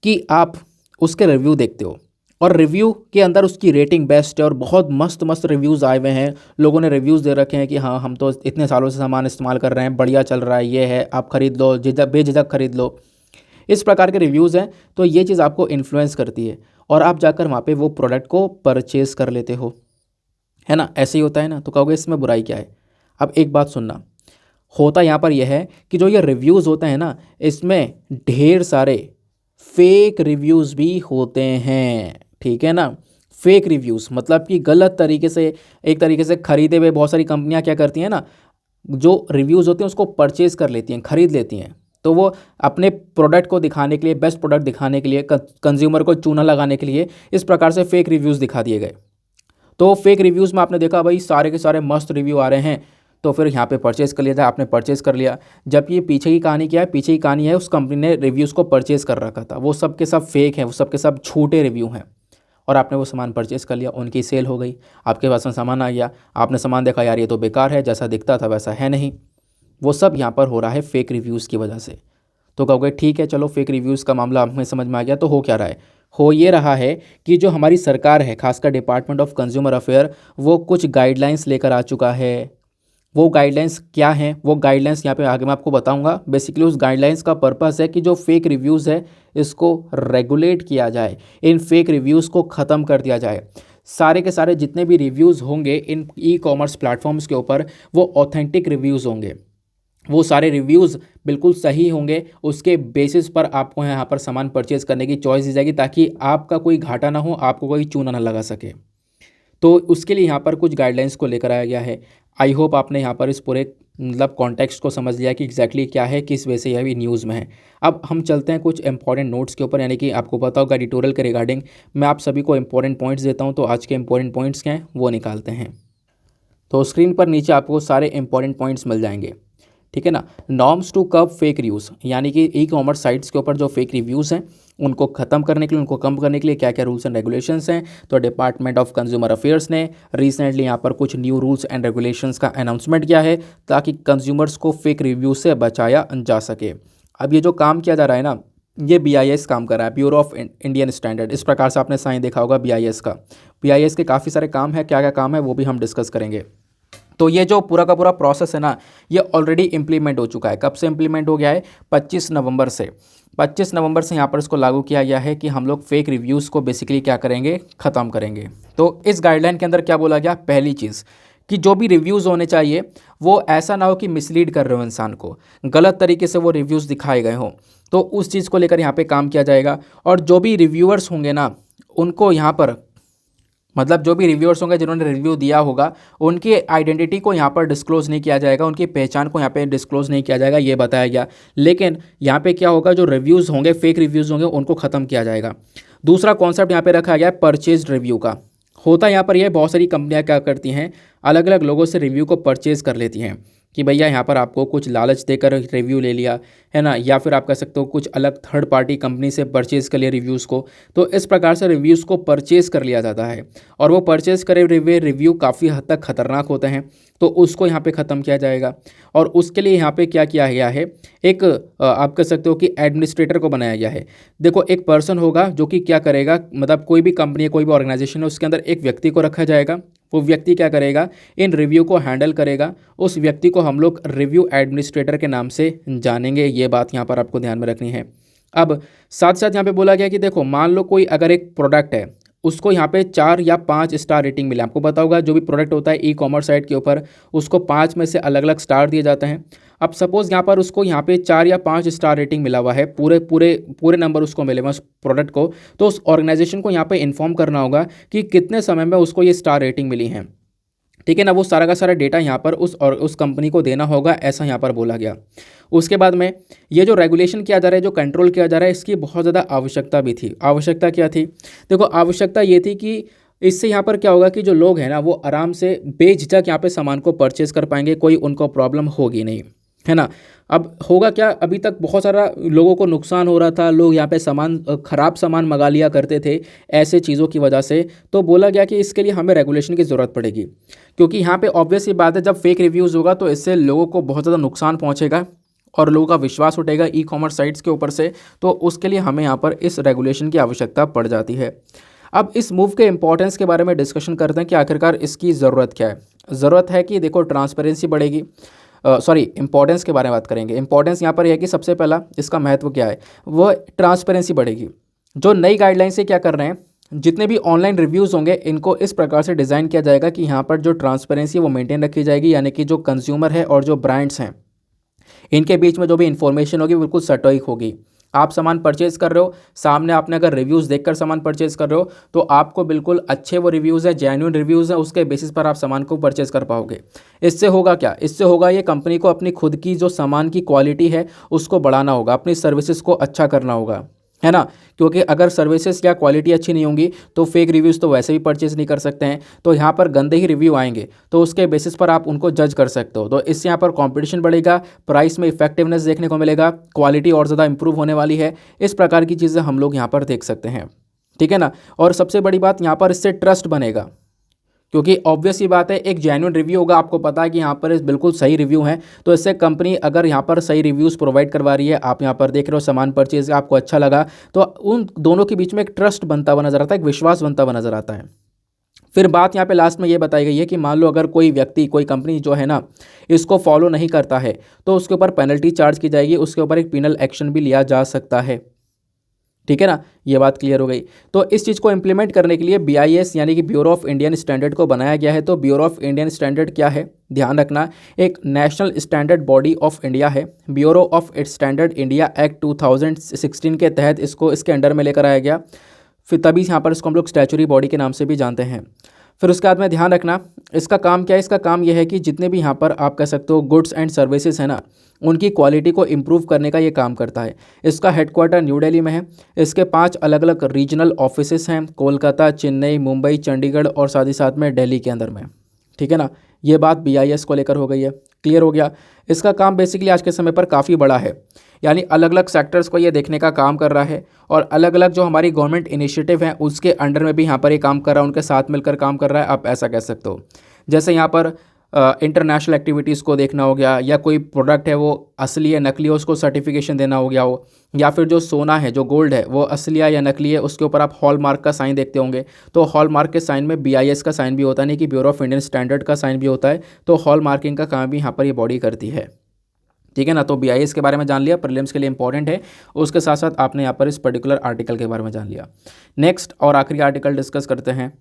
कि आप उसके रिव्यू देखते हो, और रिव्यू के अंदर उसकी रेटिंग बेस्ट है और बहुत मस्त मस्त रिव्यूज़ आए हुए हैं। लोगों ने रिव्यूज़ दे रखे हैं कि हाँ हम तो इतने सालों से सामान इस्तेमाल कर रहे हैं, बढ़िया चल रहा है, ये है, आप ख़रीद लो, बेझिझक ख़रीद लो। इस प्रकार के रिव्यूज़ हैं। तो ये चीज़ आपको इन्फ्लुएंस करती है और आप जाकर वहाँ पे वो प्रोडक्ट को परचेज़ कर लेते हो, है ना। ऐसे ही होता है ना। तो कहोगे इसमें बुराई क्या है? अब एक बात सुनना, होता यहाँ पर यह है कि जो ये रिव्यूज़ होते हैं ना, इसमें ढेर सारे फेक रिव्यूज़ भी होते हैं, ठीक है ना। फेक रिव्यूज़ मतलब कि गलत तरीके से, एक तरीके से खरीदे हुए, बहुत सारी कंपनियां क्या करती हैं ना, जो रिव्यूज़ होते हैं उसको परचेज़ कर लेती हैं, खरीद लेती हैं। तो वो अपने प्रोडक्ट को दिखाने के लिए, बेस्ट प्रोडक्ट दिखाने के लिए, कंज्यूमर को चूना लगाने के लिए इस प्रकार से फेक रिव्यूज़ दिखा दिए गए। तो फेक रिव्यूज़ में आपने देखा भाई सारे के सारे मस्त रिव्यू आ रहे हैं, तो फिर यहाँ पे परचेज़ कर लिया था, आपने परचेज़ कर लिया। जब ये पीछे की कहानी क्या है, पीछे की कहानी है उस कंपनी ने रिव्यूज़ को परचेज़ कर रखा था, वो सब के सब फेक हैं, वो सब के सब झूठे रिव्यू हैं, और आपने वो सामान परचेज़ कर लिया, उनकी सेल हो गई, आपके पास में सामान आ गया, आपने सामान देखा यार ये तो बेकार है, जैसा दिखता था वैसा है नहीं। वो सब यहाँ पर हो रहा है फेक रिव्यूज़ की वजह से। तो कहोगे ठीक है चलो फेक रिव्यूज़ का मामला हमें समझ में आ गया, तो हो क्या रहा है? हो ये रहा है कि जो हमारी सरकार है, खासकर डिपार्टमेंट ऑफ कंज्यूमर अफेयर, वो कुछ गाइडलाइंस लेकर आ चुका है। वो गाइडलाइंस क्या हैं, वो गाइडलाइंस यहाँ पे आगे मैं आपको बताऊंगा। बेसिकली उस गाइडलाइंस का पर्पस है कि जो फेक रिव्यूज़ है इसको रेगुलेट किया जाए, इन फेक रिव्यूज़ को ख़त्म कर दिया जाए। सारे के सारे जितने भी रिव्यूज़ होंगे इन ई कॉमर्स प्लेटफॉर्म्स के ऊपर, वो ऑथेंटिक रिव्यूज़ होंगे, वो सारे रिव्यूज़ बिल्कुल सही होंगे। उसके बेसिस पर आपको यहाँ पर सामान परचेज़ करने की चॉइस दी जाएगी, ताकि आपका कोई घाटा ना हो, आपको कोई चूना ना लगा सके। तो उसके लिए यहाँ पर कुछ गाइडलाइंस को लेकर आया गया है। आई होप आपने यहाँ पर इस पूरे मतलब कॉन्टेक्स्ट को समझ लिया कि एग्जैक्टली क्या है, किस वजह से यह भी न्यूज़ में है। अब हम चलते हैं कुछ इंपॉर्टेंट नोट्स के ऊपर, यानी कि आपको पता होगा एडिटोरियल के रिगार्डिंग मैं आप सभी को इंपॉर्टेंट पॉइंट्स देता हूँ। तो आज के इंपॉर्टेंट पॉइंट्स क्या हैं वो निकालते हैं। तो स्क्रीन पर नीचे आपको सारे इंपॉर्टेंट पॉइंट्स मिल जाएंगे, ठीक है ना। Norms to curb fake reviews, यानी कि ई कॉमर्स साइट्स के ऊपर जो फेक रिव्यूज़ हैं उनको ख़त्म करने के लिए, उनको कम करने के लिए क्या क्या रूल्स एंड रेगुलेशंस हैं। तो डिपार्टमेंट ऑफ कंज्यूमर अफेयर्स ने रिसेंटली यहाँ पर कुछ न्यू रूल्स एंड रेगुलेशंस का अनाउंसमेंट किया है, ताकि कंज्यूमर्स को फेक रिव्यूज से बचाया जा सके। अब ये जो काम किया जा रहा है ना, ये BIS काम कर रहा है, ब्यूरो ऑफ इंडियन स्टैंडर्ड। इस प्रकार से आपने साइन देखा होगा BIS का। BIS के काफ़ी सारे काम है, क्या क्या काम है वो भी हम डिस्कस करेंगे। तो ये जो पूरा का पूरा प्रोसेस है ना, ये ऑलरेडी इम्प्लीमेंट हो चुका है। कब से इम्प्लीमेंट हो गया है? 25 नवंबर से। 25 नवंबर से यहाँ पर इसको लागू किया गया है कि हम लोग फेक रिव्यूज़ को बेसिकली क्या करेंगे, ख़त्म करेंगे। तो इस गाइडलाइन के अंदर क्या बोला गया? पहली चीज़ कि जो भी रिव्यूज़ होने चाहिए वो ऐसा ना हो कि मिसलीड कर रहे हो इंसान को, गलत तरीके से वो रिव्यूज़ दिखाए गए हों, तो उस चीज़ को लेकर यहाँ पे काम किया जाएगा। और जो भी रिव्यूअर्स होंगे ना, उनको यहाँ पर मतलब जो भी रिव्यूअर्स होंगे जिन्होंने रिव्यू दिया होगा, उनकी आइडेंटिटी को यहाँ पर डिस्क्लोज़ नहीं किया जाएगा, उनकी पहचान को यहाँ पे डिस्क्लोज़ नहीं किया जाएगा, ये बताया गया। लेकिन यहाँ पे क्या होगा, जो रिव्यूज़ होंगे, फेक रिव्यूज़ होंगे, उनको ख़त्म किया जाएगा। दूसरा कॉन्सेप्ट यहाँ पे रखा गया है परचेज रिव्यू का। होता यहाँ पर यह बहुत सारी कंपनियाँ क्या करती हैं, अलग अलग लोगों से रिव्यू को परचेज़ कर लेती हैं कि भैया यहाँ पर आपको कुछ लालच देकर रिव्यू ले लिया है ना, या फिर आप कह सकते हो कुछ अलग थर्ड पार्टी कंपनी से परचेज़ कर लिया रिव्यूज़ को। तो इस प्रकार से रिव्यूज़ को परचेज़ कर लिया जाता है और वो परचेज़ करे हुए रिव्यू काफ़ी हद तक खतरनाक होते हैं, तो उसको यहाँ पे ख़त्म किया जाएगा। और उसके लिए यहाँ पे क्या किया गया है, एक आप कह सकते हो कि एडमिनिस्ट्रेटर को बनाया गया है। देखो, एक पर्सन होगा जो कि क्या करेगा, मतलब कोई भी कंपनी है, कोई भी ऑर्गेनाइजेशन है, उसके अंदर एक व्यक्ति को रखा जाएगा। वो व्यक्ति क्या करेगा, इन रिव्यू को हैंडल करेगा। उस व्यक्ति को हम लोग रिव्यू एडमिनिस्ट्रेटर के नाम से जानेंगे। ये बात यहाँ पर आपको ध्यान में रखनी है। अब साथ साथ यहाँ पे बोला गया कि देखो, मान लो कोई अगर एक प्रोडक्ट है, उसको यहाँ पे 4 या 5 स्टार रेटिंग मिले। आपको पता होगा जो भी प्रोडक्ट होता है ई कॉमर्स साइट के ऊपर, उसको 5 में से अलग अलग स्टार दिए जाते हैं। अब सपोज़ यहाँ पर उसको यहाँ पे 4 या 5 स्टार रेटिंग मिला हुआ है, पूरे पूरे पूरे नंबर उसको मिले हुए उस प्रोडक्ट को, तो उस ऑर्गेनाइजेशन को यहाँ पे इन्फॉर्म करना होगा कि कितने समय में उसको ये स्टार रेटिंग मिली है। ठीक है ना, वो सारा का सारा डेटा यहाँ पर उस कंपनी को देना होगा, ऐसा यहाँ पर बोला गया। उसके बाद में ये जो रेगुलेशन किया जा रहा है, जो कंट्रोल किया जा रहा है, इसकी बहुत ज़्यादा आवश्यकता भी थी। आवश्यकता क्या थी? देखो, आवश्यकता ये थी कि इससे यहाँ पर क्या होगा कि जो लोग हैं ना, वो आराम से बेझिझक यहाँ पे सामान को परचेज़ कर पाएंगे, कोई उनको प्रॉब्लम होगी नहीं, है ना। अब होगा क्या, अभी तक बहुत सारा लोगों को नुकसान हो रहा था, लोग यहाँ पे सामान ख़राब सामान मंगा लिया करते थे ऐसे चीज़ों की वजह से। तो बोला गया कि इसके लिए हमें रेगुलेशन की ज़रूरत पड़ेगी, क्योंकि यहाँ पे ऑब्वियस ही बात है, जब फेक रिव्यूज़ होगा तो इससे लोगों को बहुत ज़्यादा नुकसान पहुँचेगा और लोगों का विश्वास उठेगा ई कॉमर्स साइट्स के ऊपर से। तो उसके लिए हमें यहाँ पर इस रेगुलेशन की आवश्यकता पड़ जाती है। अब इस मूव के इंपॉर्टेंस के बारे में डिस्कशन करते हैं कि आखिरकार इसकी ज़रूरत क्या है। ज़रूरत है कि देखो, ट्रांसपेरेंसी बढ़ेगी। इंपॉर्टेंस के बारे में बात करेंगे। इंपॉर्टेंस यहाँ पर यह है कि सबसे पहला इसका महत्व क्या है, वह ट्रांसपेरेंसी बढ़ेगी। जो नई गाइडलाइन से क्या कर रहे हैं, जितने भी ऑनलाइन रिव्यूज़ होंगे, इनको इस प्रकार से डिज़ाइन किया जाएगा कि यहाँ पर जो ट्रांसपेरेंसी वो मेंटेन रखी जाएगी, यानी कि जो कंज्यूमर है और जो ब्रांड्स हैं, इनके बीच में जो भी इन्फॉर्मेशन होगी बिल्कुल सटीक होगी। आप सामान परचेज़ कर रहे हो, सामने आपने अगर रिव्यूज़ देखकर सामान परचेज़ कर रहे हो, तो आपको बिल्कुल अच्छे वो रिव्यूज़ है, जेन्युइन रिव्यूज़ हैं, उसके बेसिस पर आप सामान को परचेज़ कर पाओगे। इससे होगा क्या, इससे होगा ये कंपनी को अपनी खुद की जो सामान की क्वालिटी है उसको बढ़ाना होगा, अपनी सर्विसेज को अच्छा करना होगा, है ना। क्योंकि अगर सर्विसेज या क्वालिटी अच्छी नहीं होंगी तो फेक रिव्यूज़ तो वैसे भी परचेज़ नहीं कर सकते हैं। तो यहाँ पर गंदे ही रिव्यू आएंगे, तो उसके बेसिस पर आप उनको जज कर सकते हो। तो इससे यहाँ पर कंपटीशन बढ़ेगा, प्राइस में इफेक्टिवनेस देखने को मिलेगा, क्वालिटी और ज़्यादा इंप्रूव होने वाली है। इस प्रकार की चीज़ें हम लोग यहाँ पर देख सकते हैं, ठीक है ना। और सबसे बड़ी बात यहाँ पर इससे ट्रस्ट बनेगा, क्योंकि ऑब्वियस ही बात है, एक जेन्युइन रिव्यू होगा, आपको पता है कि यहाँ पर बिल्कुल सही रिव्यू है, तो इससे कंपनी अगर यहाँ पर सही रिव्यूज़ प्रोवाइड करवा रही है, आप यहाँ पर देख रहे हो सामान परचेज आपको अच्छा लगा, तो उन दोनों के बीच में एक ट्रस्ट बनता हुआ नजर आता है, एक विश्वास बनता हुआ नजर आता है। फिर बात यहाँ पे लास्ट में ये बताई गई है कि मान लो अगर कोई व्यक्ति, कोई कंपनी जो है ना, इसको फॉलो नहीं करता है, तो उसके ऊपर पेनल्टी चार्ज की जाएगी, उसके ऊपर एक पिनल एक्शन भी लिया जा सकता है, ठीक है ना। ये बात क्लियर हो गई। तो इस चीज़ को इम्प्लीमेंट करने के लिए BIS यानी कि ब्यूरो ऑफ इंडियन स्टैंडर्ड को बनाया गया है। तो ब्यूरो ऑफ इंडियन स्टैंडर्ड क्या है, ध्यान रखना, एक national standard body of India है। Bureau of standard India act 2016 के तहत इसको इसके अंडर में लेकर आया गया। फिर तभी यहाँ पर इसको हम लोग स्टैचुरी बॉडी के नाम से भी जानते हैं। फिर उसके बाद में ध्यान रखना, इसका काम क्या है, इसका काम यह है कि जितने भी यहाँ पर आप कह सकते हो गुड्स एंड सर्विसेज है ना, उनकी क्वालिटी को इम्प्रूव करने का ये काम करता है। इसका हेडक्वार्टर न्यू दिल्ली में है। इसके 5 अलग अलग रीजनल ऑफिसेस हैं, कोलकाता, चेन्नई, मुंबई, चंडीगढ़ और साथ ही साथ में दिल्ली के अंदर में, ठीक है ना। ये बात BIS को लेकर हो गई है, क्लियर हो गया। इसका काम बेसिकली आज के समय पर काफ़ी बड़ा है, यानी अलग अलग सेक्टर्स को ये देखने का काम कर रहा है और अलग अलग जो हमारी गवर्नमेंट इनिशिएटिव हैं उसके अंडर में भी यहाँ पर ये काम कर रहा है, उनके साथ मिलकर काम कर रहा है, आप ऐसा कह सकते हो। जैसे यहाँ पर इंटरनेशनल एक्टिविटीज़ को देखना हो गया, या कोई प्रोडक्ट है वो असली है नकली है उसको सर्टिफिकेशन देना हो गया हो, या फिर जो सोना है जो गोल्ड है वो असली है या नकली है उसके ऊपर आप हॉलमार्क का साइन देखते होंगे। तो हॉलमार्क के साइन में BIS का साइन भी होता है, नहीं कि ब्यूरो ऑफ इंडियन स्टैंडर्ड का साइन भी होता है। तो हॉल मार्किंग का काम भी यहाँ पर ये बॉडी करती है। ठीक है ना। तो BIS के बारे में जान लिया, प्रीलिम्स के लिए इंपॉर्टेंट है। उसके साथ साथ आपने यहाँ पर इस पर्टिकुलर आर्टिकल के बारे में जान लिया। नेक्स्ट और आखिरी आर्टिकल डिस्कस करते हैं।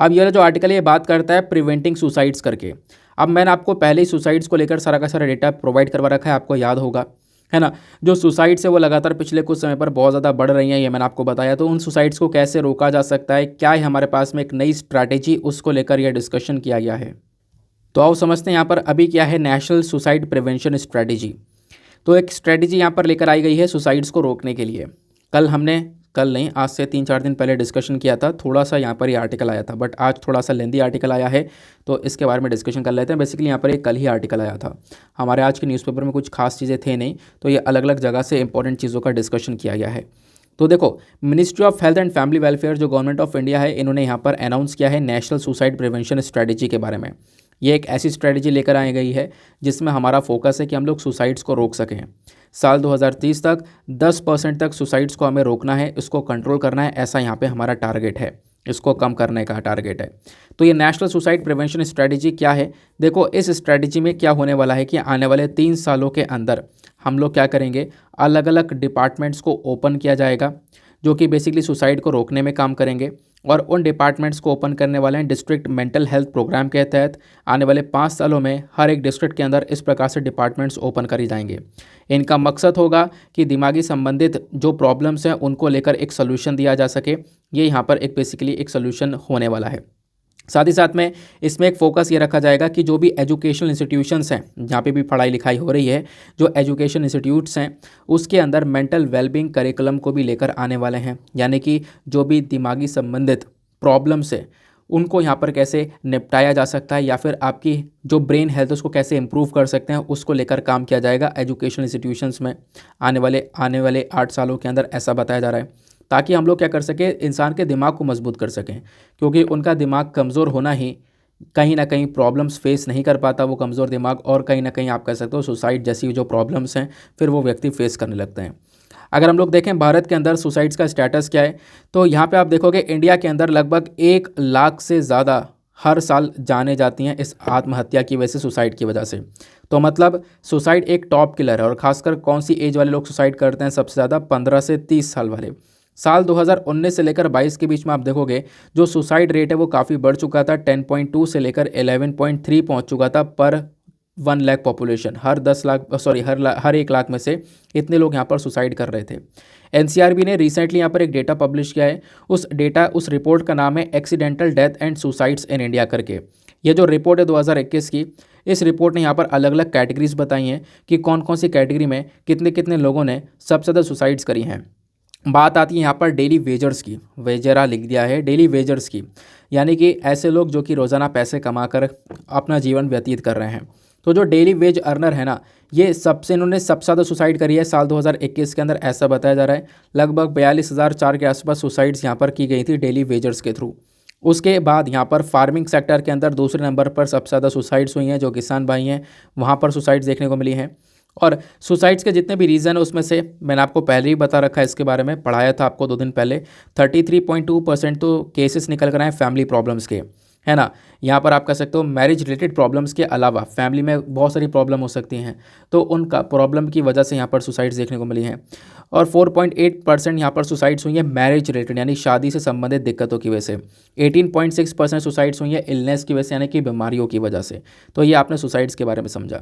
अब ये जो आर्टिकल ये बात करता है प्रिवेंटिंग सुसाइड्स करके। अब मैंने आपको पहले ही सुसाइड्स को लेकर सारा का सारा डेटा प्रोवाइड करवा रखा है, आपको याद होगा, है ना। जो सुसाइड्स है वो लगातार पिछले कुछ समय पर बहुत ज़्यादा बढ़ रही हैं, ये मैंने आपको बताया। तो उन सुसाइड्स को कैसे रोका जा सकता है, क्या है हमारे पास में एक नई स्ट्रैटेजी, उसको लेकर यह डिस्कशन किया गया है। तो आओ समझते हैं यहाँ पर अभी क्या है नेशनल सुसाइड प्रिवेंशन स्ट्रैटेजी। तो एक स्ट्रैटेजी यहाँ पर लेकर आई गई है सुसाइड्स को रोकने के लिए। कल नहीं, आज से 3-4 दिन पहले डिस्कशन किया था, थोड़ा सा यहाँ पर ये आर्टिकल आया था, बट आज थोड़ा सा लेंदी आर्टिकल आया है तो इसके बारे में डिस्कशन कर लेते हैं। बेसिकली यहाँ पर एक कल ही आर्टिकल आया था, हमारे आज के न्यूज़पेपर में कुछ खास चीज़ें थे नहीं, तो ये अलग अलग जगह से इंपॉर्टेंट चीज़ों का डिस्कशन किया गया है। तो देखो, ministry of health and family welfare जो गवर्नमेंट ऑफ इंडिया है, इन्होंने यहाँ पर अनाउंस किया है नेशनल सुसाइड प्रिवेंशन स्ट्रैटेजी के बारे में। ये एक ऐसी स्ट्रैटेजी लेकर आई गई है जिसमें हमारा फोकस है कि हम लोग सुसाइड्स को रोक सकें। साल 2030 तक 10% तक सुसाइड्स को हमें रोकना है, इसको कंट्रोल करना है, ऐसा यहाँ पे हमारा टारगेट है, इसको कम करने का टारगेट है। तो ये नेशनल सुसाइड प्रिवेंशन स्ट्रैटेजी क्या है, देखो इस स्ट्रैटेजी में क्या होने वाला है कि आने वाले 3 सालों के अंदर हम लोग क्या करेंगे, अलग अलग डिपार्टमेंट्स को ओपन किया जाएगा जो कि बेसिकली सुसाइड को रोकने में काम करेंगे। और उन डिपार्टमेंट्स को ओपन करने वाले हैं डिस्ट्रिक्ट मेंटल हेल्थ प्रोग्राम के तहत। आने वाले 5 सालों में हर एक डिस्ट्रिक्ट के अंदर इस प्रकार से डिपार्टमेंट्स ओपन करी जाएंगे। इनका मकसद होगा कि दिमागी संबंधित जो प्रॉब्लम्स हैं उनको लेकर एक सोल्यूशन दिया जा सके। ये यहाँ पर एक बेसिकली एक सोल्यूशन होने वाला है। साथ ही साथ में इसमें एक फोकस ये रखा जाएगा कि जो भी एजुकेशनल इंस्टीट्यूशंस हैं जहाँ पे भी पढ़ाई लिखाई हो रही है, जो एजुकेशन इंस्टीट्यूट्स हैं उसके अंदर मेंटल वेलबींग करिकुलम को भी लेकर आने वाले हैं। यानी कि जो भी दिमागी संबंधित प्रॉब्लम्स है उनको यहाँ पर कैसे निपटाया जा सकता है, या फिर आपकी जो ब्रेन हेल्थ उसको कैसे इंप्रूव कर सकते हैं, उसको लेकर काम किया जाएगा एजुकेशन इंस्टीट्यूशंस में आने वाले 8 सालों के अंदर, ऐसा बताया जा रहा है। ताकि हम लोग क्या कर सकें, इंसान के दिमाग को मजबूत कर सकें, क्योंकि उनका दिमाग कमज़ोर होना ही कहीं ना कहीं प्रॉब्लम्स फेस नहीं कर पाता वो कमज़ोर दिमाग, और कहीं ना कहीं आप कह सकते हो सुसाइड जैसी जो प्रॉब्लम्स हैं फिर वो व्यक्ति फेस करने लगते हैं। अगर हम लोग देखें भारत के अंदर सुसाइड्स का स्टेटस क्या है, तो यहाँ पे आप देखोगे इंडिया के अंदर लगभग 1 लाख से ज़्यादा हर साल जाने जाती हैं इस आत्महत्या की वजह से, सुसाइड की वजह से। तो मतलब सुसाइड एक टॉप किलर है। और ख़ासकर कौन सी एज वाले लोग सुसाइड करते हैं सबसे ज़्यादा, 15 से 30 साल वाले। साल 2019 से लेकर 22 के बीच में आप देखोगे जो सुसाइड रेट है वो काफ़ी बढ़ चुका था, 10.2 से लेकर 11.3 पहुंच चुका था पर 1 लाख पॉपुलेशन। हर 1 लाख में से इतने लोग यहाँ पर सुसाइड कर रहे थे। NCRB ने रिसेंटली यहाँ पर एक डेटा पब्लिश किया है, उस रिपोर्ट का नाम है accidental death and suicides in India करके। ये जो रिपोर्ट है 2021 की, इस रिपोर्ट ने यहाँ पर अलग अलग कैटेगरीज बताई हैं कि कौन कौन सी कैटेगरी में कितने कितने लोगों ने सबसे ज़्यादा सुसाइड्स करी हैं। बात आती है यहाँ पर डेली वेजर्स की, वेजरा लिख दिया है, डेली वेजर्स की, यानी कि ऐसे लोग जो कि रोज़ाना पैसे कमाकर अपना जीवन व्यतीत कर रहे हैं। तो जो डेली वेज अर्नर है ना, ये इन्होंने सबसे ज़्यादा सुसाइड करी है साल 2021 के अंदर, ऐसा बताया जा रहा है। लगभग 42,004 के आसपास सुसाइड्स यहाँ पर की गई थी डेली वेजर्स के थ्रू। उसके बाद यहाँ पर फार्मिंग सेक्टर के अंदर दूसरे नंबर पर सबसे ज़्यादा सुसाइड्स हुई हैं, जो किसान भाई हैं वहाँ पर सुसाइड्स देखने को मिली हैं। और सुसाइड्स के जितने भी रीज़न है उसमें से मैंने आपको पहले ही बता रखा है, इसके बारे में पढ़ाया था आपको 2 दिन पहले। 33.2% तो केसेस निकल कर आए फैमिली प्रॉब्लम्स के, है ना। यहाँ पर आप कह सकते हो मैरिज रिलेटेड प्रॉब्लम्स के अलावा फैमिली में बहुत सारी प्रॉब्लम हो सकती हैं, तो उनका प्रॉब्लम की वजह से यहाँ पर सुसाइड्स देखने को मिली हैं। और 4.8% यहाँ पर सुसाइड्स हुई है मैरिज रिलेटेड, यानी शादी से संबंधित दिक्कतों की वजह से। 18.6% सुसाइड्स हुई है इलनेस की वजह से, यानी कि बीमारियों की वजह से। तो ये आपने सुसाइड्स के बारे में समझा।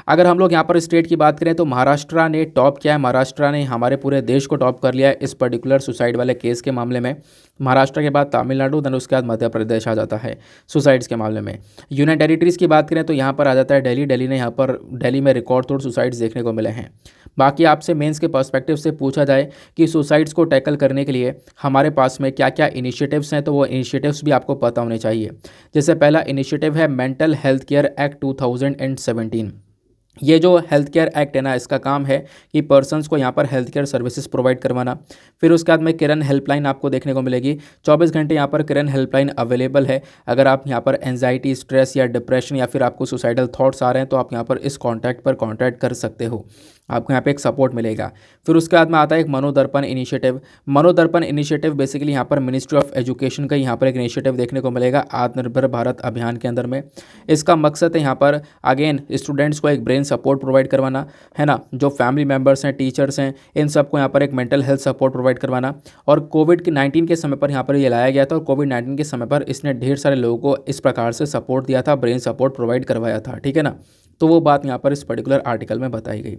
अगर हम लोग यहाँ पर स्टेट की बात करें तो महाराष्ट्र ने टॉप किया है, महाराष्ट्र ने हमारे पूरे देश को टॉप कर लिया है इस पर्टिकुलर सुसाइड वाले केस के मामले में। महाराष्ट्र के बाद तमिलनाडु, देन उसके बाद मध्य प्रदेश आ जाता है सुसाइड्स के मामले में। यूनियन टेरिटरीज़ की बात करें तो यहाँ पर आ जाता है दिल्ली में रिकॉर्ड तोड़ सुसाइड्स देखने को मिले हैं। बाकी आपसे मेंस के पर्सपेक्टिव से पूछा जाए कि सुसाइड्स को टैकल करने के लिए हमारे पास में क्या क्या इनिशिएटिव्स हैं, तो वो इनिशिएटिव्स भी आपको पता होने चाहिए। जैसे पहला इनिशिएटिव है मेंटल हेल्थ केयर एक्ट 2017। ये जो हेल्थ केयर एक्ट है ना, इसका काम है कि पर्सन्स को यहाँ पर हेल्थ केयर सर्विसेज प्रोवाइड करवाना। फिर उसके बाद में किरण हेल्पलाइन आपको देखने को मिलेगी। 24 घंटे यहाँ पर किरण हेल्पलाइन अवेलेबल है। अगर आप यहाँ पर एंजाइटी, स्ट्रेस या डिप्रेशन या फिर आपको सुसाइडल थॉट्स आ रहे हैं तो आप यहाँ पर इस कॉन्टैक्ट पर कॉन्टैक्ट कर सकते हो, आपको यहाँ पे एक सपोर्ट मिलेगा। फिर उसके बाद में आता है एक Manodarpan initiative. Manodarpan initiative basically यहाँ पर मिनिस्ट्री ऑफ एजुकेशन का यहाँ पर एक इनिशिएटिव देखने को मिलेगा आत्मनिर्भर भारत अभियान के अंदर में। इसका मकसद है यहाँ पर अगेन स्टूडेंट्स को एक ब्रेन सपोर्ट प्रोवाइड करवाना, है ना। जो फैमिली मेम्बर्स हैं, टीचर्स हैं, इन सबको यहाँ पर एक मेंटल हेल्थ सपोर्ट प्रोवाइड करवाना। और कोविड-19 के समय पर यहाँ पर ये लाया गया था और कोविड-19 के समय पर इसने ढेर सारे लोगों को इस प्रकार से सपोर्ट दिया था, ब्रेन सपोर्ट प्रोवाइड करवाया था, ठीक है ना। तो वो बात यहाँ पर इस पर्टिकुलर आर्टिकल में बताई गई।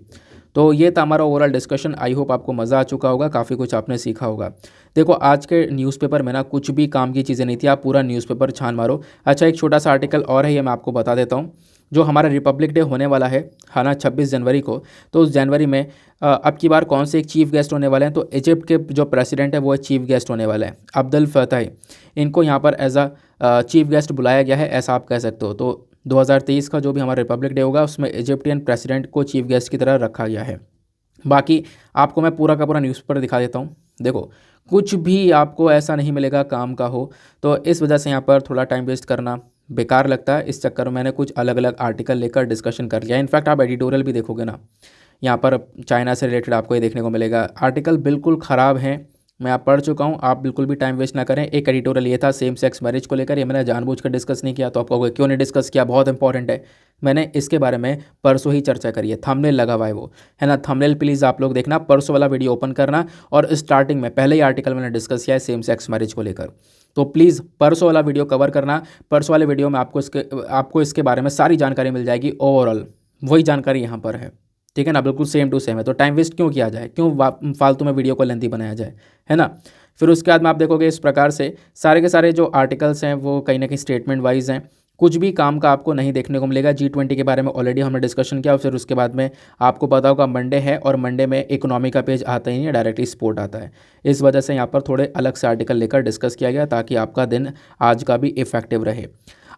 तो ये था हमारा ओवरऑल डिस्कशन। आई होप आपको मज़ा आ चुका होगा, काफ़ी कुछ आपने सीखा होगा। देखो आज के न्यूज़पेपर में ना कुछ भी काम की चीज़ें नहीं थी, आप पूरा न्यूज़पेपर छान मारो। अच्छा, एक छोटा सा आर्टिकल और है, ये मैं आपको बता देता हूँ। जो हमारा रिपब्लिक डे होने वाला है ना 26 जनवरी को, तो उस जनवरी में अब की बार कौन से एक चीफ गेस्ट होने वाले हैं, तो इजिप्ट के जो प्रेसिडेंट है वो चीफ गेस्ट होने वाले हैं, अब्दुल फतह। इनको यहाँ पर एज अ चीफ गेस्ट बुलाया गया है, ऐसा आप कह सकते हो। तो 2023 का जो भी हमारा रिपब्लिक डे होगा उसमें इजिप्टियन प्रेसिडेंट को चीफ गेस्ट की तरह रखा गया है। बाकी आपको मैं पूरा का पूरा न्यूज़पेपर दिखा देता हूँ। देखो कुछ भी आपको ऐसा नहीं मिलेगा काम का हो, तो इस वजह से यहाँ पर थोड़ा टाइम वेस्ट करना बेकार लगता है। इस चक्कर में मैंने कुछ अलग अलग आर्टिकल लेकर डिस्कशन कर लिया। इनफैक्ट आप एडिटोरियल भी देखोगे ना, यहाँ पर चाइना से रिलेटेड आपको ये देखने को मिलेगा। आर्टिकल बिल्कुल ख़राब हैं, मैं आप पढ़ चुका हूँ, आप बिल्कुल भी टाइम वेस्ट ना करें। एक एडिटोरियल ये था सेम सेक्स मैरिज को लेकर, ये मैंने जानबूझकर डिस्कस नहीं किया, तो आप कहोगे क्यों नहीं डिस्कस किया, बहुत इंपॉर्टेंट है। मैंने इसके बारे में परसों ही चर्चा करी है, थंबनेल लगा हुआ है वो, है ना। थंबनेल प्लीज़ आप लोग देखना, परसों वाला वीडियो ओपन करना और स्टार्टिंग में पहले ही आर्टिकल मैंने डिस्कस किया है सेम सेक्स मैरिज को लेकर, तो प्लीज़ परसों वाला वीडियो कवर करना। परसों वाले वीडियो में आपको इसके बारे में सारी जानकारी मिल जाएगी। ओवरऑल वही जानकारी यहाँ पर है, ठीक है ना, बिल्कुल सेम टू सेम है। तो टाइम वेस्ट क्यों किया जाए, क्यों फालतू में वीडियो को लेंथी बनाया जाए, है ना। फिर उसके बाद में आप देखोगे इस प्रकार से सारे के सारे जो आर्टिकल्स हैं वो कहीं ना कहीं स्टेटमेंट वाइज हैं, कुछ भी काम का आपको नहीं देखने को मिलेगा। G20 के बारे में ऑलरेडी हमने डिस्कशन किया। और फिर उसके बाद में आपको पता होगा मंडे है और मंडे में इकोनॉमी का पेज आता ही नहीं है, डायरेक्टली स्पोर्ट आता है। इस वजह से यहाँ पर थोड़े अलग से आर्टिकल लेकर डिस्कस किया गया ताकि आपका दिन आज का भी इफेक्टिव रहे।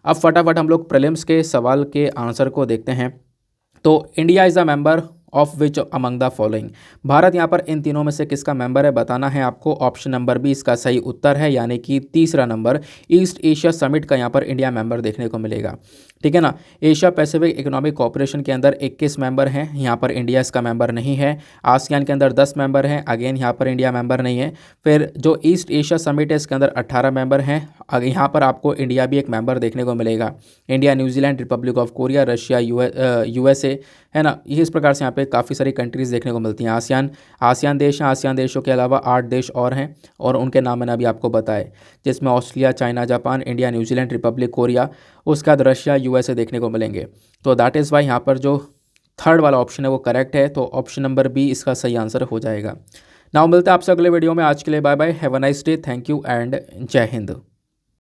अब फटाफट हम लोग प्रीलिम्स के सवाल के आंसर को देखते हैं। तो India is a member of which among the following, Bharat यहाँ पर इन तीनों में से किसका मेंबर है बताना है आपको। ऑप्शन नंबर बी इसका सही उत्तर है, यानी कि तीसरा नंबर। ईस्ट एशिया समिट का यहाँ पर इंडिया मेंबर देखने को मिलेगा, ठीक है ना। एशिया पैसिफिक इकोनॉमिक कॉर्पोरेशन के अंदर 21 मेंबर हैं, यहाँ पर इंडिया इसका मेंबर नहीं है। आसियान के अंदर 10 मेंबर हैं, अगेन यहाँ पर इंडिया मेंबर नहीं है। फिर जो ईस्ट एशिया समिट है इसके अंदर 18 मेंबर हैं, अगर यहाँ पर आपको इंडिया भी एक मेंबर देखने को मिलेगा। India, New Zealand, Republic of Korea, Russia, USA, है ना। ये इस प्रकार से यहाँ पे काफ़ी सारी कंट्रीज़ देखने को मिलती हैं। आसियान देश हैं, आसियान देशों के अलावा 8 देश और हैं और उनके नाम मैंने अभी आपको बताए, जिसमें Australia, China, Japan, India, New Zealand, Republic Korea, उसके बाद रशिया, USA देखने को मिलेंगे। तो दैट इज़ वाई यहाँ पर जो थर्ड वाला ऑप्शन है वो करेक्ट है, तो ऑप्शन नंबर बी इसका सही आंसर हो जाएगा। नाउ मिलते हैं आपसे अगले वीडियो में। आज के लिए bye bye, have a nice day, thank you and जय हिंद।